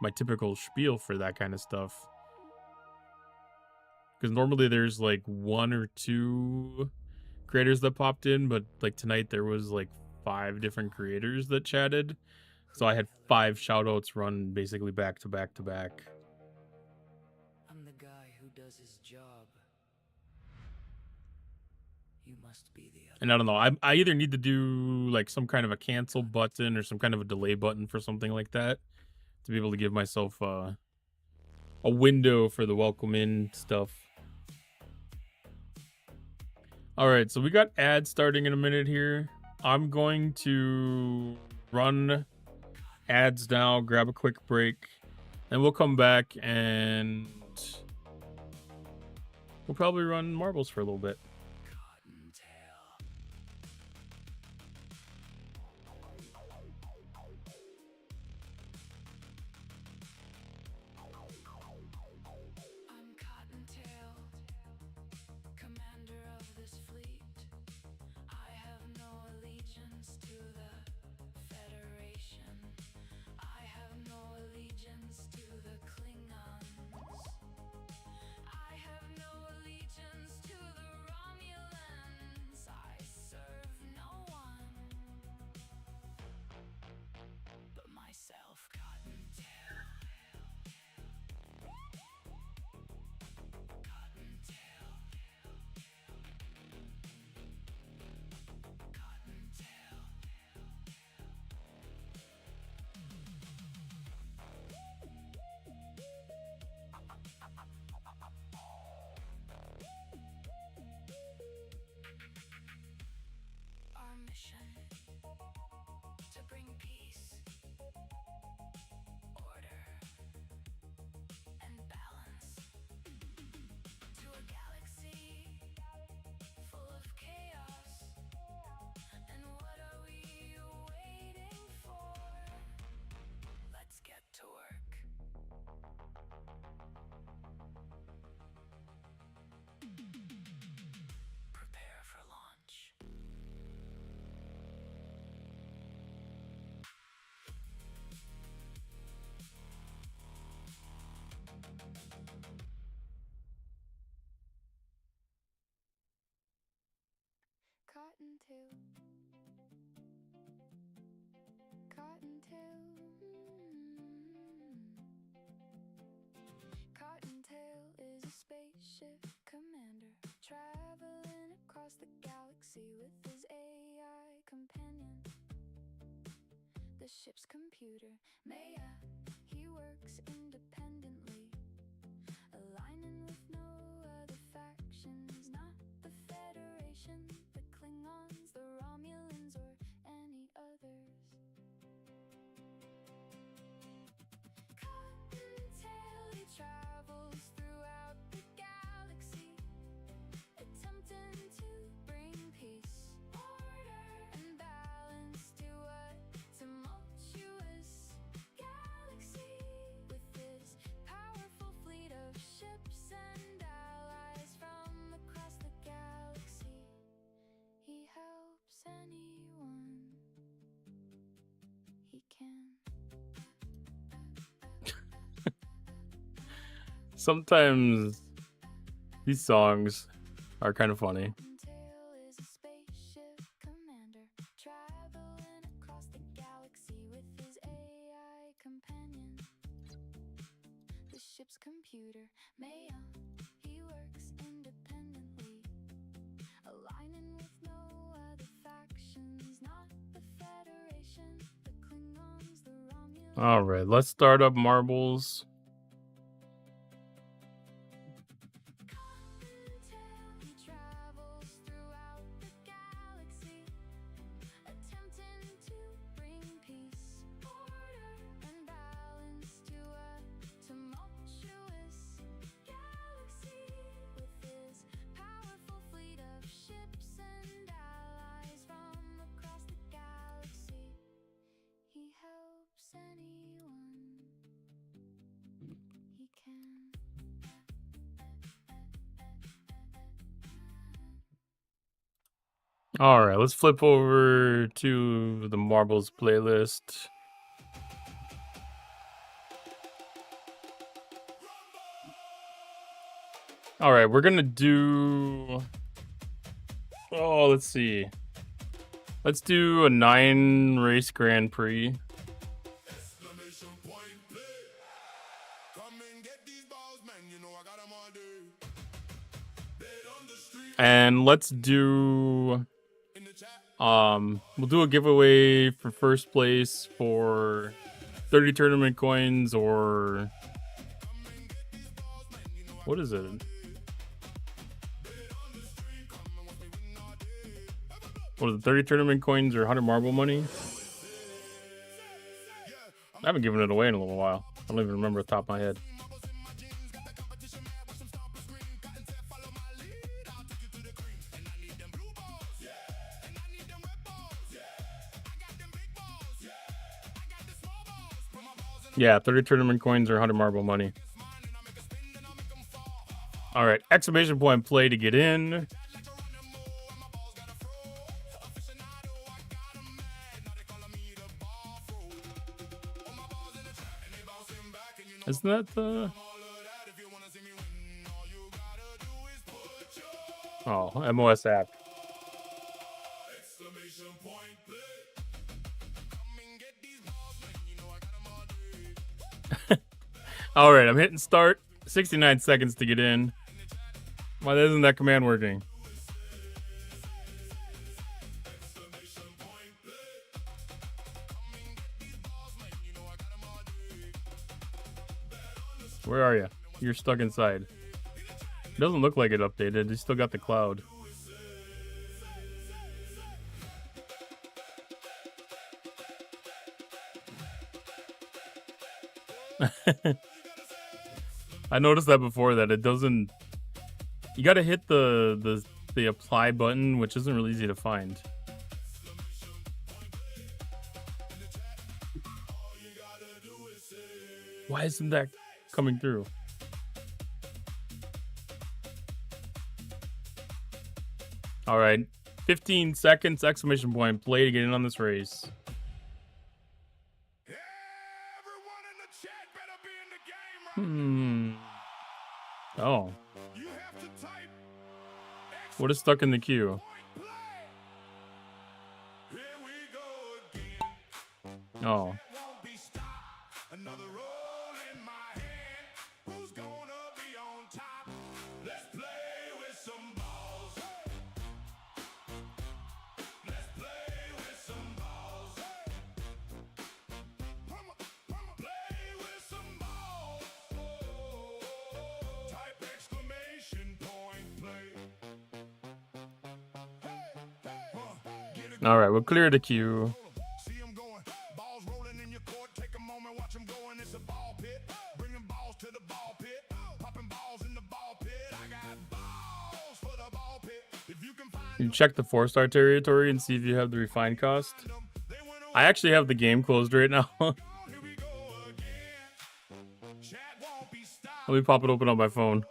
my typical spiel for that kind of stuff. Because normally there's like 1 or 2 creators that popped in, but like tonight there was like 5 different creators that chatted. So I had 5 shoutouts run basically back to back to back. I'm the guy who does his job. You must be the other. And I don't know, I either need to do like some kind of a cancel button or some kind of a delay button for something like that to be able to give myself a window for the welcome in stuff. All right, so we got ads starting in a minute here. I'm going to run ads now, grab a quick break, and we'll come back and we'll probably run marbles for a little bit. I'm Cottontail, commander of this fleet. I have no allegiance to the Federation. I have no allegiance to the Klingons. I have no allegiance to the Romulans. I serve no one but myself, Cottontail. Our mission to bring peace, order, and balance to a galaxy full of chaos. And what are we waiting for? Let's get to work. Prepare for launch. Cottontail, Cottontail, Cottontail is a spaceship commander traveling across the galaxy with his AI companion. The ship's computer, Maya, he works independently, aligning with no other factions, not the Federation, the Klingons, the Romulans, or any others. Cottontail, he travels throughout the galaxy, attempting to bring peace, order, and balance to a tumultuous galaxy. With his powerful fleet of ships and allies from across the galaxy, he helps anyone he can. Sometimes these songs are kind of funny. Cottontail is a spaceship ship's computer. Maya, he works independently, aligning with no other factions, not the Federation, the Klingons, the Romulans. All right, let's start up marbles. He travels throughout the galaxy, attempting to bring peace, order, and balance to a tumultuous galaxy. With his powerful fleet of ships and allies from across the galaxy, he helps anyone he can. All right, let's flip over to the marbles playlist. All right, we're gonna do. Oh, let's see. Let's do a 9-race Grand Prix. And let's do we'll do a giveaway for first place for 30 tournament coins, or what is it? What is it, 30 tournament coins or 100 marble money? I haven't given it away in a little while. I don't even remember off the top of my head. Yeah, 30 tournament coins or 100 marble money. All right, exclamation point play to get in. Isn't that the... Oh, mosapp. All right, I'm hitting start. 69 seconds to get in. Why isn't that command working? Where are you? You're stuck inside. It doesn't look like it updated. You still got the cloud. I noticed that before, that it doesn't. You got to hit the apply button, which isn't really easy to find. Why isn't that coming through? All right, 15 seconds, exclamation point, play to get in on this race. Oh. What is stuck in the queue? Oh. All right, we'll clear the queue. You can check the 4-star territory and see if you have the refined cost. I actually have the game closed right now. Let me pop it open on my phone.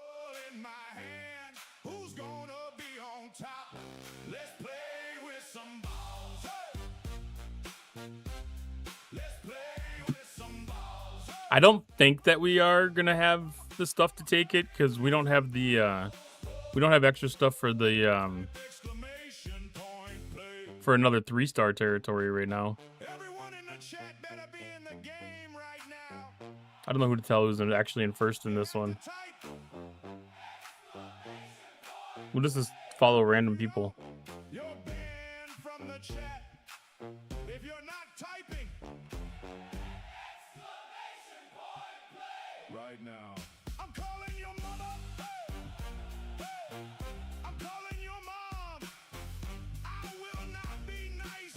I don't think that we are gonna have the stuff to take it, because we don't have the we don't have extra stuff for the for another 3-star territory right now. I don't know who to tell who's actually in first in this one. We'll just follow random people. You're banned from the chat if you're not typing. Right now. I'm calling your mother. I'm calling your mom. I will not be nice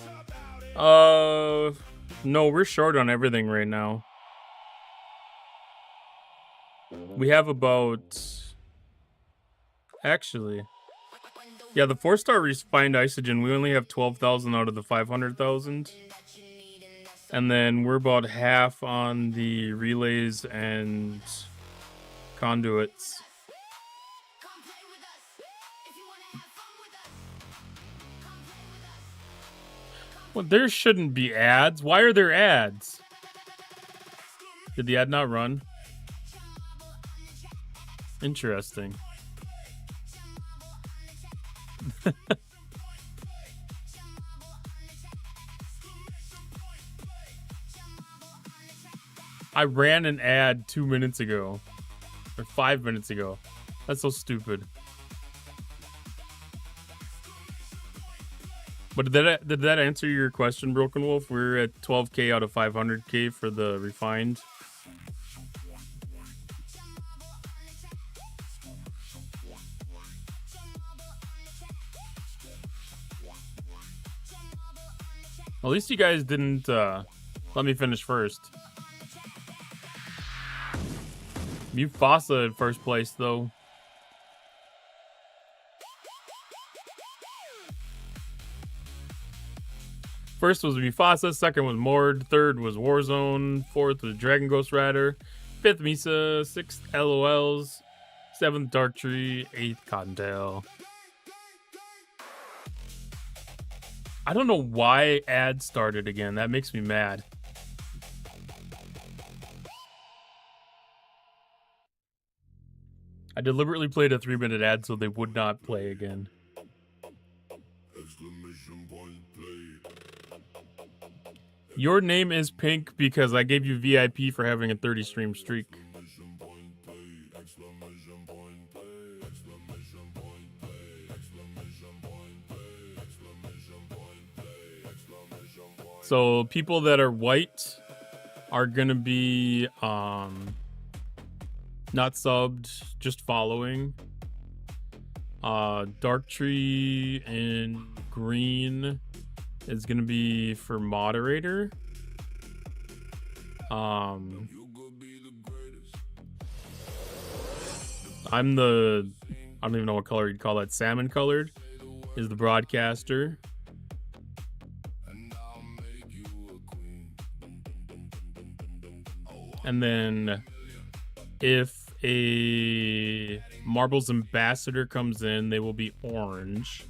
about it. No, we're short on everything right now. We have about... Actually... Yeah, the 4-star refined isogen, we only have 12,000 out of the 500,000. And then we're about half on the relays and conduits. Well, there shouldn't be ads. Why are there ads? Did the ad not run? Interesting. I ran an ad 2 minutes ago. Or 5 minutes ago. That's so stupid. But did that answer your question, Broken Wolf? We're at 12k out of 500k for the refined. At least you guys didn't let me finish first. Mufasa in first place, though. First was Mufasa, second was Mord, third was Warzone, fourth was Dragon Ghost Rider, fifth Misa, sixth LOLs, seventh Dark Tree, eighth Cottontail. I don't know why ads started again. That makes me mad. I deliberately played a 3-minute ad so they would not play again. Your name is Pink because I gave you VIP for having a 30 stream streak. So people that are white are gonna be not subbed, just following. Dark Tree in green is gonna be for moderator. I'm the, I don't even know what color you'd call that. Salmon colored is the broadcaster. And then if a Marbles ambassador comes in, they will be orange.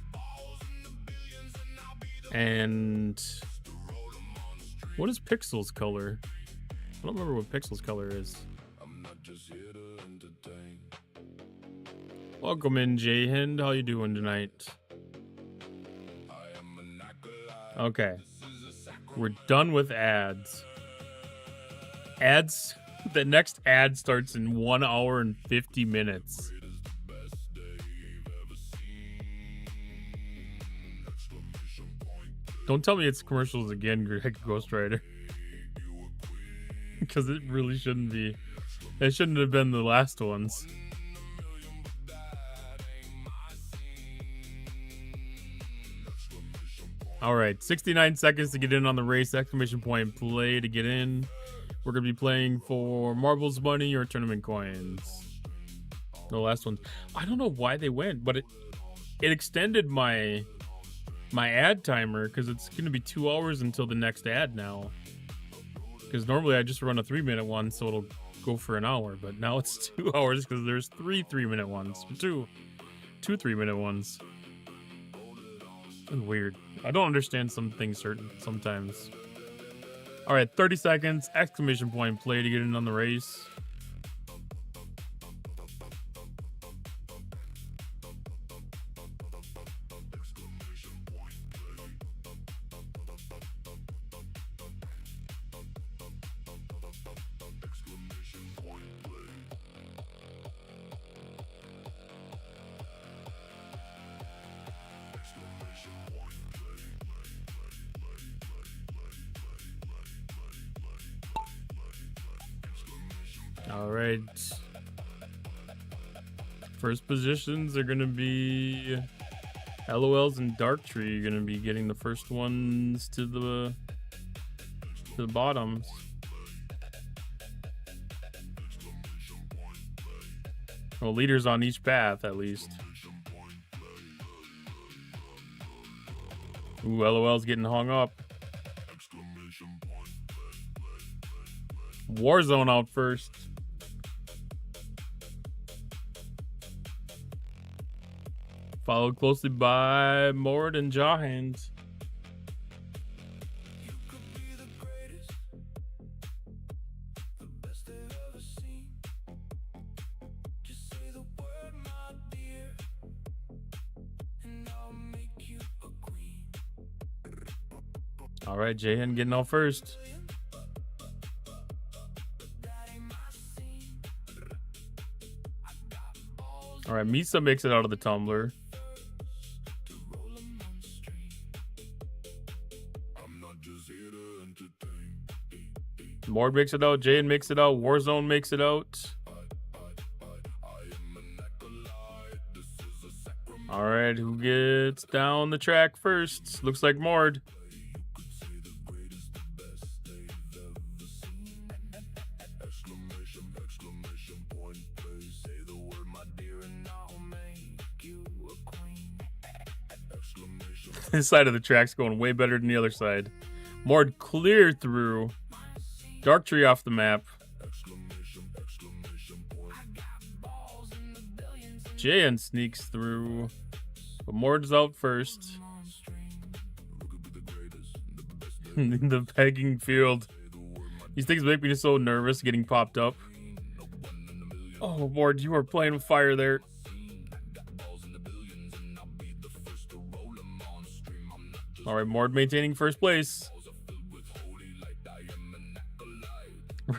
And what is Pixel's color? I don't remember what Pixel's color is. Welcome in, J Hind. How you doing tonight? Okay. We're done with ads. Ads. The next ad starts in 1 hour and 50 minutes. Don't tell me it's commercials again, Greg Ghost Rider. Because it really shouldn't be. It shouldn't have been the last ones. Alright, 69 seconds to get in on the race. Exclamation point play to get in. We're going to be playing for marbles money or tournament coins. The last ones. I don't know why they went, but it extended my ad timer because it's going to be 2 hours until the next ad now. Because normally I just run a 3-minute one, so it'll go for an hour. But now it's 2 hours because there's 3 3-minute ones. Two 3-minute ones. It's weird. I don't understand some things sometimes. All right, 30 seconds, exclamation point play to get in on the race. right. First positions are gonna be LOLs and Darktree. You're gonna be getting the first ones to the bottoms. Well, leaders on each path at least. Ooh, LOL's getting hung up. Warzone out first. Followed closely by Mord and Jawhands. All right, Jahan getting out first. All right, Misa makes it out of the tumbler. Mord makes it out. Jahan makes it out. Warzone makes it out. All right, who gets down the track first? Looks like Mord. This side of the track's going way better than the other side. Mord clear through. Darktree off the map. Jayan sneaks through. But Mord's out first. The pegging field. These things make me so nervous getting popped up. Oh, Mord, you are playing with fire there. All right, Mord maintaining first place.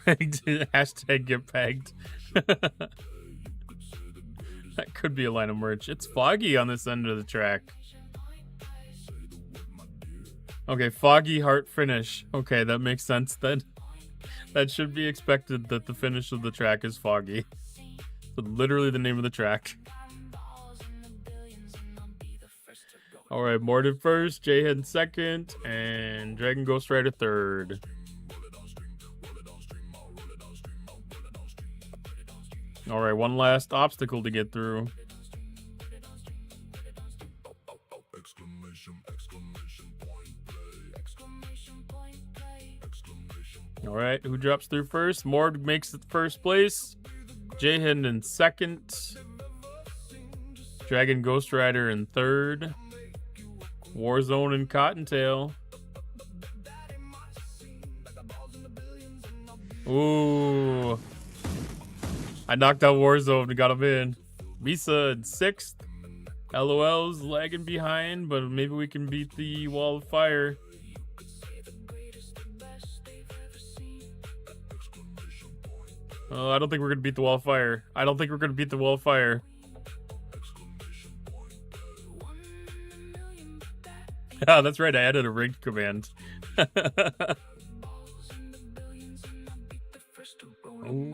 Pegged. Hashtag get pegged. That could be a line of merch. It's foggy on this end of the track. Okay, foggy heart finish. Okay, that makes sense then. That should be expected that the finish of the track is foggy. But literally the name of the track. Alright, Mordin first, Jahan second, and Dragon Ghost Rider third. Alright, one last obstacle to get through. Alright, who drops through first? Mord makes it first place. Jahan in second. Dragon Ghost Rider in third. Warzone and Cottontail. Ooh. I knocked out Warzone and got him in. Misa in sixth. LOL's lagging behind, but maybe we can beat the wall of fire. Oh, I don't think we're going to beat the wall of fire. I don't think we're going to beat the wall of fire. Oh, that's right. I added a rigged command. Oh.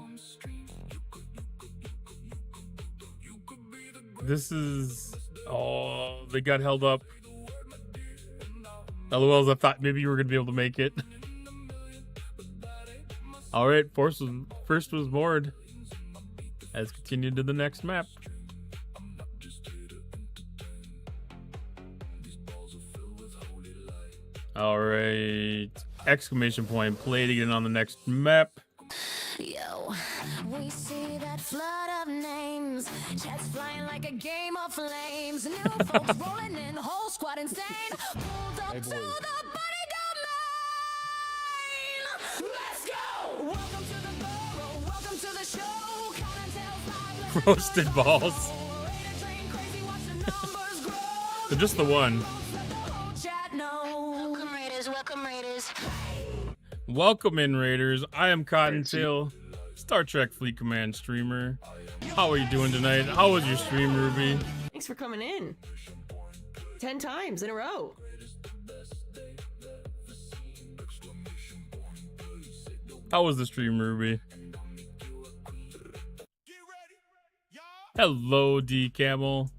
This is... Oh, they got held up. LOLs, I thought maybe you were going to be able to make it. Alright, first was Mord. As continued to the next map. Alright. Exclamation point. Play to get on the next map. Yo, we see that flood of names, chats flying like a game of flames, new folks rolling in, whole squad insane, pulled up to the body domain. Let's go! Welcome to the borough, welcome to the show, count and tell 5, Roasted balls. They're just the one. Welcome Raiders, welcome Raiders. Welcome in, Raiders. I am Cottontail, Star Trek Fleet Command streamer. How are you doing tonight? How was your stream, Ruby? Thanks for coming in. 10 times in a row. How was the stream, Ruby? Hello, D Camel.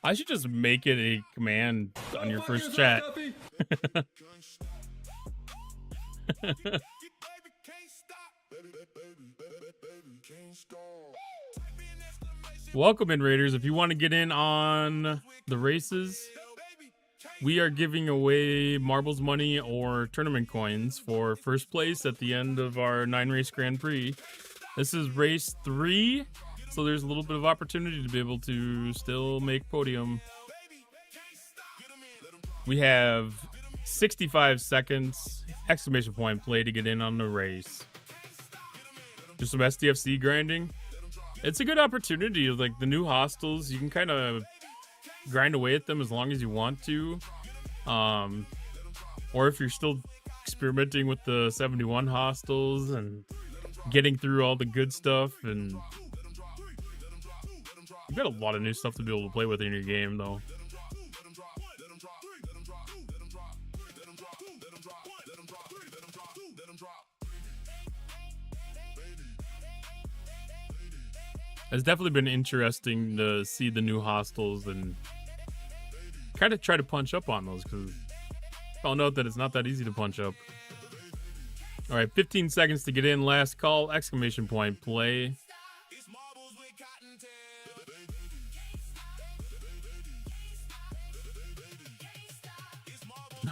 I should just make it a command on your first chat. Welcome in, Raiders. If you want to get in on the races, we are giving away marbles money or tournament coins for first place at the end of our 9-race Grand Prix. This is race 3, so there's a little bit of opportunity to be able to still make podium. We have 65 seconds, exclamation point play to get in on the race. Do some SDFC grinding. It's a good opportunity. Like the new hostels, you can kind of grind away at them as long as you want to. Or if you're still experimenting with the 71 hostels and getting through all the good stuff, and you've got a lot of new stuff to be able to play with in your game though. It's definitely been interesting to see the new hostels and kind of try to punch up on those, because I found out that it's not that easy to punch up. All right, 15 seconds to get in. Last call, exclamation point play.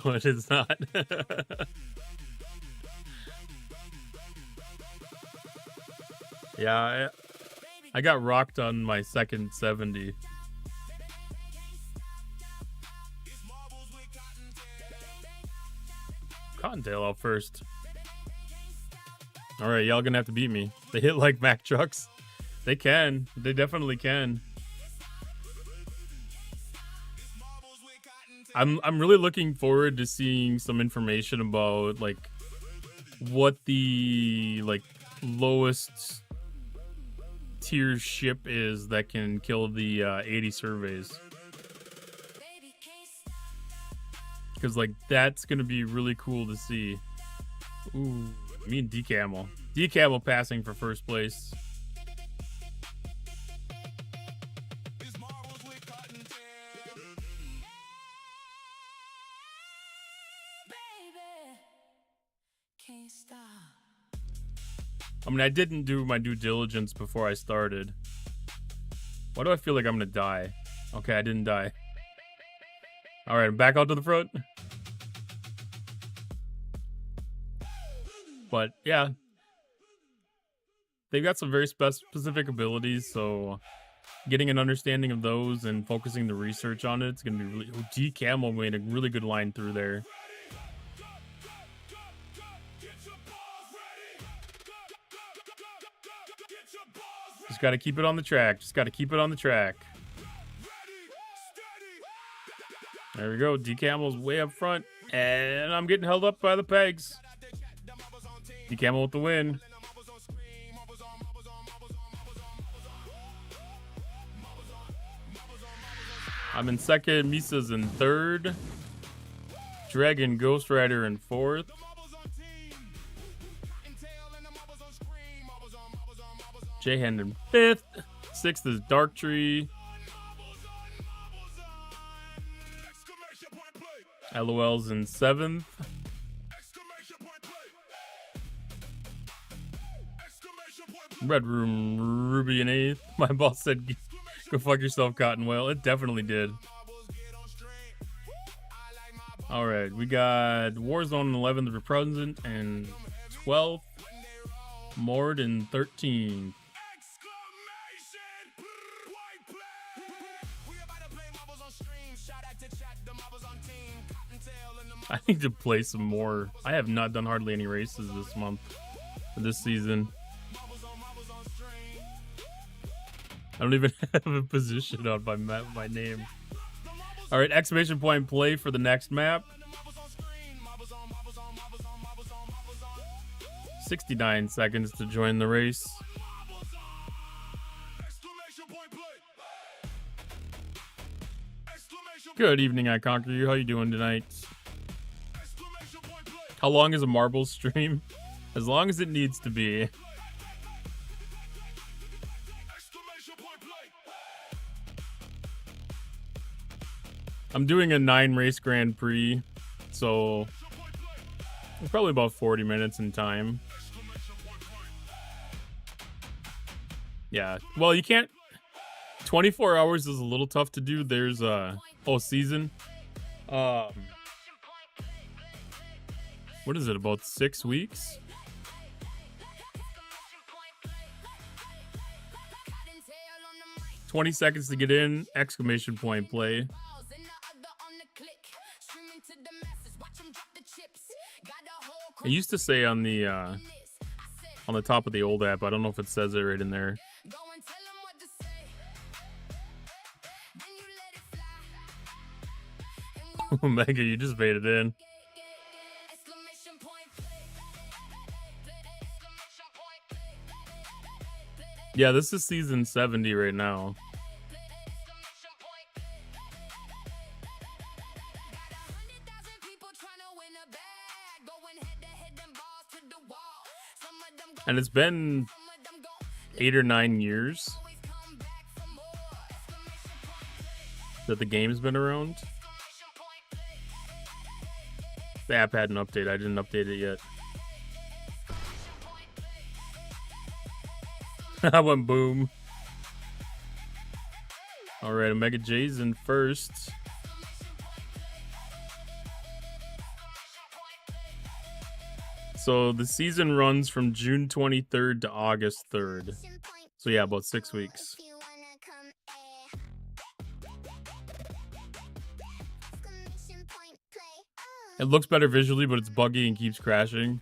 No, it is not. Yeah, I got rocked on my second 70. Cottontail out first. All right, y'all gonna have to beat me. They hit like Mack trucks. They can. They definitely can. I'm really looking forward to seeing some information about like what the lowest tier ship is that can kill the 80 surveys, because like that's gonna be really cool to see. Ooh, me and D Camel passing for first place. I mean, I didn't do my due diligence before I started. Why do I feel like I'm gonna die? Okay, I didn't die. All right, I'm back out to the front. But yeah, they've got some very specific abilities, so getting an understanding of those and focusing the research on it's gonna be really. Oh, D Camel made a really good line through there. Just got to keep it on the track. Just got to keep it on the track. There we go. D Camel's way up front, and I'm getting held up by the pegs. D Camel with the win. I'm in second. Misa's in third. Dragon Ghost Rider in fourth. J-Hand in fifth. Sixth is Dark Tree. LOL's in seventh. Red Room Ruby in eighth. My boss said, "Go fuck yourself, Cottonwell." It definitely did. All right, we got Warzone in 11th for President and 12th. Mord in 13th. I need to play some more. I have not done hardly any races this month, or this season. I don't even have a position on my map, my name. All right, exclamation point play for the next map. 69 seconds to join the race. Good evening, I Conquer You. How you doing tonight? How long is a marbles stream? As long as it needs to be. I'm doing a 9-race Grand Prix, so it's probably about 40 minutes in time. Yeah, well, you can't. 24 hours is a little tough to do. There's season. What is it? About 6 weeks? 20 seconds to get in! Exclamation point play. It used to say on the top of the old app. I don't know if it says it right in there. Mega, you just baited in. Yeah, this is season 70 right now. And it's been 8 or 9 years that the game's been around. The app had an update. I didn't update it yet. I went boom. Alright, Omega J's in first. So the season runs from June 23rd to August 3rd. So yeah, about 6 weeks. It looks better visually, but it's buggy and keeps crashing.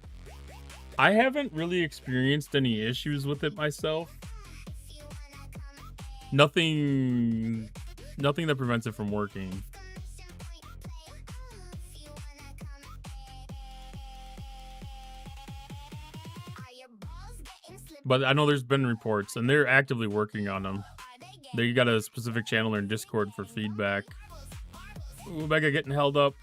I haven't really experienced any issues with it myself. Nothing that prevents it from working. But I know there's been reports, and they're actively working on them. They got a specific channel in Discord for feedback. Ooh, Mega getting held up.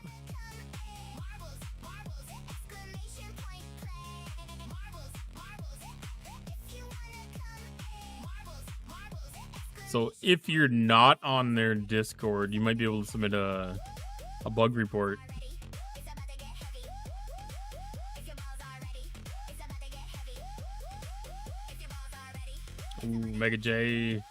So if you're not on their Discord, you might be able to submit a bug report. Ooh, Mega J.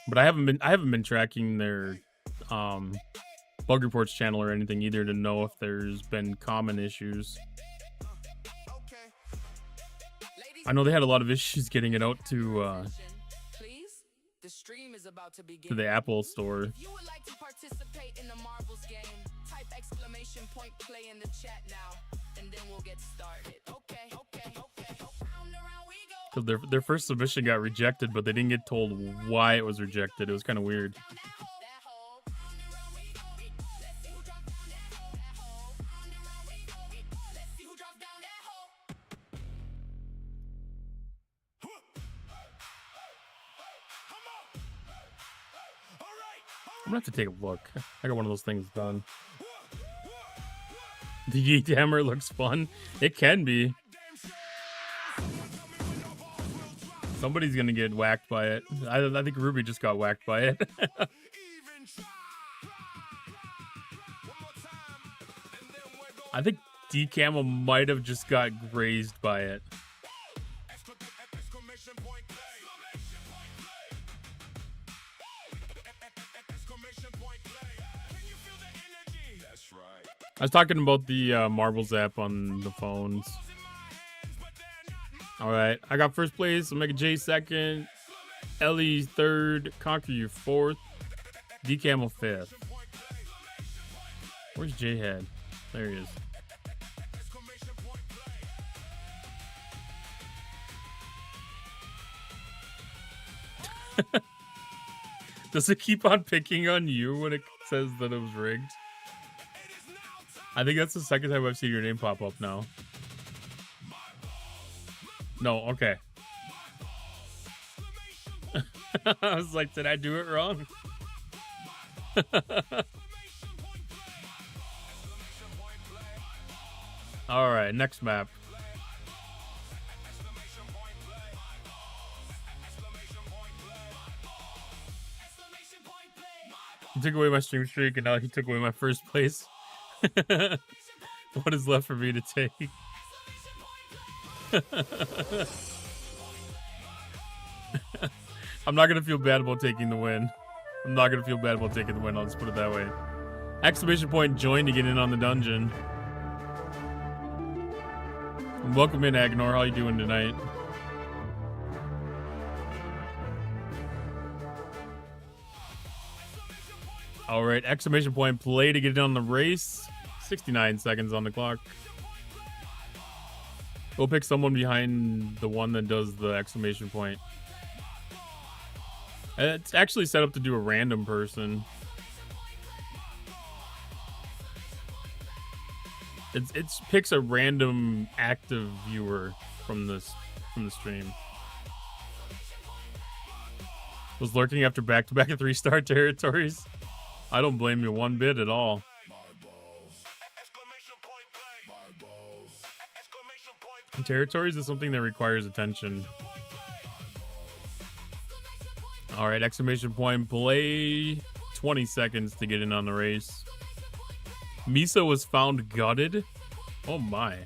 But I haven't been tracking their bug reports channel or anything either to know if there's been common issues. I know they had a lot of issues getting it out to the Apple store. If you would like to participate in the Marbles game, type exclamation point play in the chat now, and then we'll get started. Okay. Because their first submission got rejected, but they didn't get told why it was rejected. It was kind of weird. I'm gonna have to take a look. I got one of those things done. The Yeet Hammer looks fun. It can be. Somebody's gonna get whacked by it. I think Ruby just got whacked by it. I think D-Camel might have just got grazed by it. I was talking about the Marbles app on the phones. Alright, I got first place, Omega J second, Ellie third, Conquer You fourth, D-Camel fifth. Where's J-Head? There he is. Does it keep on picking on you when it says that it was rigged? I think that's the second time I've seen your name pop up now. No, okay. I was like, did I do it wrong? All right, next map. He took away my stream streak, and now he took away my first place. What is left for me to take? I'm not gonna feel bad about taking the win. I'm not gonna feel bad about taking the win. I'll just put it that way. Exclamation point join to get in on the dungeon. And welcome in, Agnor. How you doing tonight? All right, exclamation point play to get in on the race. 69 seconds on the clock. Go pick someone behind the one that does the exclamation point. It's actually set up to do a random person. It picks a random active viewer from the stream. Was lurking after back-to-back 3-star territories. I don't blame you one bit at all. Territories is something that requires attention. All right, exclamation point play. 20 seconds to get in on the race. Misa was found gutted. Oh my.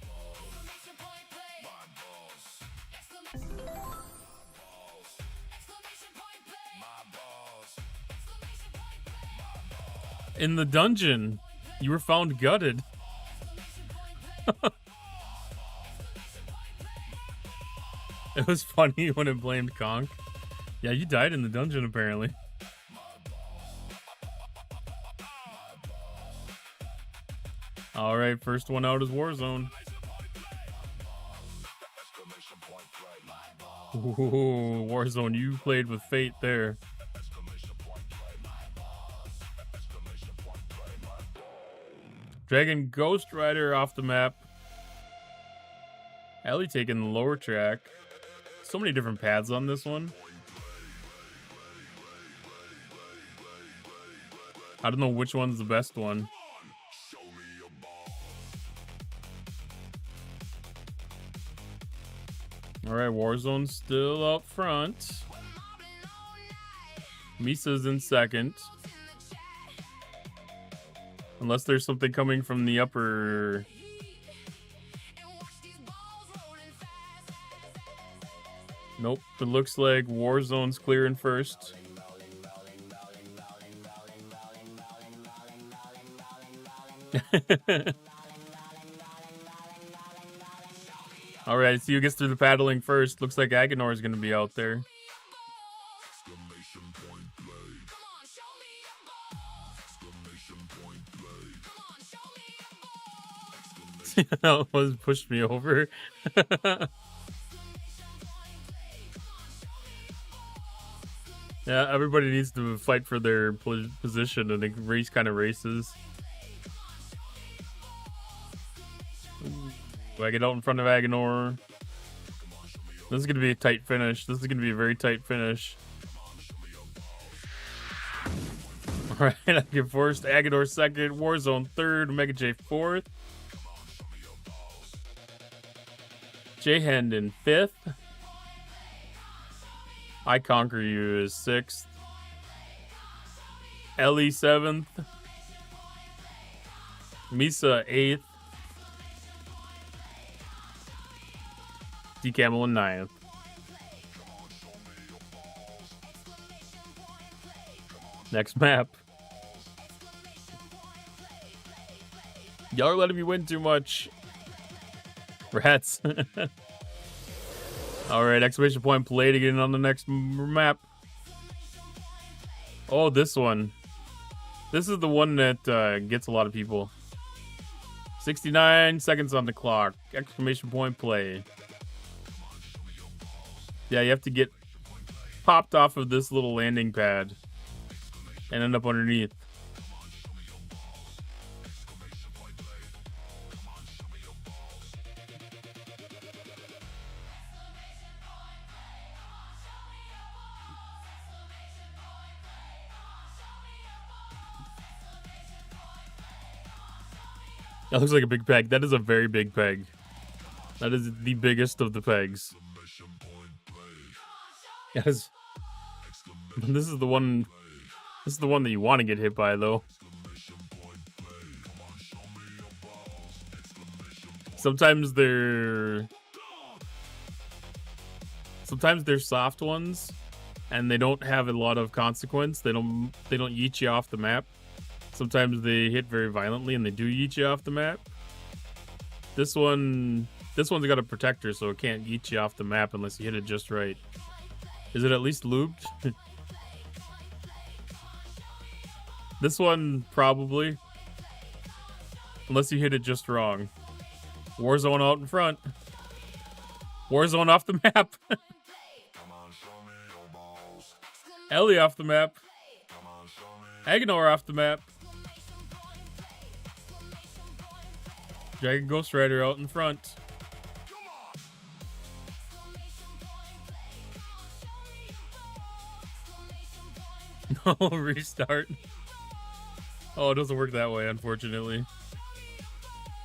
In the dungeon, you were found gutted. It was funny when it blamed Conk. Yeah, you died in the dungeon apparently. All right, first one out is Warzone. Ooh, Warzone, you played with fate there. Dragon Ghost Rider off the map. Ellie taking the lower track. So many different paths on this one. I don't know which one's the best one. All right, Warzone's still up front. Misa's in second. Unless there's something coming from the upper... Nope, it looks like Warzone's clearing first. All right, see who gets through the paddling first. Looks like Aganor is going to be out there. That was pushed me over. Yeah, everybody needs to fight for their position and the race kind of races. Do I get out in front of Aganor? This is going to be a tight finish. This is going to be a very tight finish. Alright, I get first, Aganor second, Warzone third, Mega J fourth. J-Hand in fifth. I Conquer You is sixth. Ellie seventh. Misa eighth. D-Camel in ninth. Next map. Y'all are letting me win too much. Rats. Alright, exclamation point play to get in on the next map. Oh, this one. This is the one that gets a lot of people. 69 seconds on the clock. Exclamation point play. Yeah, you have to get popped off of this little landing pad and end up underneath. That looks like a big peg. That is a very big peg. That is the biggest of the pegs. Yes. This is the one. This is the one that you want to get hit by, though. Sometimes they're soft ones, and they don't have a lot of consequence. They don't yeet you off the map. Sometimes they hit very violently, and they do yeet you off the map. This one's got a protector, so it can't yeet you off the map unless you hit it just right. Is it at least lubed? This one, probably. Unless you hit it just wrong. Warzone out in front. Warzone off the map. Ellie off the map. Agonor off the map. Dragon Ghost Rider out in front. No, restart. Oh, it doesn't work that way, unfortunately.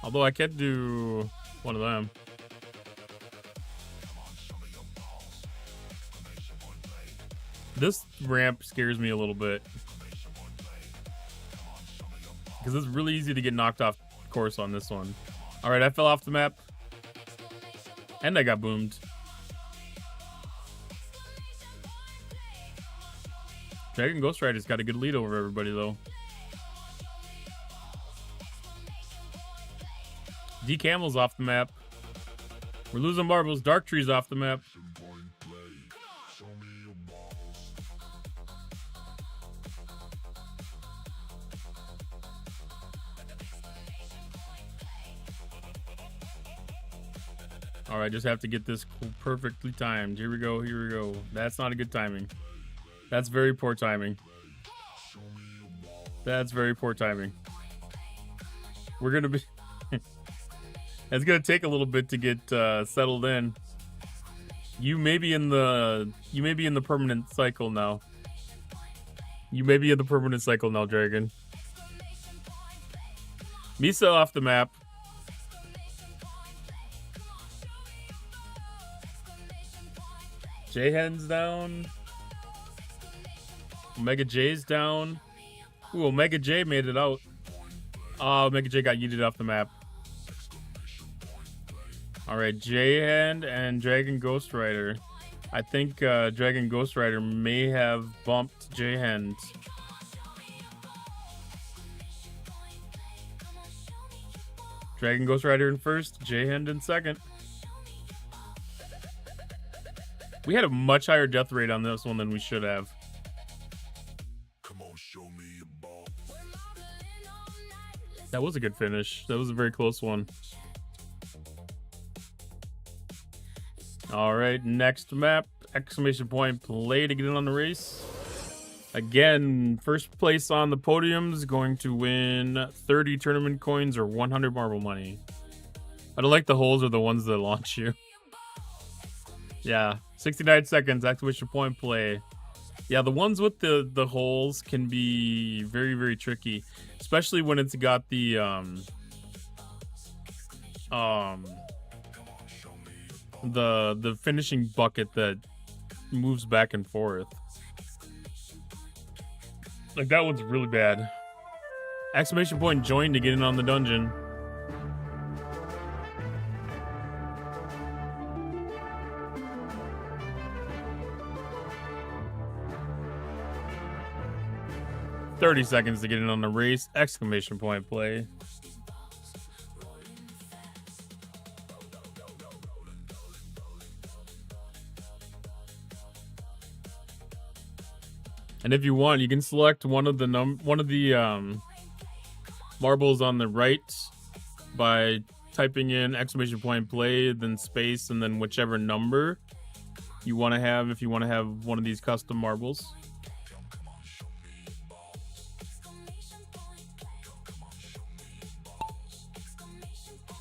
Although I can do one of them. This ramp scares me a little bit. Because it's really easy to get knocked off course on this one. Alright, I fell off the map. And I got boomed. Dragon Ghost Rider's got a good lead over everybody, though. D-Camel's off the map. We're losing marbles. Dark Tree's off the map. Alright, just have to get this perfectly timed. Here we go, here we go. That's not a good timing. That's very poor timing. That's very poor timing. We're gonna be... It's gonna take a little bit to get settled in. You may be in the permanent cycle now. You may be in the permanent cycle now, Dragon. Misa off the map. J-Hen's down. Omega J's down. Ooh, Omega J made it out. Oh, Omega J got yeeted off the map. Alright, J-Hand and Dragon Ghost Rider. I think Dragon Ghost Rider may have bumped J-Hand. Dragon Ghost Rider in first, J-Hand in second. We had a much higher death rate on this one than we should have. That was a good finish. That was a very close one. Alright, next map. Exclamation point play to get in on the race. Again, first place on the podium is going to win 30 tournament coins or 100 marble money. I don't like the holes are the ones that launch you. Yeah, 69 seconds, exclamation point play. Yeah, the ones with the holes can be very, very tricky. Especially when it's got the finishing bucket that moves back and forth. Like, that one's really bad. Exclamation point join to get in on the dungeon. $30 seconds to get in on the race. Exclamation point play. And if you want, you can select one of the marbles on the right by typing in exclamation point play, then space, and then whichever number you want to have if you want to have one of these custom marbles.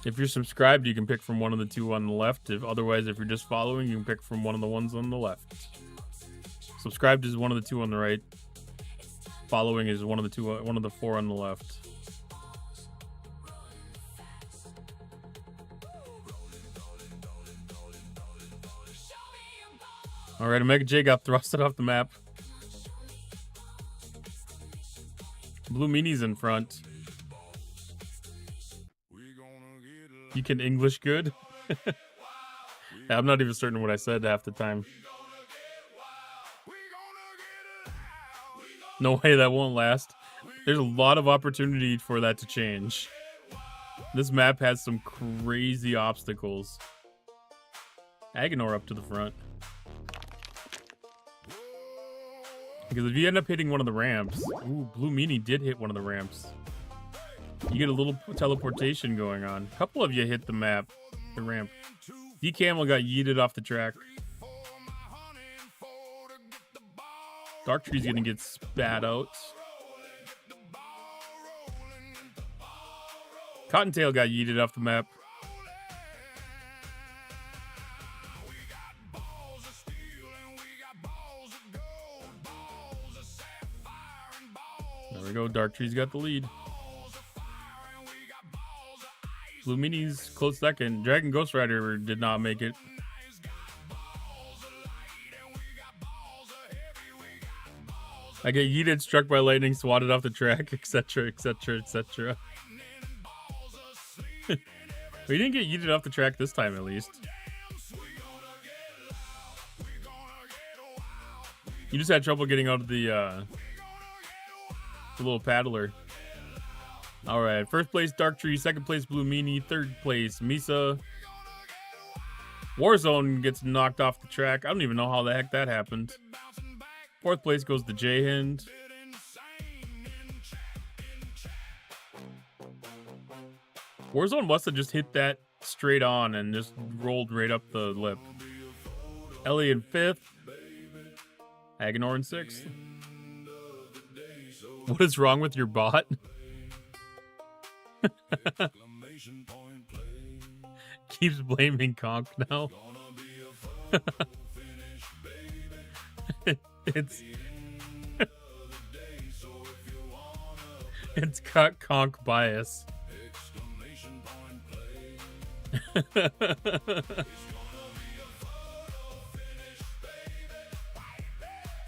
If you're subscribed, you can pick from one of the two on the left. Otherwise, if you're just following, you can pick from one of the ones on the left. Subscribed is one of the two on the right. Following is one of the four on the left. All right, Omega J got thrusted off the map. Blue Meanie's in front. You can English good? I'm not even certain what I said half the time. No way, that won't last. There's a lot of opportunity for that to change. This map has some crazy obstacles. Agonor up to the front. Because if you end up hitting one of the ramps... Ooh, Blue Meanie did hit one of the ramps. You get a little teleportation going on. A couple of you hit the map. The ramp. D-Camel got yeeted off the track. Dark Tree's gonna get spat out. Cottontail got yeeted off the map. There we go. Dark Tree's got the lead. Blue Meanie's close second. Dragon Ghost Rider did not make it. I get yeeted, struck by lightning, swatted off the track, etc., etc., etc. We didn't get yeeted off the track this time, at least. You just had trouble getting out of the little paddler. All right, first place Dark Tree, second place Blue Meanie, third place Misa. Warzone gets knocked off the track. I don't even know how the heck that happened. Fourth place goes to J-Hind. Warzone must have just hit that straight on and just rolled right up the lip. Ellie in fifth. Agonor in sixth. What is wrong with your bot? Keeps blaming Conk now. It's got Conk bias.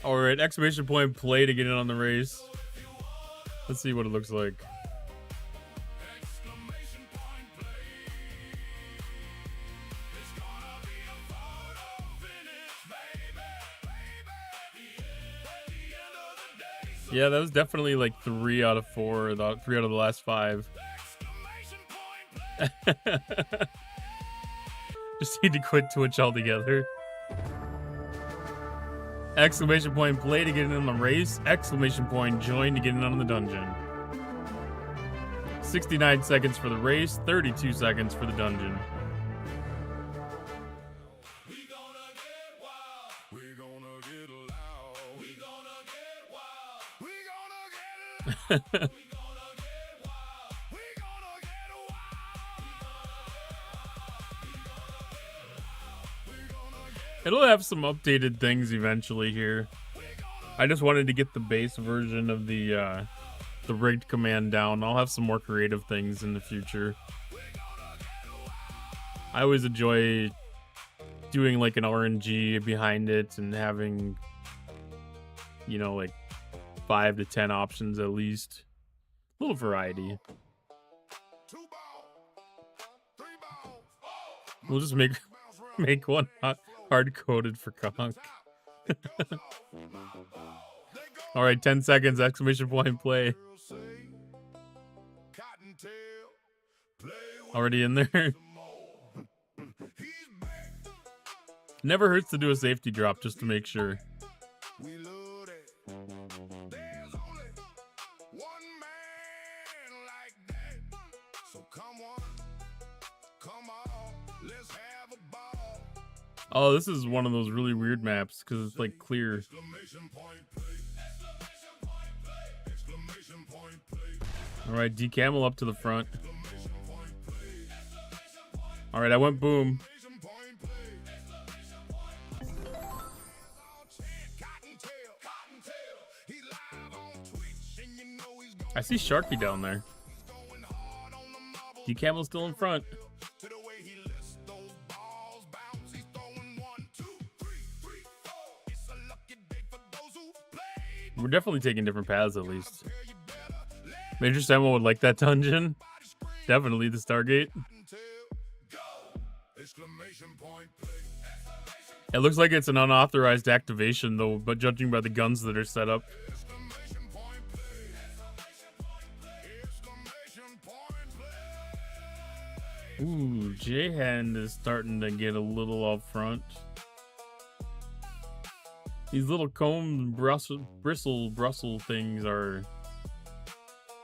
Alright, exclamation point play to get in on the race. Let's see what it looks like. Yeah, that was definitely like 3 out of 4, 3 out of the last 5. Just need to quit Twitch altogether. Exclamation point play to get in on the race. Exclamation point join to get in on the dungeon. 69 seconds for the race, 32 seconds for the dungeon. It'll have some updated things eventually here. I just wanted to get the base version of the rigged command down. I'll have some more creative things in the future. I always enjoy doing like an RNG behind it and having, you know, like 5 to 10 options at least. A little variety. We'll just make one hard-coded for Conk. Alright, 10 seconds, exclamation point play. Already in there. Never hurts to do a safety drop just to make sure. Oh, this is one of those really weird maps because it's like clear. Alright, D-Camel up to the front. Alright, I went boom. I see Sharky down there. D-Camel's still in front. We're definitely taking different paths at least. Major Samuel would like that dungeon. Definitely the Stargate. It looks like it's an unauthorized activation though, but judging by the guns that are set up. Ooh, J-Hand is starting to get a little up front. These little comb bristle things are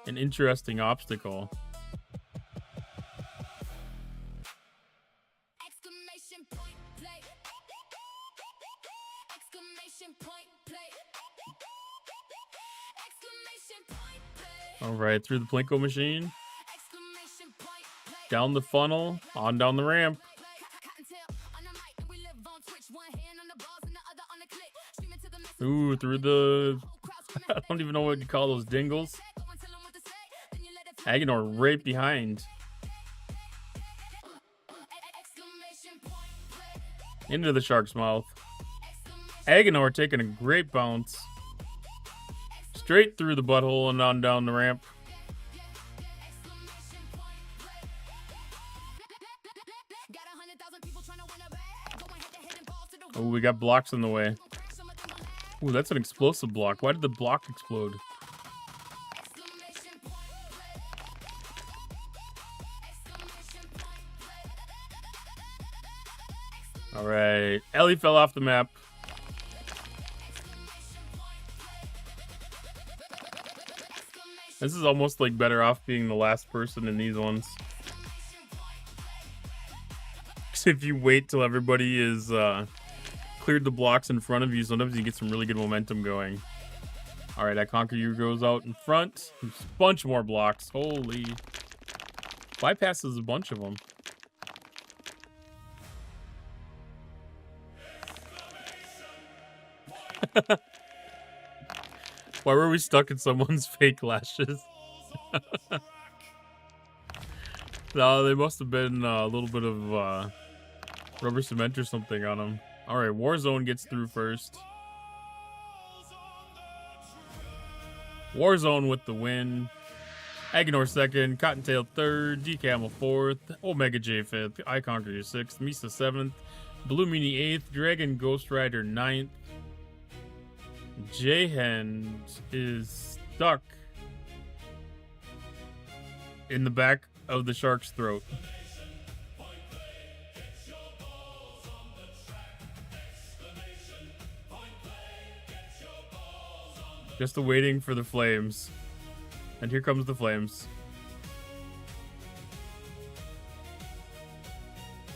an interesting obstacle. Exclamation point play. Exclamation point play. Exclamation point play. All right, through the Plinko machine. Down the funnel, on down the ramp. Ooh, through the... I don't even know what you call those dingles. Agonor right behind. Into the shark's mouth. Agonor taking a great bounce. Straight through the butthole and on down the ramp. Oh, we got blocks in the way. Ooh, that's an explosive block. Why did the block explode? All right, Ellie fell off the map. This is almost like better off being the last person in these ones. Because if you wait till everybody is cleared the blocks in front of you, sometimes you get some really good momentum going. All right, I Conquer You goes out in front. There's a bunch more blocks. Holy. Bypasses a bunch of them. Why were we stuck in someone's fake lashes? No, they must have been a little bit of rubber cement or something on them. All right, Warzone gets through first. Warzone with the win. Agonor second, Cottontail third, D-Camel fourth, Omega J fifth, I Conquer You sixth, Misa seventh, Blue Meanie eighth, Dragon Ghost Rider ninth. J-Hand is stuck in the back of the shark's throat. Just waiting for the flames. And here comes the flames.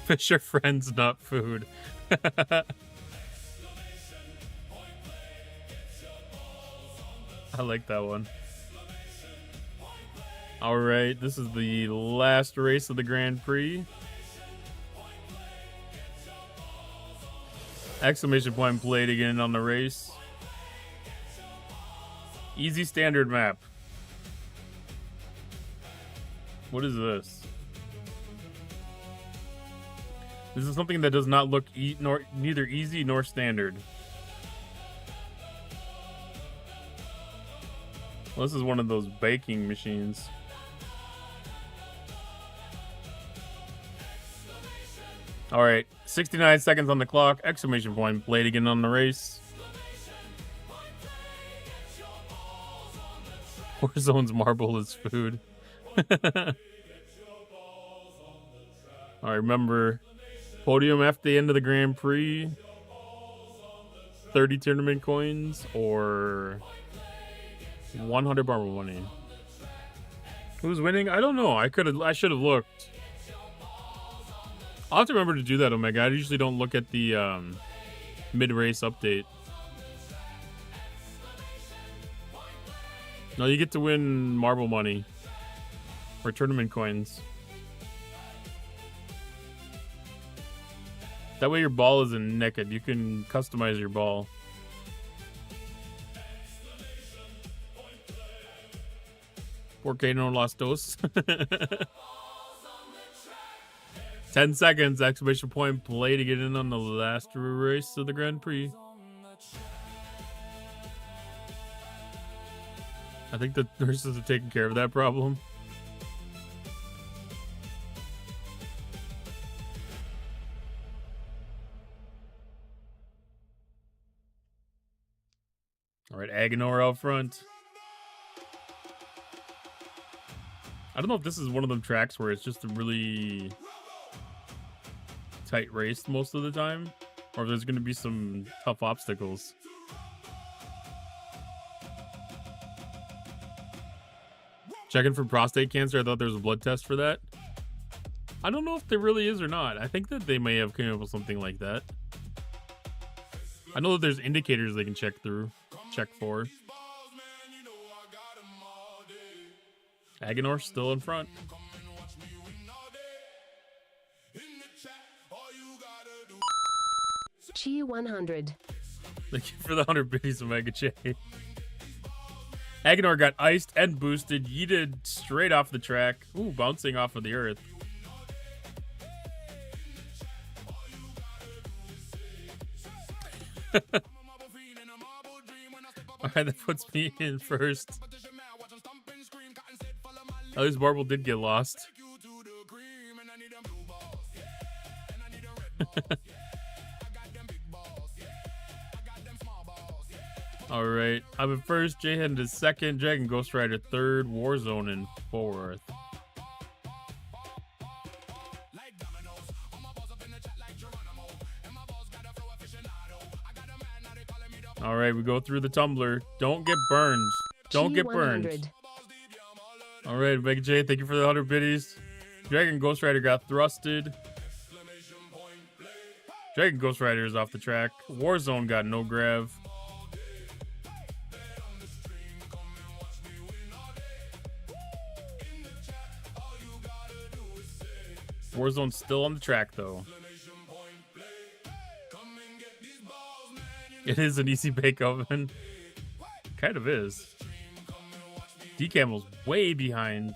Fish are friends, not food. I like that one. All right, this is the last race of the Grand Prix. Exclamation point played again on the race. Easy standard map. What is this? This is something that does not look neither easy nor standard. Well, this is one of those baking machines. All right, 69 seconds on the clock. Exclamation point played again on the race. Warzone's marble is food. All right, remember, podium after the end of the Grand Prix. 30 tournament coins or 100 marble money. Who's winning? I don't know. I should have looked. I'll have to remember to do that, Omega. I usually don't look at the mid-race update. No, you get to win marble money or tournament coins. That way your ball isn't naked. You can customize your ball. Porque no las dos. 10 seconds, exclamation point play to get in on the last race of the Grand Prix. I think the nurses have taken care of that problem. All right, Agonor out front. I don't know if this is one of them tracks where it's just a really tight race most of the time, or if there's going to be some tough obstacles. Checking for prostate cancer. I thought there was a blood test for that. I don't know if there really is or not. I think that they may have come up with something like that. I know that there's indicators they can check for. Agonor still in front. G100. Thank you for the 100 biddies, Omega J. Agonor got iced and boosted, yeeted straight off the track. Ooh, bouncing off of the earth. Alright, that puts me in first. At least Marble did get lost. Alright, I'm in first, J-Hand is second, Dragon Ghost Rider third, Warzone in fourth. Alright, we go through the tumbler. Don't get burned. Don't get burned. Alright, Mega J, thank you for the 100 biddies. Dragon Ghost Rider got thrusted. Dragon Ghost Rider is off the track. Warzone got no grav. Warzone's still on the track, though. It is an easy bake oven. Kind of is. D-Camel's way behind.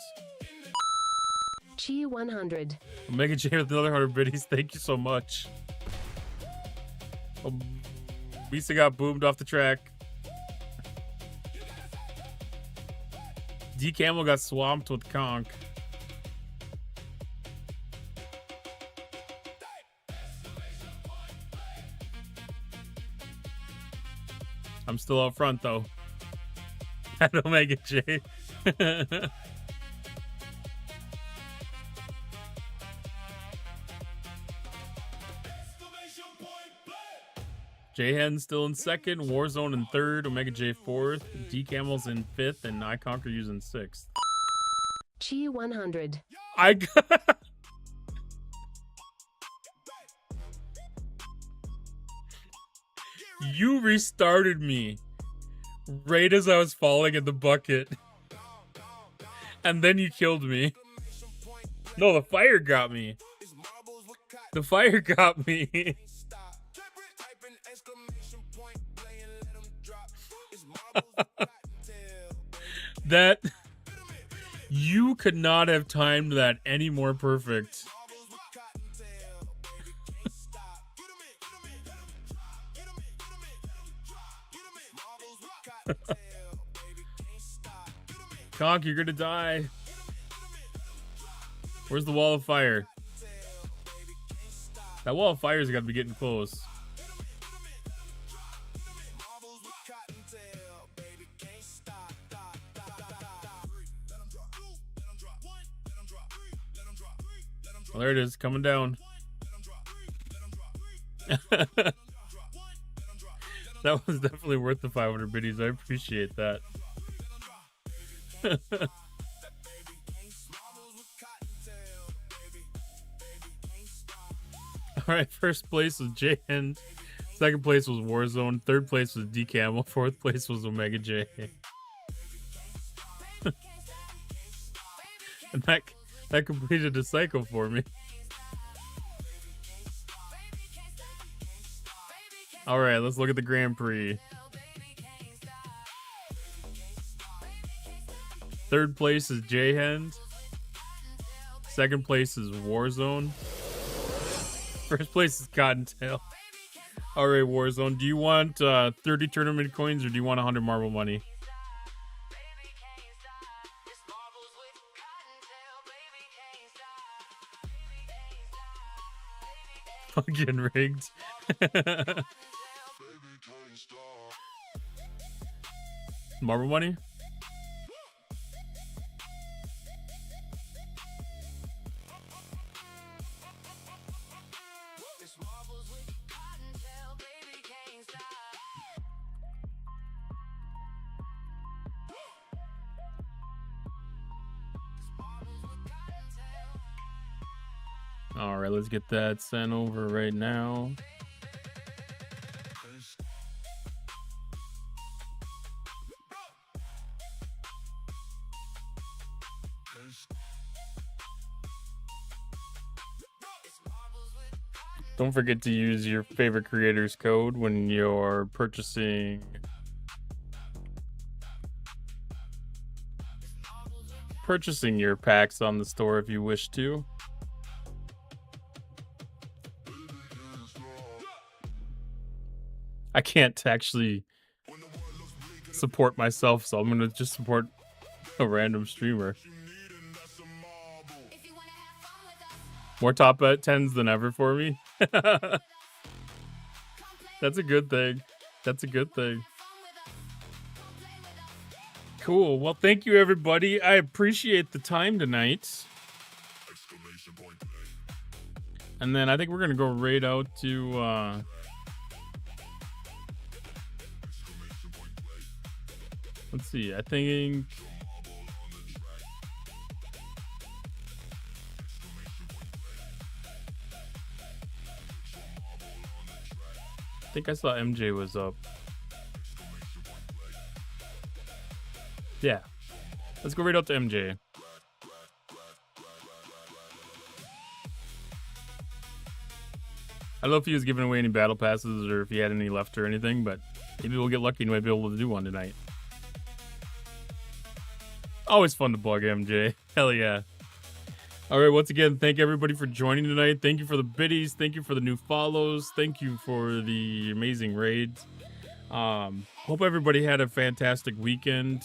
G100. Omega J with another 100 biddies. Thank you so much. Oh, Misa got boomed off the track. D-Camel got swamped with Conk. I'm still out front, though. At Omega J. J-Hen still in second, Warzone in third, Omega J fourth, D-Camel's in fifth, and I Conquer You's in sixth. G100. I got... You restarted me right as I was falling in the bucket. And then you killed me. No, the fire got me. The fire got me. That... You could not have timed that any more perfect. Conk, you're gonna die. Where's the wall of fire? That wall of fire's gotta be getting close. Well, there it is, coming down. That was definitely worth the 500 biddies. I appreciate that. Alright, first place was J-End. Second place was Warzone. Third place was D-Camel. Fourth place was Omega J. And that completed a cycle for me. Alright, let's look at the Grand Prix. Third place is J-Hand. Second place is Warzone. First place is Cottontail. Alright, Warzone. Do you want 30 tournament coins or do you want 100 marble money? Fucking rigged. Marble money? All right, let's get that sent over right now. Don't forget to use your favorite creator's code when you're purchasing your packs on the store if you wish to. I can't actually support myself, so I'm gonna just support a random streamer. More top 10s than ever for me. That's a good thing. That's a good thing. Cool. Well, thank you, everybody. I appreciate the time tonight. And then I think we're going to go right out to... let's see. I think... I saw MJ was up. Yeah. Let's go right out to MJ. I don't know if he was giving away any battle passes or if he had any left or anything, but maybe we'll get lucky and might be able to do one tonight. Always fun to bug MJ. Hell yeah. All right, once again, thank everybody for joining tonight. Thank you for the biddies. Thank you for the new follows. Thank you for the amazing raids. Hope everybody had a fantastic weekend.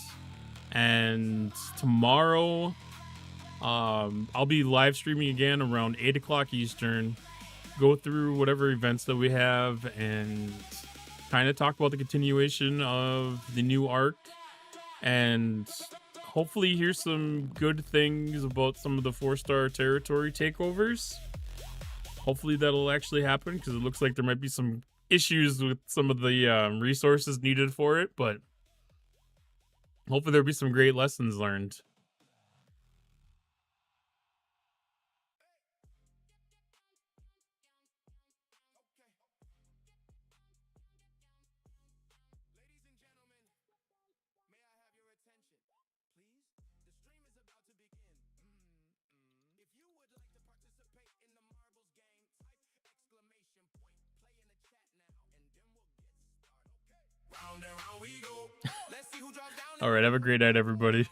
And tomorrow, I'll be live streaming again around 8 o'clock Eastern. Go through whatever events that we have and kind of talk about the continuation of the new arc. And hopefully hear some good things about some of the 4-star territory takeovers. Hopefully that'll actually happen, because it looks like there might be some issues with some of the resources needed for it, but hopefully there'll be some great lessons learned. All right, have a great night, everybody.